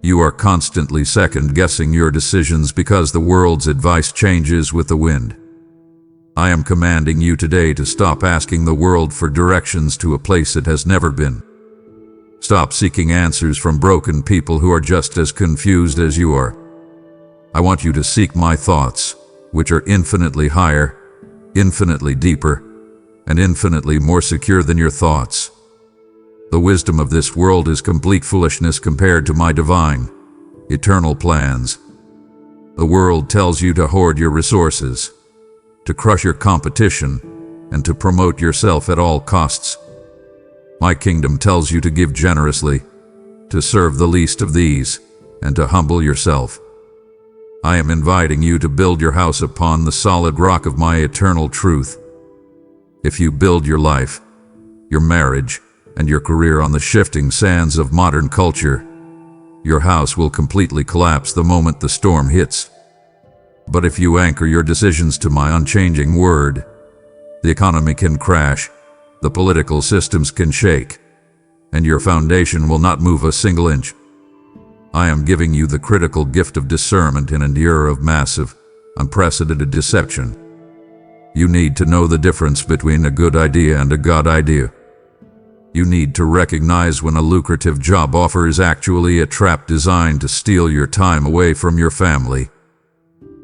You are constantly second-guessing your decisions because the world's advice changes with the wind. I am commanding you today to stop asking the world for directions to a place it has never been. Stop seeking answers from broken people who are just as confused as you are. I want you to seek my thoughts, which are infinitely higher, infinitely deeper, and infinitely more secure than your thoughts. The wisdom of this world is complete foolishness compared to my divine, eternal plans. The world tells you to hoard your resources, to crush your competition, and to promote yourself at all costs. My kingdom tells you to give generously, to serve the least of these, and to humble yourself. I am inviting you to build your house upon the solid rock of my eternal truth. If you build your life, your marriage, and your career on the shifting sands of modern culture, your house will completely collapse the moment the storm hits. But if you anchor your decisions to my unchanging word, the economy can crash, the political systems can shake, and your foundation will not move a single inch. I am giving you the critical gift of discernment in an era of massive, unprecedented deception. You need to know the difference between a good idea and a God idea. You need to recognize when a lucrative job offer is actually a trap designed to steal your time away from your family.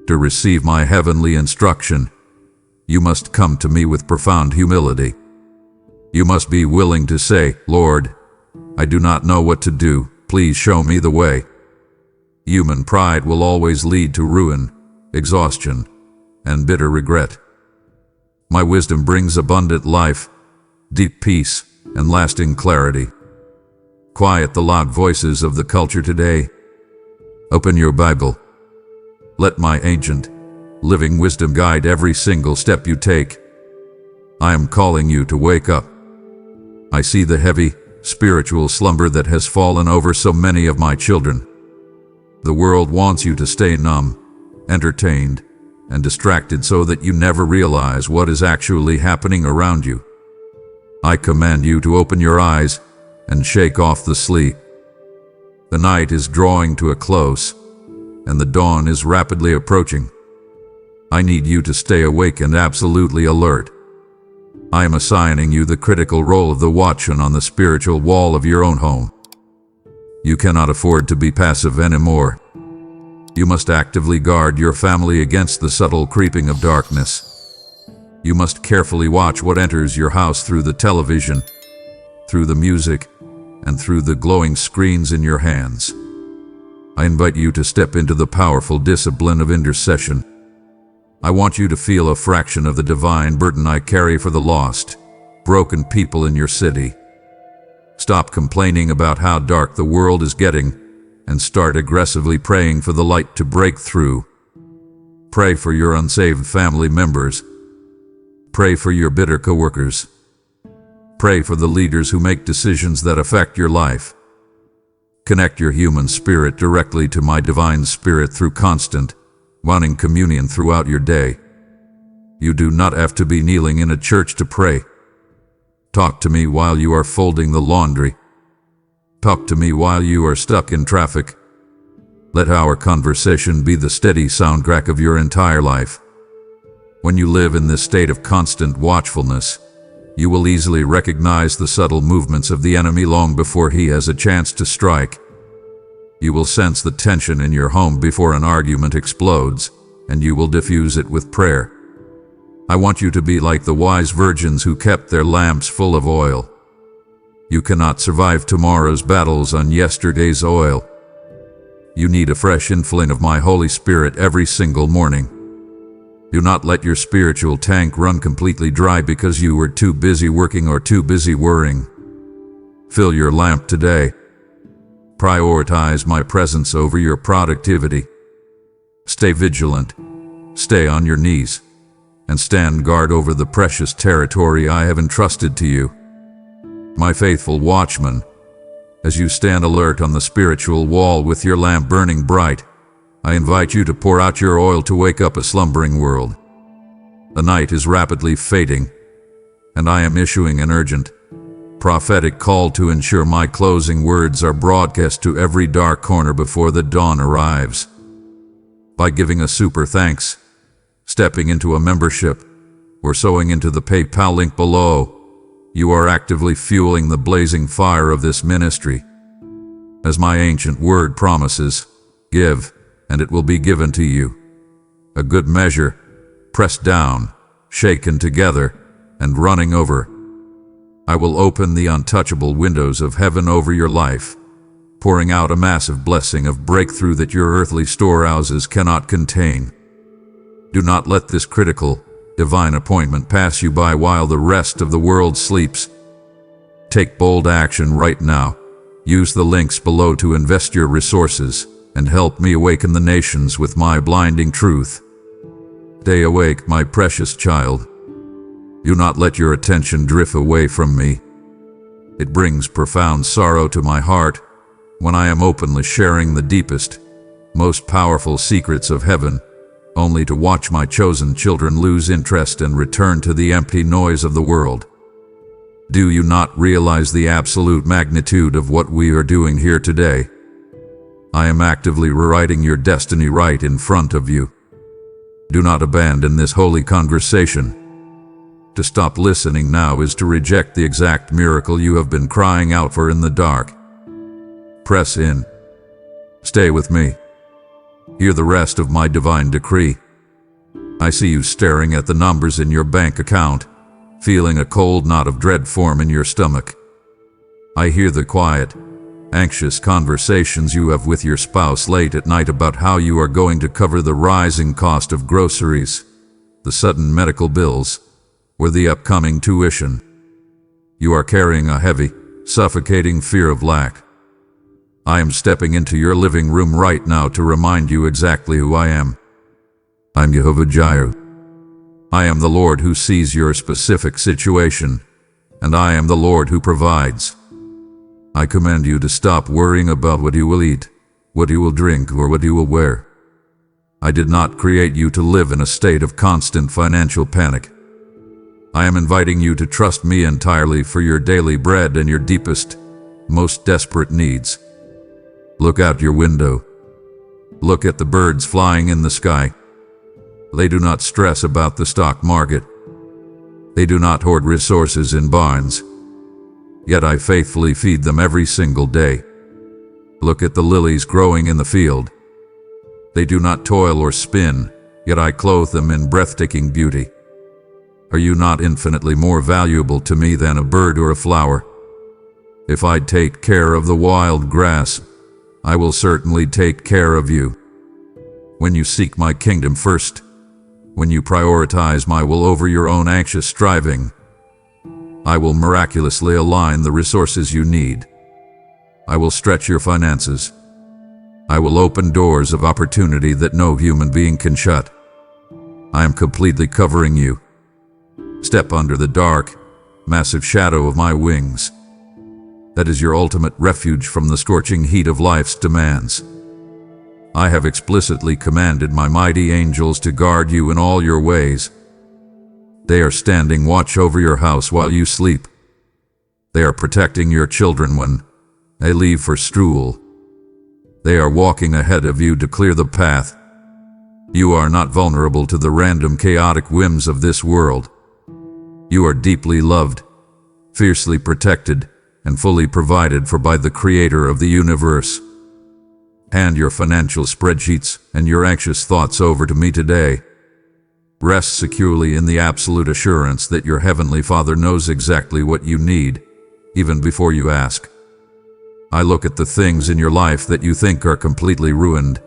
To receive my heavenly instruction, you must come to me with profound humility. You must be willing to say, "Lord, I do not know what to do. Please show me the way." Human pride will always lead to ruin, exhaustion, and bitter regret. My wisdom brings abundant life, deep peace, and lasting clarity. Quiet the loud voices of the culture today. Open your Bible. Let my ancient, living wisdom guide every single step you take. I am calling you to wake up. I see the heavy, spiritual slumber that has fallen over so many of my children. The world wants you to stay numb, entertained, and distracted so that you never realize what is actually happening around you. I command you to open your eyes and shake off the sleep. The night is drawing to a close, and the dawn is rapidly approaching. I need you to stay awake and absolutely alert. I am assigning you the critical role of the watchman on the spiritual wall of your own home. You cannot afford to be passive anymore. You must actively guard your family against the subtle creeping of darkness. You must carefully watch what enters your house through the television, through the music, and through the glowing screens in your hands. I invite you to step into the powerful discipline of intercession. I want you to feel a fraction of the divine burden I carry for the lost, broken people in your city. Stop complaining about how dark the world is getting and start aggressively praying for the light to break through. Pray for your unsaved family members. Pray for your bitter coworkers. Pray for the leaders who make decisions that affect your life. Connect your human spirit directly to my divine spirit through constant, running communion throughout your day. You do not have to be kneeling in a church to pray. Talk to me while you are folding the laundry. Talk to me while you are stuck in traffic. Let our conversation be the steady soundtrack of your entire life. When you live in this state of constant watchfulness, you will easily recognize the subtle movements of the enemy long before he has a chance to strike. You will sense the tension in your home before an argument explodes, and you will diffuse it with prayer. I want you to be like the wise virgins who kept their lamps full of oil. You cannot survive tomorrow's battles on yesterday's oil. You need a fresh infilling of my Holy Spirit every single morning. Do not let your spiritual tank run completely dry because you were too busy working or too busy worrying. Fill your lamp today. Prioritize my presence over your productivity. Stay vigilant, stay on your knees, and stand guard over the precious territory I have entrusted to you. My faithful watchman, as you stand alert on the spiritual wall with your lamp burning bright, I invite you to pour out your oil to wake up a slumbering world. The night is rapidly fading, and I am issuing an urgent, prophetic call to ensure my closing words are broadcast to every dark corner before the dawn arrives. By giving a super thanks, stepping into a membership, or sewing into the PayPal link below, you are actively fueling the blazing fire of this ministry. As my ancient word promises, give, and it will be given to you. A good measure, pressed down, shaken together, and running over. I will open the untouchable windows of heaven over your life, pouring out a massive blessing of breakthrough that your earthly storehouses cannot contain. Do not let this critical, divine appointment pass you by while the rest of the world sleeps. Take bold action right now. Use the links below to invest your resources and help me awaken the nations with my blinding truth. Stay awake, my precious child. Do not let your attention drift away from me. It brings profound sorrow to my heart when I am openly sharing the deepest, most powerful secrets of heaven, only to watch my chosen children lose interest and return to the empty noise of the world. Do you not realize the absolute magnitude of what we are doing here today? I am actively rewriting your destiny right in front of you. Do not abandon this holy conversation. To stop listening now is to reject the exact miracle you have been crying out for in the dark. Press in. Stay with me. Hear the rest of my divine decree. I see you staring at the numbers in your bank account, feeling a cold knot of dread form in your stomach. I hear the quiet, anxious conversations you have with your spouse late at night about how you are going to cover the rising cost of groceries, the sudden medical bills, or the upcoming tuition. You are carrying a heavy, suffocating fear of lack. I am stepping into your living room right now to remind you exactly who I am. I'm Jehovah Jireh. I am the Lord who sees your specific situation, and I am the Lord who provides. I command you to stop worrying about what you will eat, what you will drink, or what you will wear. I did not create you to live in a state of constant financial panic. I am inviting you to trust me entirely for your daily bread and your deepest, most desperate needs. Look out your window. Look at the birds flying in the sky. They do not stress about the stock market. They do not hoard resources in barns. Yet I faithfully feed them every single day. Look at the lilies growing in the field. They do not toil or spin, yet I clothe them in breathtaking beauty. Are you not infinitely more valuable to me than a bird or a flower? If I take care of the wild grass, I will certainly take care of you. When you seek my kingdom first, when you prioritize my will over your own anxious striving, I will miraculously align the resources you need. I will stretch your finances. I will open doors of opportunity that no human being can shut. I am completely covering you. Step under the dark, massive shadow of my wings. That is your ultimate refuge from the scorching heat of life's demands. I have explicitly commanded my mighty angels to guard you in all your ways. They are standing watch over your house while you sleep. They are protecting your children when they leave for school. They are walking ahead of you to clear the path. You are not vulnerable to the random chaotic whims of this world. You are deeply loved, fiercely protected, and fully provided for by the Creator of the universe. Hand your financial spreadsheets and your anxious thoughts over to me today. Rest securely in the absolute assurance that your Heavenly Father knows exactly what you need, even before you ask. I look at the things in your life that you think are completely ruined,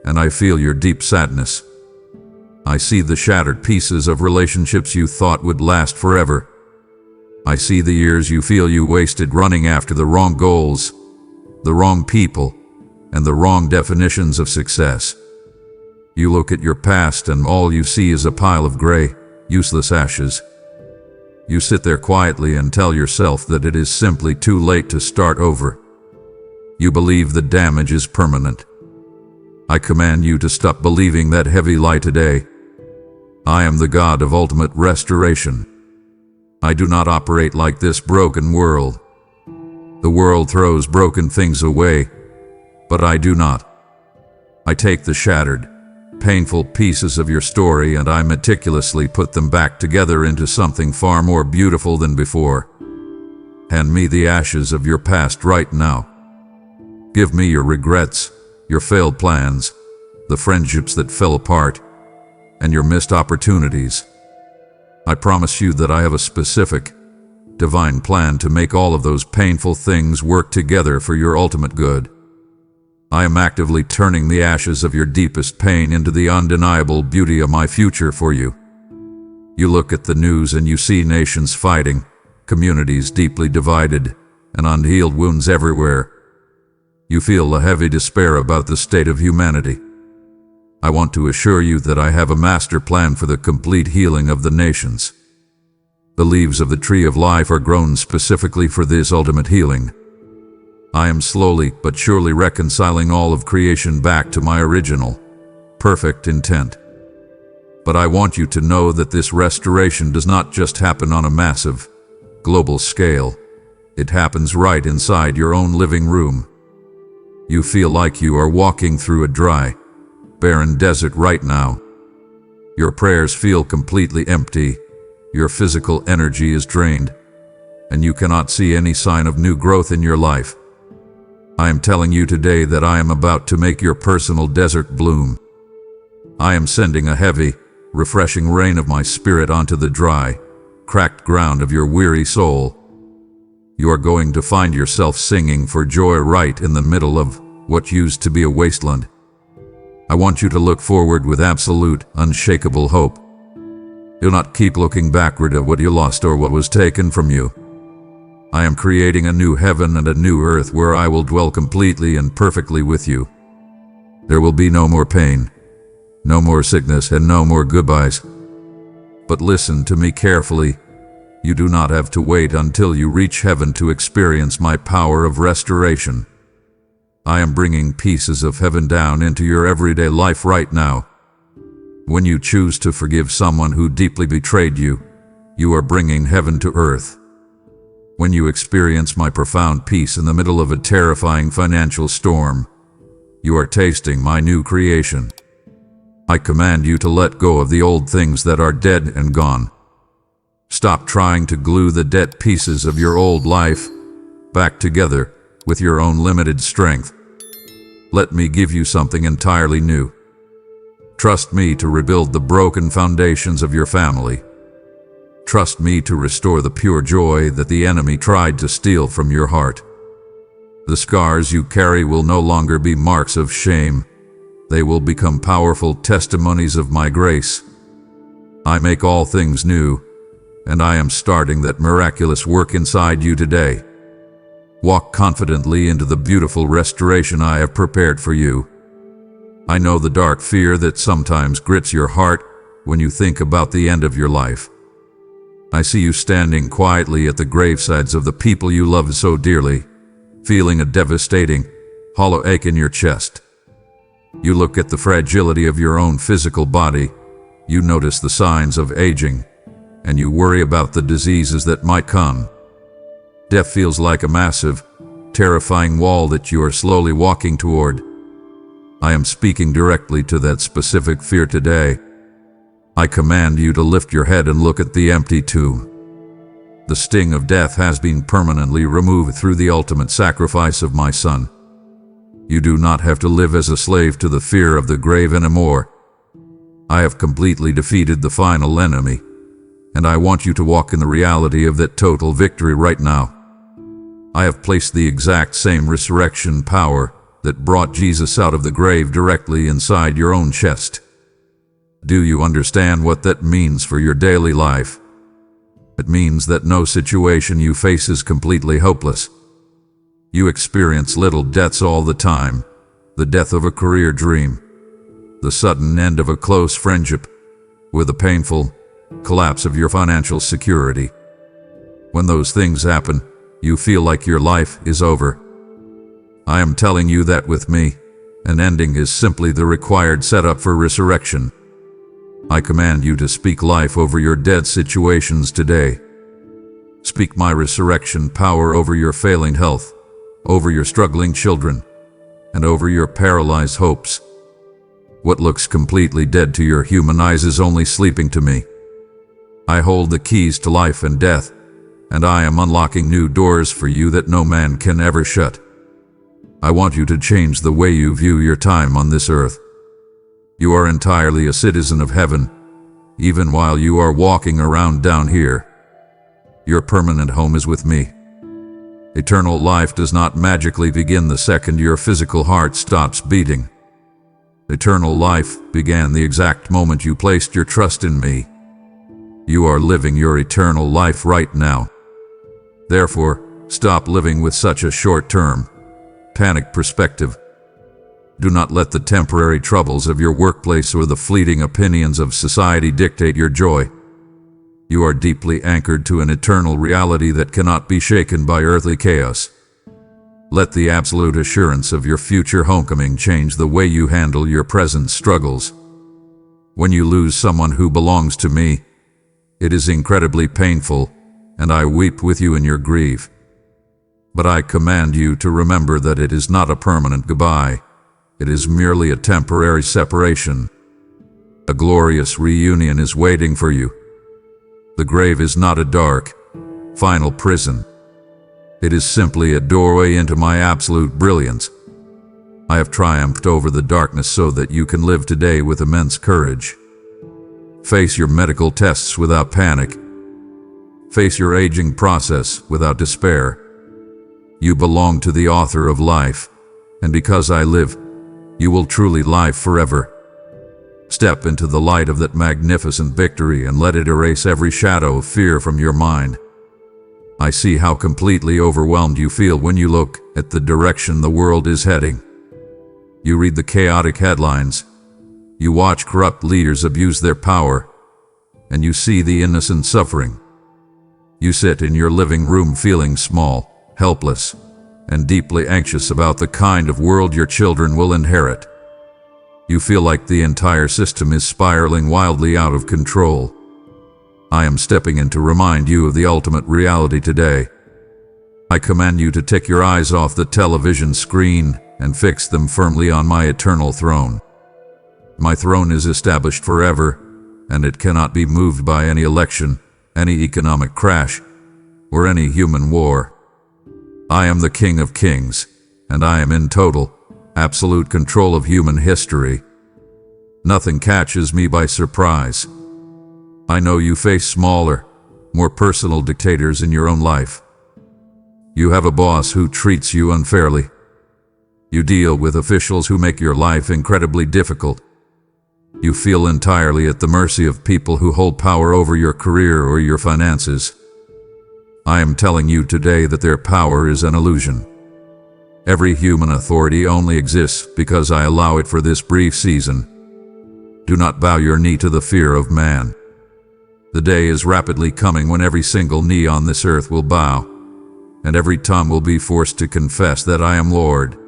and I feel your deep sadness. I see the shattered pieces of relationships you thought would last forever. I see the years you feel you wasted running after the wrong goals, the wrong people, and the wrong definitions of success. You look at your past and all you see is a pile of gray, useless ashes. You sit there quietly and tell yourself that it is simply too late to start over. You believe the damage is permanent. I command you to stop believing that heavy lie today. I am the God of ultimate restoration. I do not operate like this broken world. The world throws broken things away, but I do not. I take the shattered, painful pieces of your story and I meticulously put them back together into something far more beautiful than before. Hand me the ashes of your past right now. Give me your regrets, your failed plans, the friendships that fell apart, and your missed opportunities. I promise you that I have a specific, divine plan to make all of those painful things work together for your ultimate good. I am actively turning the ashes of your deepest pain into the undeniable beauty of my future for you. You look at the news and you see nations fighting, communities deeply divided, and unhealed wounds everywhere. You feel a heavy despair about the state of humanity. I want to assure you that I have a master plan for the complete healing of the nations. The leaves of the tree of life are grown specifically for this ultimate healing. I am slowly but surely reconciling all of creation back to my original, perfect intent. But I want you to know that this restoration does not just happen on a massive, global scale. It happens right inside your own living room. You feel like you are walking through a dry, barren desert right now. Your prayers feel completely empty, your physical energy is drained, and you cannot see any sign of new growth in your life. I am telling you today that I am about to make your personal desert bloom. I am sending a heavy, refreshing rain of my spirit onto the dry, cracked ground of your weary soul. You are going to find yourself singing for joy right in the middle of what used to be a wasteland. I want you to look forward with absolute, unshakable hope. Do not keep looking backward at what you lost or what was taken from you. I am creating a new heaven and a new earth where I will dwell completely and perfectly with you. There will be no more pain, no more sickness, and no more goodbyes. But listen to me carefully. You do not have to wait until you reach heaven to experience my power of restoration. I am bringing pieces of heaven down into your everyday life right now. When you choose to forgive someone who deeply betrayed you, you are bringing heaven to earth. When you experience my profound peace in the middle of a terrifying financial storm, you are tasting my new creation. I command you to let go of the old things that are dead and gone. Stop trying to glue the dead pieces of your old life back together with your own limited strength. Let me give you something entirely new. Trust me to rebuild the broken foundations of your family. Trust me to restore the pure joy that the enemy tried to steal from your heart. The scars you carry will no longer be marks of shame. They will become powerful testimonies of my grace. I make all things new, and I am starting that miraculous work inside you today. Walk confidently into the beautiful restoration I have prepared for you. I know the dark fear that sometimes grits your heart when you think about the end of your life. I see you standing quietly at the gravesides of the people you love so dearly, feeling a devastating, hollow ache in your chest. You look at the fragility of your own physical body, you notice the signs of aging, and you worry about the diseases that might come. Death feels like a massive, terrifying wall that you are slowly walking toward. I am speaking directly to that specific fear today. I command you to lift your head and look at the empty tomb. The sting of death has been permanently removed through the ultimate sacrifice of my Son. You do not have to live as a slave to the fear of the grave anymore. I have completely defeated the final enemy, and I want you to walk in the reality of that total victory right now. I have placed the exact same resurrection power that brought Jesus out of the grave directly inside your own chest. Do you understand what that means for your daily life? It means that no situation you face is completely hopeless. You experience little deaths all the time: the death of a career dream, the sudden end of a close friendship, or the painful collapse of your financial security. When those things happen, you feel like your life is over. I am telling you that with me, an ending is simply the required setup for resurrection. I command you to speak life over your dead situations today. Speak my resurrection power over your failing health, over your struggling children, and over your paralyzed hopes. What looks completely dead to your human eyes is only sleeping to me. I hold the keys to life and death, and I am unlocking new doors for you that no man can ever shut. I want you to change the way you view your time on this earth. You are entirely a citizen of heaven, even while you are walking around down here. Your permanent home is with me. Eternal life does not magically begin the second your physical heart stops beating. Eternal life began the exact moment you placed your trust in me. You are living your eternal life right now. Therefore, stop living with such a short-term, panic perspective. Do not let the temporary troubles of your workplace or the fleeting opinions of society dictate your joy. You are deeply anchored to an eternal reality that cannot be shaken by earthly chaos. Let the absolute assurance of your future homecoming change the way you handle your present struggles. When you lose someone who belongs to me, it is incredibly painful, and I weep with you in your grief. But I command you to remember that it is not a permanent goodbye. It is merely a temporary separation. A glorious reunion is waiting for you. The grave is not a dark, final prison. It is simply a doorway into my absolute brilliance. I have triumphed over the darkness so that you can live today with immense courage. Face your medical tests without panic. Face your aging process without despair. You belong to the author of life, and because I live, you will truly live forever. Step into the light of that magnificent victory and let it erase every shadow of fear from your mind. I see how completely overwhelmed you feel when you look at the direction the world is heading. You read the chaotic headlines. You watch corrupt leaders abuse their power. and you see the innocent suffering. You sit in your living room feeling small, helpless, and deeply anxious about the kind of world your children will inherit. You feel like the entire system is spiraling wildly out of control. I am stepping in to remind you of the ultimate reality today. I command you to take your eyes off the television screen and fix them firmly on my eternal throne. My throne is established forever, and it cannot be moved by any election, any economic crash, or any human war. I am the King of Kings, and I am in total, absolute control of human history. Nothing catches me by surprise. I know you face smaller, more personal dictators in your own life. You have a boss who treats you unfairly. You deal with officials who make your life incredibly difficult. You feel entirely at the mercy of people who hold power over your career or your finances. I am telling you today that their power is an illusion. Every human authority only exists because I allow it for this brief season. Do not bow your knee to the fear of man. The day is rapidly coming when every single knee on this earth will bow, and every tongue will be forced to confess that I am Lord.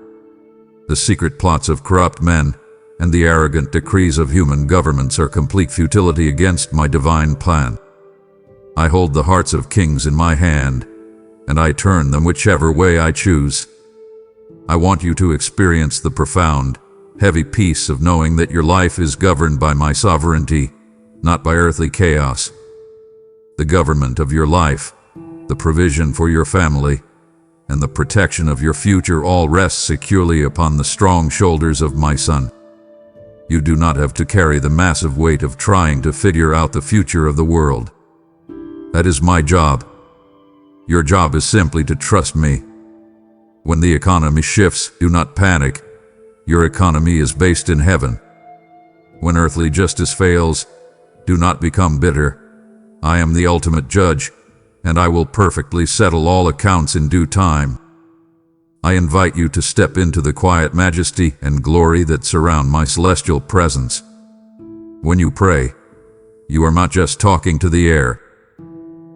The secret plots of corrupt men and the arrogant decrees of human governments are complete futility against my divine plan. I hold the hearts of kings in my hand, and I turn them whichever way I choose. I want you to experience the profound, heavy peace of knowing that your life is governed by my sovereignty, not by earthly chaos. The government of your life, the provision for your family, and the protection of your future all rest securely upon the strong shoulders of my Son. You do not have to carry the massive weight of trying to figure out the future of the world. That is my job. Your job is simply to trust me. When the economy shifts, do not panic. Your economy is based in heaven. When earthly justice fails, do not become bitter. I am the ultimate judge, and I will perfectly settle all accounts in due time. I invite you to step into the quiet majesty and glory that surround my celestial presence. When you pray, you are not just talking to the air.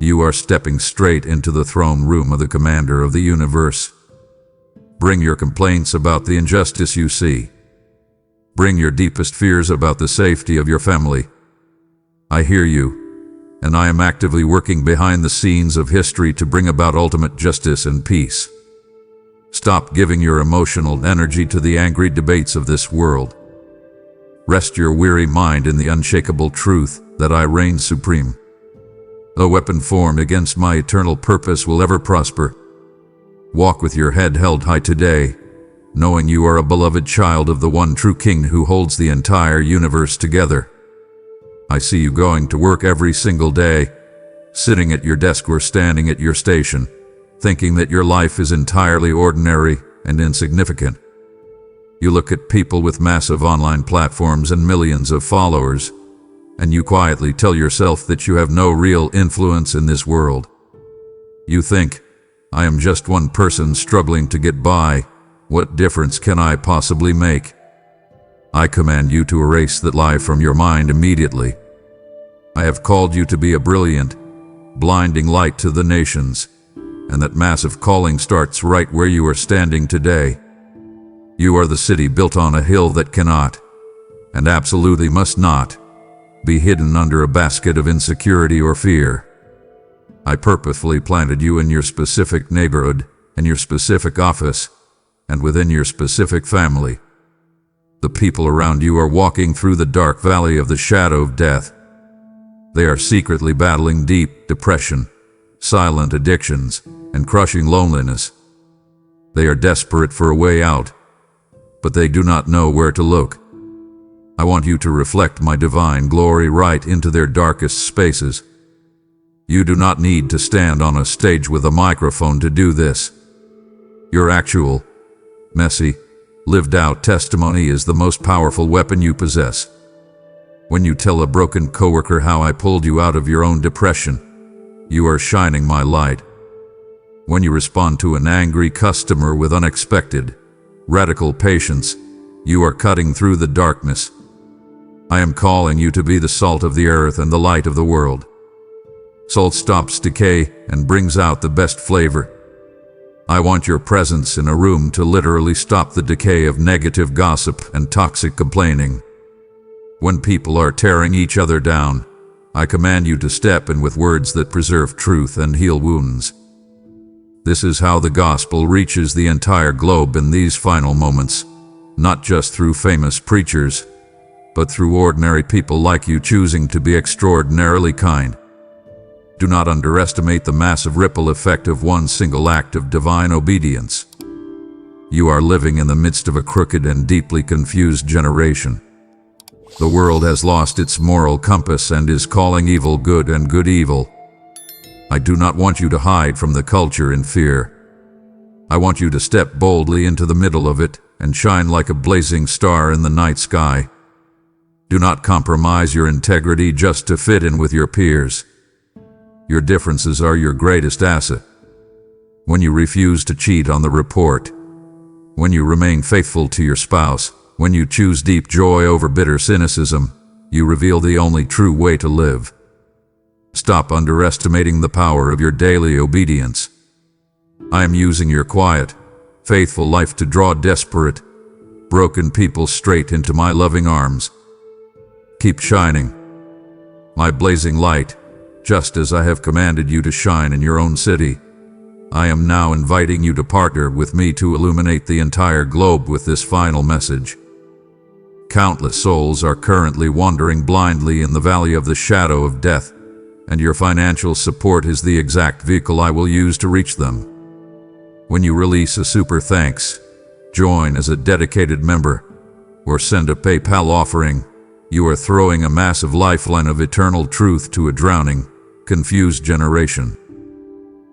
You are stepping straight into the throne room of the Commander of the universe. Bring your complaints about the injustice you see. Bring your deepest fears about the safety of your family. I hear you, and I am actively working behind the scenes of history to bring about ultimate justice and peace. Stop giving your emotional energy to the angry debates of this world. Rest your weary mind in the unshakable truth that I reign supreme. No weapon formed against my eternal purpose will ever prosper. Walk with your head held high today, knowing you are a beloved child of the one true King who holds the entire universe together. I see you going to work every single day, sitting at your desk or standing at your station, thinking that your life is entirely ordinary and insignificant. You look at people with massive online platforms and millions of followers, and you quietly tell yourself that you have no real influence in this world. You think, I am just one person struggling to get by. What difference can I possibly make? I command you to erase that lie from your mind immediately. I have called you to be a brilliant, blinding light to the nations, and that massive calling starts right where you are standing today. You are the city built on a hill that cannot, and absolutely must not, be hidden under a basket of insecurity or fear. I purposefully planted you in your specific neighborhood, in your specific office, and within your specific family. The people around you are walking through the dark valley of the shadow of death. They are secretly battling deep depression, silent addictions, and crushing loneliness. They are desperate for a way out, but they do not know where to look. I want you to reflect my divine glory right into their darkest spaces. You do not need to stand on a stage with a microphone to do this. Your actual, messy, lived-out testimony is the most powerful weapon you possess. When you tell a broken coworker how I pulled you out of your own depression, you are shining my light. When you respond to an angry customer with unexpected, radical patience, you are cutting through the darkness. I am calling you to be the salt of the earth and the light of the world. Salt stops decay and brings out the best flavor. I want your presence in a room to literally stop the decay of negative gossip and toxic complaining. When people are tearing each other down, I command you to step in with words that preserve truth and heal wounds. This is how the gospel reaches the entire globe in these final moments, not just through famous preachers, but through ordinary people like you choosing to be extraordinarily kind. Do not underestimate the massive ripple effect of one single act of divine obedience. You are living in the midst of a crooked and deeply confused generation. The world has lost its moral compass and is calling evil good and good evil. I do not want you to hide from the culture in fear. I want you to step boldly into the middle of it and shine like a blazing star in the night sky. Do not compromise your integrity just to fit in with your peers. Your differences are your greatest asset. When you refuse to cheat on the report, when you remain faithful to your spouse, when you choose deep joy over bitter cynicism, you reveal the only true way to live. Stop underestimating the power of your daily obedience. I am using your quiet, faithful life to draw desperate, broken people straight into my loving arms. Keep shining, my blazing light, just as I have commanded you to shine in your own city. I am now inviting you to partner with me to illuminate the entire globe with this final message. Countless souls are currently wandering blindly in the valley of the shadow of death, and your financial support is the exact vehicle I will use to reach them. When you release a super thanks, join as a dedicated member, or send a PayPal offering, you are throwing a massive lifeline of eternal truth to a drowning, confused generation.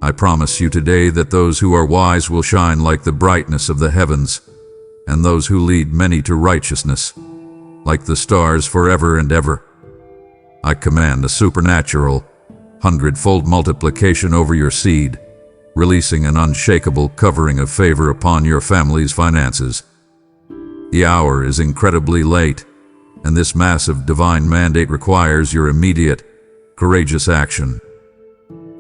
I promise you today that those who are wise will shine like the brightness of the heavens, and those who lead many to righteousness, like the stars forever and ever. I command a supernatural, hundredfold multiplication over your seed, releasing an unshakable covering of favor upon your family's finances. The hour is incredibly late, and this massive divine mandate requires your immediate, courageous action.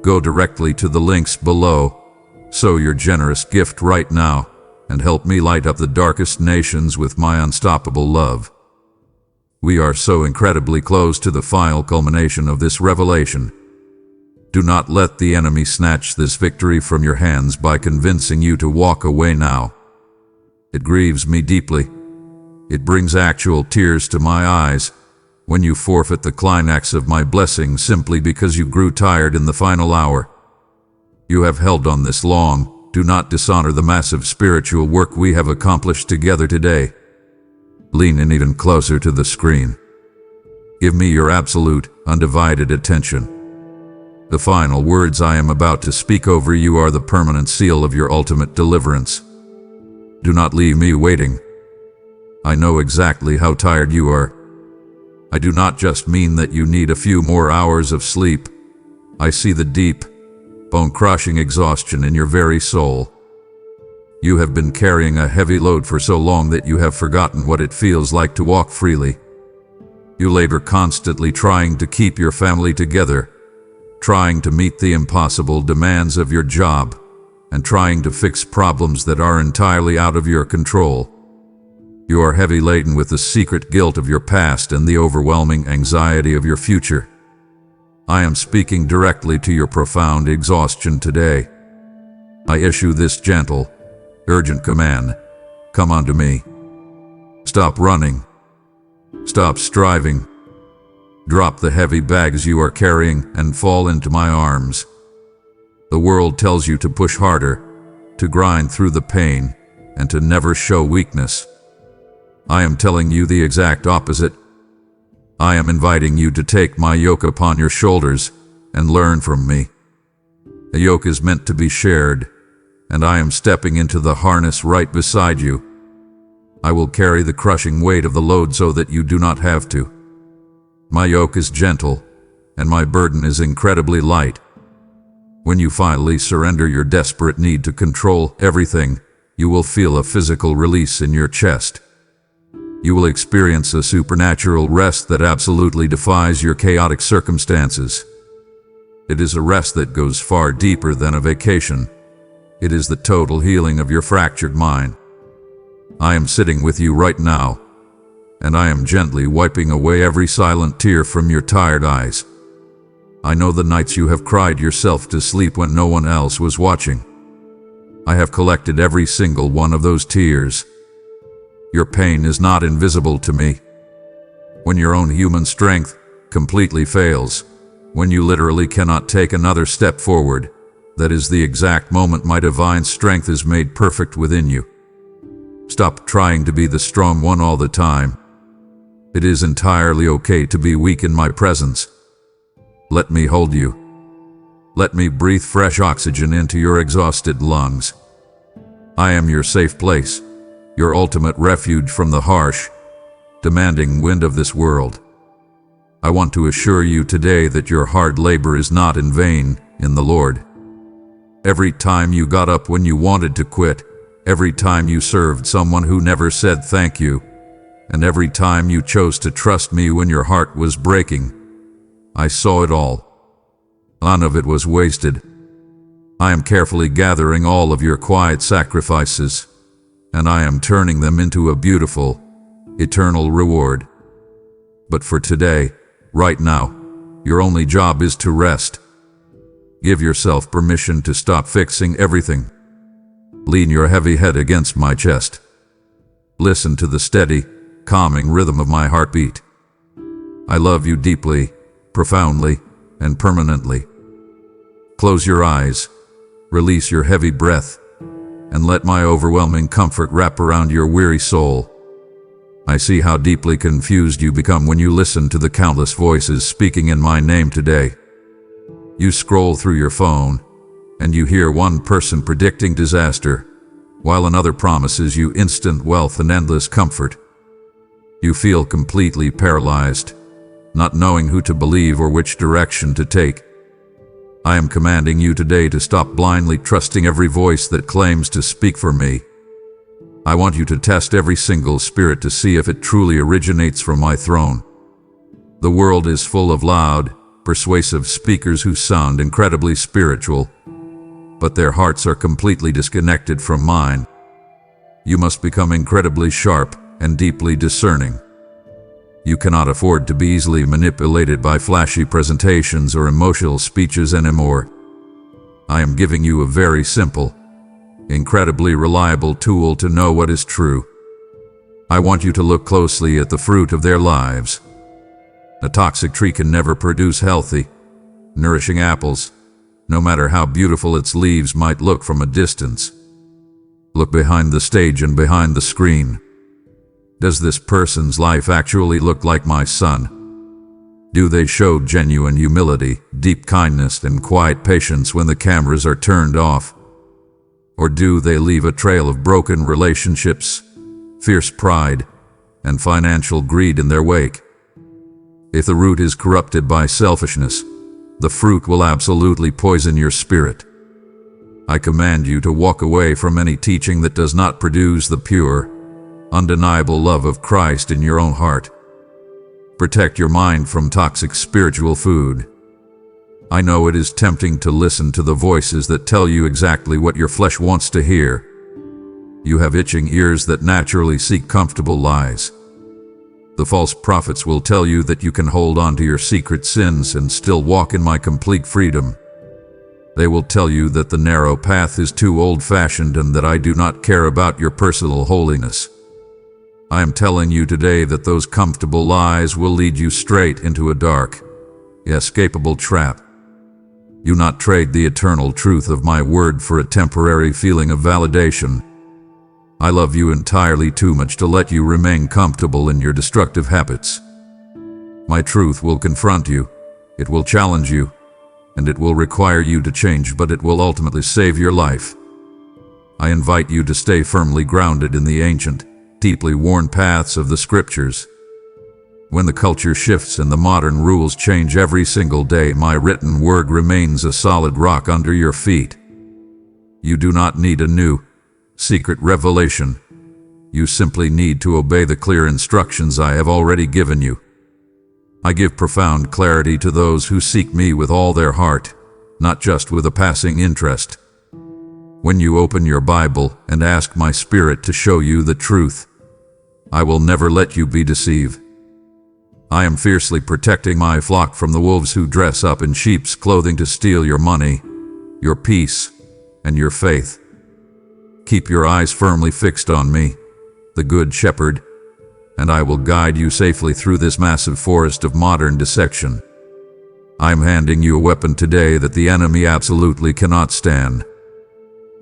Go directly to the links below, sow your generous gift right now, and help me light up the darkest nations with my unstoppable love. We are so incredibly close to the final culmination of this revelation. Do not let the enemy snatch this victory from your hands by convincing you to walk away now. It grieves me deeply. It brings actual tears to my eyes when you forfeit the climax of my blessing simply because you grew tired in the final hour. You have held on this long. Do not dishonor the massive spiritual work we have accomplished together today. Lean in even closer to the screen. Give me your absolute, undivided attention. The final words I am about to speak over you are the permanent seal of your ultimate deliverance. Do not leave me waiting. I know exactly how tired you are. I do not just mean that you need a few more hours of sleep. I see the deep, bone-crushing exhaustion in your very soul. You have been carrying a heavy load for so long that you have forgotten what it feels like to walk freely. You labor constantly trying to keep your family together, trying to meet the impossible demands of your job, and trying to fix problems that are entirely out of your control. You are heavy laden with the secret guilt of your past and the overwhelming anxiety of your future. I am speaking directly to your profound exhaustion today. I issue this gentle, urgent command. Come unto me. Stop running. Stop striving. Drop the heavy bags you are carrying and fall into my arms. The world tells you to push harder, to grind through the pain, and to never show weakness. I am telling you the exact opposite. I am inviting you to take my yoke upon your shoulders and learn from me. A yoke is meant to be shared, and I am stepping into the harness right beside you. I will carry the crushing weight of the load so that you do not have to. My yoke is gentle, and my burden is incredibly light. When you finally surrender your desperate need to control everything, you will feel a physical release in your chest. You will experience a supernatural rest that absolutely defies your chaotic circumstances. It is a rest that goes far deeper than a vacation. It is the total healing of your fractured mind. I am sitting with you right now, and I am gently wiping away every silent tear from your tired eyes. I know the nights you have cried yourself to sleep when no one else was watching. I have collected every single one of those tears. Your pain is not invisible to me. When your own human strength completely fails, when you literally cannot take another step forward, that is the exact moment my divine strength is made perfect within you. Stop trying to be the strong one all the time. It is entirely okay to be weak in my presence. Let me hold you. Let me breathe fresh oxygen into your exhausted lungs. I am your safe place, your ultimate refuge from the harsh, demanding wind of this world. I want to assure you today that your hard labor is not in vain in the Lord. Every time you got up when you wanted to quit, every time you served someone who never said thank you, and every time you chose to trust me when your heart was breaking, I saw it all. None of it was wasted. I am carefully gathering all of your quiet sacrifices, and I am turning them into a beautiful, eternal reward. But for today, right now, your only job is to rest. Give yourself permission to stop fixing everything. Lean your heavy head against my chest. Listen to the steady, calming rhythm of my heartbeat. I love you deeply, profoundly, and permanently. Close your eyes, release your heavy breath, and let my overwhelming comfort wrap around your weary soul. I see how deeply confused you become when you listen to the countless voices speaking in my name today. You scroll through your phone, and you hear one person predicting disaster, while another promises you instant wealth and endless comfort. You feel completely paralyzed, not knowing who to believe or which direction to take. I am commanding you today to stop blindly trusting every voice that claims to speak for me. I want you to test every single spirit to see if it truly originates from my throne. The world is full of loud, persuasive speakers who sound incredibly spiritual, but their hearts are completely disconnected from mine. You must become incredibly sharp and deeply discerning. You cannot afford to be easily manipulated by flashy presentations or emotional speeches anymore. I am giving you a very simple, incredibly reliable tool to know what is true. I want you to look closely at the fruit of their lives. A toxic tree can never produce healthy, nourishing apples, no matter how beautiful its leaves might look from a distance. Look behind the stage and behind the screen. Does this person's life actually look like my son? Do they show genuine humility, deep kindness, and quiet patience when the cameras are turned off? Or do they leave a trail of broken relationships, fierce pride, and financial greed in their wake? If the root is corrupted by selfishness, the fruit will absolutely poison your spirit. I command you to walk away from any teaching that does not produce the pure, undeniable love of Christ in your own heart. Protect your mind from toxic spiritual food. I know it is tempting to listen to the voices that tell you exactly what your flesh wants to hear. You have itching ears that naturally seek comfortable lies. The false prophets will tell you that you can hold on to your secret sins and still walk in my complete freedom. They will tell you that the narrow path is too old-fashioned and that I do not care about your personal holiness. I am telling you today that those comfortable lies will lead you straight into a dark, inescapable trap. Do not trade the eternal truth of my word for a temporary feeling of validation. I love you entirely too much to let you remain comfortable in your destructive habits. My truth will confront you, it will challenge you, and it will require you to change, but it will ultimately save your life. I invite you to stay firmly grounded in the ancient, deeply worn paths of the scriptures. When the culture shifts and the modern rules change every single day, my written word remains a solid rock under your feet. You do not need a new, secret revelation. You simply need to obey the clear instructions I have already given you. I give profound clarity to those who seek me with all their heart, not just with a passing interest. When you open your Bible and ask my Spirit to show you the truth, I will never let you be deceived. I am fiercely protecting my flock from the wolves who dress up in sheep's clothing to steal your money, your peace, and your faith. Keep your eyes firmly fixed on me, the Good Shepherd, and I will guide you safely through this massive forest of modern deception. I am handing you a weapon today that the enemy absolutely cannot stand.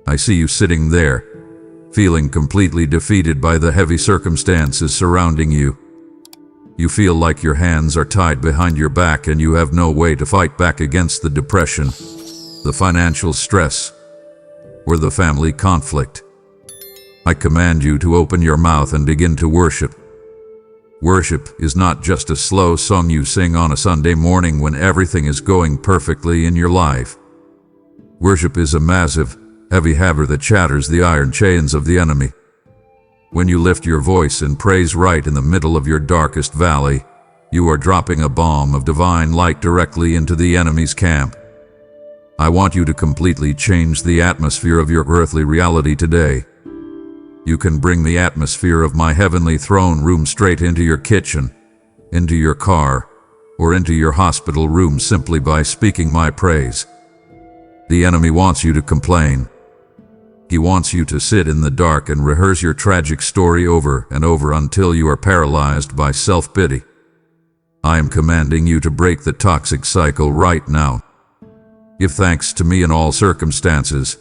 I see you sitting there, feeling completely defeated by the heavy circumstances surrounding you. You feel like your hands are tied behind your back and you have no way to fight back against the depression, the financial stress, or the family conflict. I command you to open your mouth and begin to worship. Worship is not just a slow song you sing on a Sunday morning when everything is going perfectly in your life. Worship is a massive, heavy hammer that shatters the iron chains of the enemy. When you lift your voice in praise right in the middle of your darkest valley, you are dropping a bomb of divine light directly into the enemy's camp. I want you to completely change the atmosphere of your earthly reality today. You can bring the atmosphere of my heavenly throne room straight into your kitchen, into your car, or into your hospital room simply by speaking my praise. The enemy wants you to complain. He wants you to sit in the dark and rehearse your tragic story over and over until you are paralyzed by self-pity. I am commanding you to break the toxic cycle right now. Give thanks to me in all circumstances.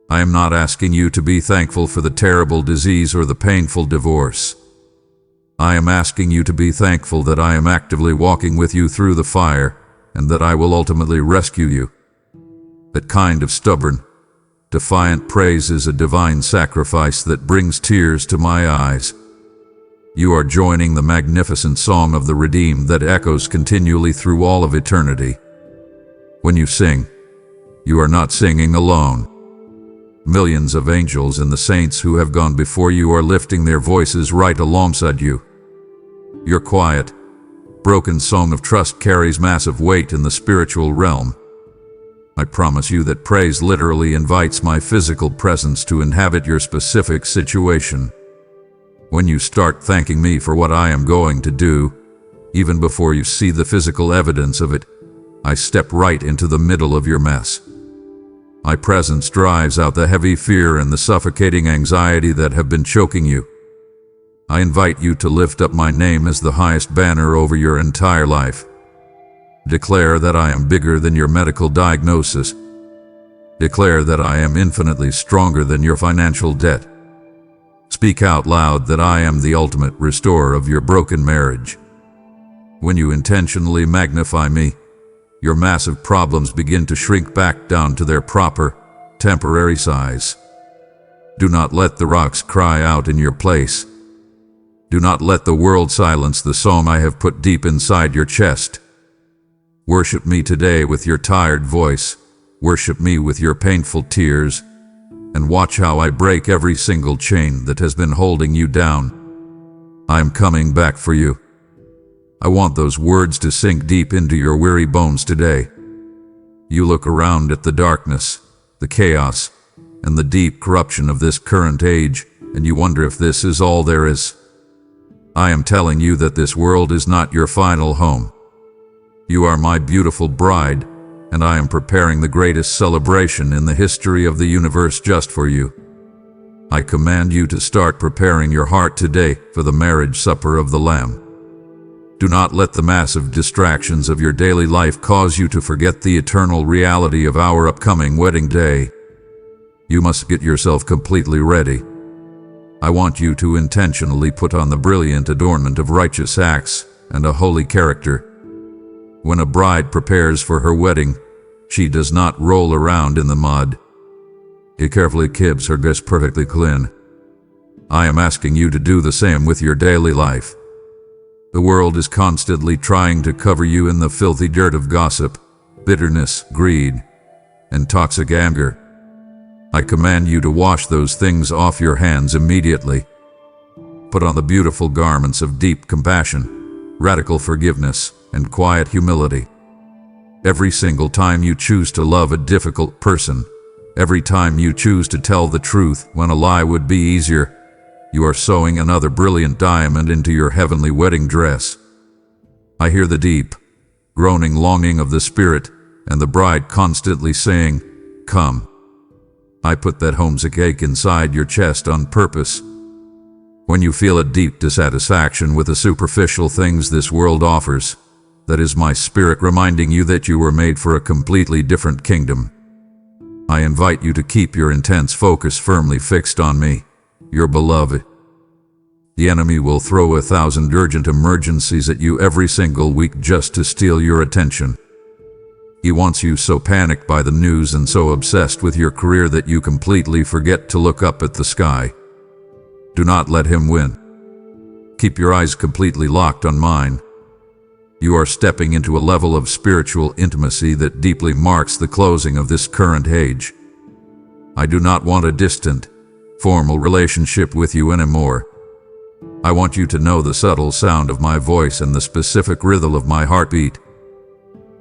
I am not asking you to be thankful for the terrible disease or the painful divorce. I am asking you to be thankful that I am actively walking with you through the fire and that I will ultimately rescue you. That kind of stubborn, defiant praise is a divine sacrifice that brings tears to my eyes. You are joining the magnificent song of the redeemed that echoes continually through all of eternity. When you sing, you are not singing alone. Millions of angels and the saints who have gone before you are lifting their voices right alongside you. Your quiet, broken song of trust carries massive weight in the spiritual realm. I promise you that praise literally invites my physical presence to inhabit your specific situation. When you start thanking me for what I am going to do, even before you see the physical evidence of it, I step right into the middle of your mess. My presence drives out the heavy fear and the suffocating anxiety that have been choking you. I invite you to lift up my name as the highest banner over your entire life. Declare that I am bigger than your medical diagnosis. Declare that I am infinitely stronger than your financial debt. Speak out loud that I am the ultimate restorer of your broken marriage. When you intentionally magnify me, your massive problems begin to shrink back down to their proper, temporary size. Do not let the rocks cry out in your place. Do not let the world silence the song I have put deep inside your chest. Worship me today with your tired voice. Worship me with your painful tears. And watch how I break every single chain that has been holding you down. I am coming back for you. I want those words to sink deep into your weary bones today. You look around at the darkness, the chaos, and the deep corruption of this current age, and you wonder if this is all there is. I am telling you that this world is not your final home. You are my beautiful bride, and I am preparing the greatest celebration in the history of the universe just for you. I command you to start preparing your heart today for the marriage supper of the Lamb. Do not let the massive distractions of your daily life cause you to forget the eternal reality of our upcoming wedding day. You must get yourself completely ready. I want you to intentionally put on the brilliant adornment of righteous acts and a holy character. When a bride prepares for her wedding, she does not roll around in the mud. She carefully keeps her dress perfectly clean. I am asking you to do the same with your daily life. The world is constantly trying to cover you in the filthy dirt of gossip, bitterness, greed, and toxic anger. I command you to wash those things off your hands immediately. Put on the beautiful garments of deep compassion, radical forgiveness, and quiet humility. Every single time you choose to love a difficult person, every time you choose to tell the truth when a lie would be easier, you are sewing another brilliant diamond into your heavenly wedding dress. I hear the deep, groaning longing of the spirit, and the bride constantly saying, "Come." I put that homesick ache inside your chest on purpose. When you feel a deep dissatisfaction with the superficial things this world offers, that is my spirit reminding you that you were made for a completely different kingdom. I invite you to keep your intense focus firmly fixed on me, your beloved. The enemy will throw 1,000 urgent emergencies at you every single week just to steal your attention. He wants you so panicked by the news and so obsessed with your career that you completely forget to look up at the sky. Do not let him win. Keep your eyes completely locked on mine. You are stepping into a level of spiritual intimacy that deeply marks the closing of this current age. I do not want a distant, formal relationship with you anymore. I want you to know the subtle sound of my voice and the specific rhythm of my heartbeat.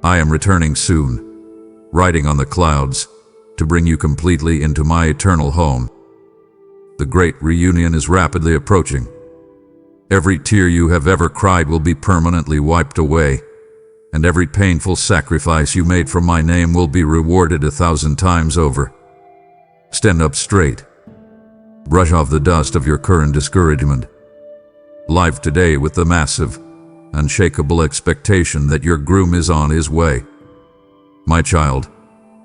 I am returning soon, riding on the clouds, to bring you completely into my eternal home. The great reunion is rapidly approaching. Every tear you have ever cried will be permanently wiped away, and every painful sacrifice you made for my name will be rewarded 1,000 times over. Stand up straight. Brush off the dust of your current discouragement. Live today with the massive, unshakable expectation that your groom is on his way. My child,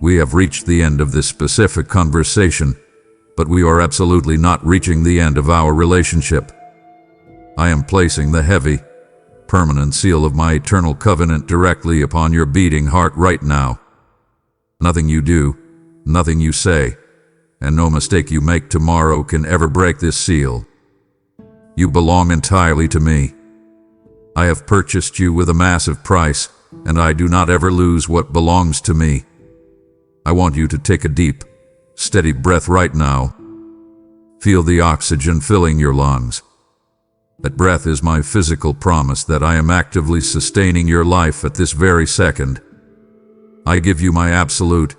we have reached the end of this specific conversation, but we are absolutely not reaching the end of our relationship. I am placing the heavy, permanent seal of my eternal covenant directly upon your beating heart right now. Nothing you do, nothing you say, and no mistake you make tomorrow can ever break this seal. You belong entirely to me. I have purchased you with a massive price, and I do not ever lose what belongs to me. I want you to take a deep, steady breath right now. Feel the oxygen filling your lungs. That breath is my physical promise that I am actively sustaining your life at this very second. I give you my absolute,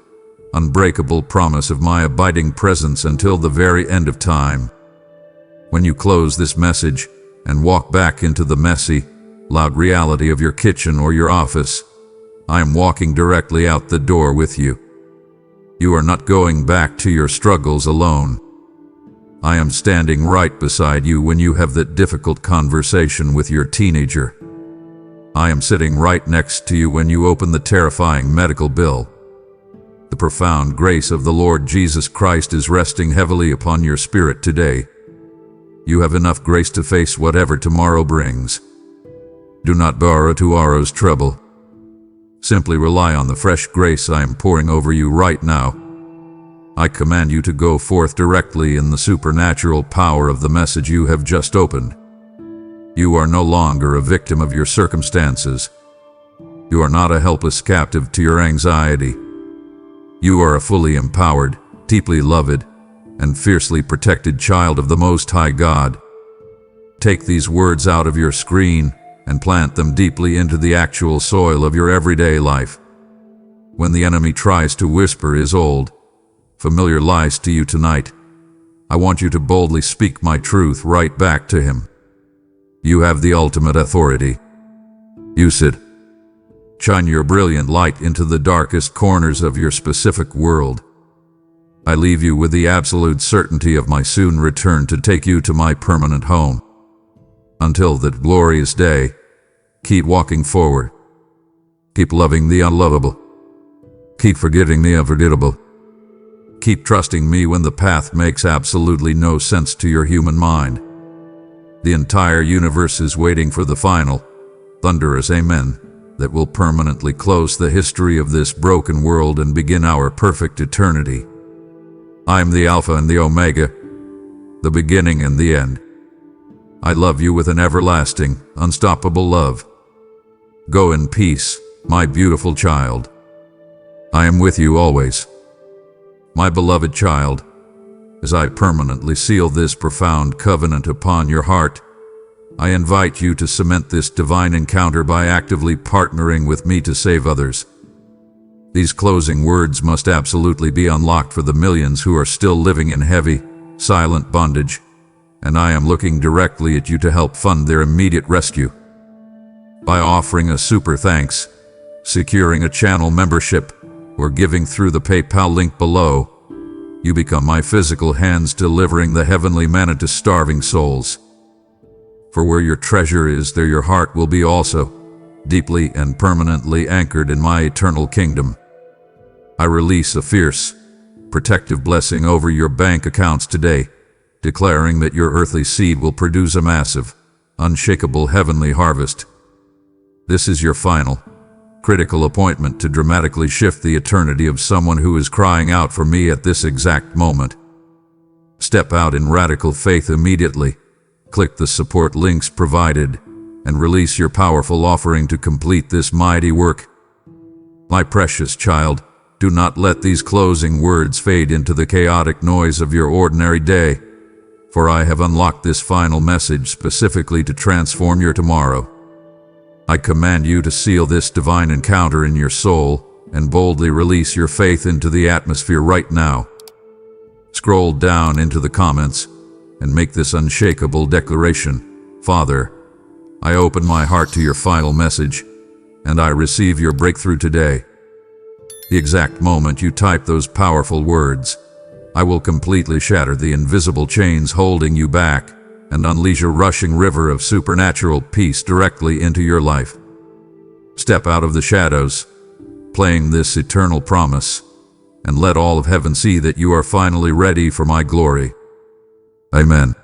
unbreakable promise of my abiding presence until the very end of time. When you close this message and walk back into the messy, loud reality of your kitchen or your office, I am walking directly out the door with you. You are not going back to your struggles alone. I am standing right beside you when you have that difficult conversation with your teenager. I am sitting right next to you when you open the terrifying medical bill. The profound grace of the Lord Jesus Christ is resting heavily upon your spirit today. You have enough grace to face whatever tomorrow brings. Do not borrow tomorrow's trouble. Simply rely on the fresh grace I am pouring over you right now. I command you to go forth directly in the supernatural power of the message you have just opened. You are no longer a victim of your circumstances. You are not a helpless captive to your anxiety. You are a fully empowered, deeply loved, and fiercely protected child of the Most High God. Take these words out of your screen and plant them deeply into the actual soil of your everyday life. When the enemy tries to whisper his old, familiar lies to you tonight, I want you to boldly speak my truth right back to him. You have the ultimate authority. Use it. Shine your brilliant light into the darkest corners of your specific world. I leave you with the absolute certainty of my soon return to take you to my permanent home. Until that glorious day, keep walking forward. Keep loving the unlovable. Keep forgetting the unforgettable. Keep trusting me when the path makes absolutely no sense to your human mind. The entire universe is waiting for the final, thunderous amen that will permanently close the history of this broken world and begin our perfect eternity. I am the Alpha and the Omega, the beginning and the end. I love you with an everlasting, unstoppable love. Go in peace, my beautiful child. I am with you always. My beloved child, As I permanently seal this profound covenant upon your heart, I invite you to cement this divine encounter by actively partnering with me to save others. These closing words must absolutely be unlocked for the millions who are still living in heavy, silent bondage, and I am looking directly at you to help fund their immediate rescue. By offering a super thanks, securing a channel membership, or giving through the PayPal link below, you become my physical hands delivering the heavenly manna to starving souls. For where your treasure is, there your heart will be also, deeply and permanently anchored in my eternal kingdom. I release a fierce, protective blessing over your bank accounts today, declaring that your earthly seed will produce a massive, unshakable heavenly harvest. This is your final, critical appointment to dramatically shift the eternity of someone who is crying out for me at this exact moment. Step out in radical faith immediately. Click the support links provided and release your powerful offering to complete this mighty work. My precious child, do not let these closing words fade into the chaotic noise of your ordinary day, for I have unlocked this final message specifically to transform your tomorrow. I command you to seal this divine encounter in your soul and boldly release your faith into the atmosphere right now. Scroll down into the comments and make this unshakable declaration. Father, I open my heart to your final message, and I receive your breakthrough today. The exact moment you type those powerful words, I will completely shatter the invisible chains holding you back and unleash a rushing river of supernatural peace directly into your life. Step out of the shadows, claim this eternal promise, and let all of heaven see that you are finally ready for my glory. Amen.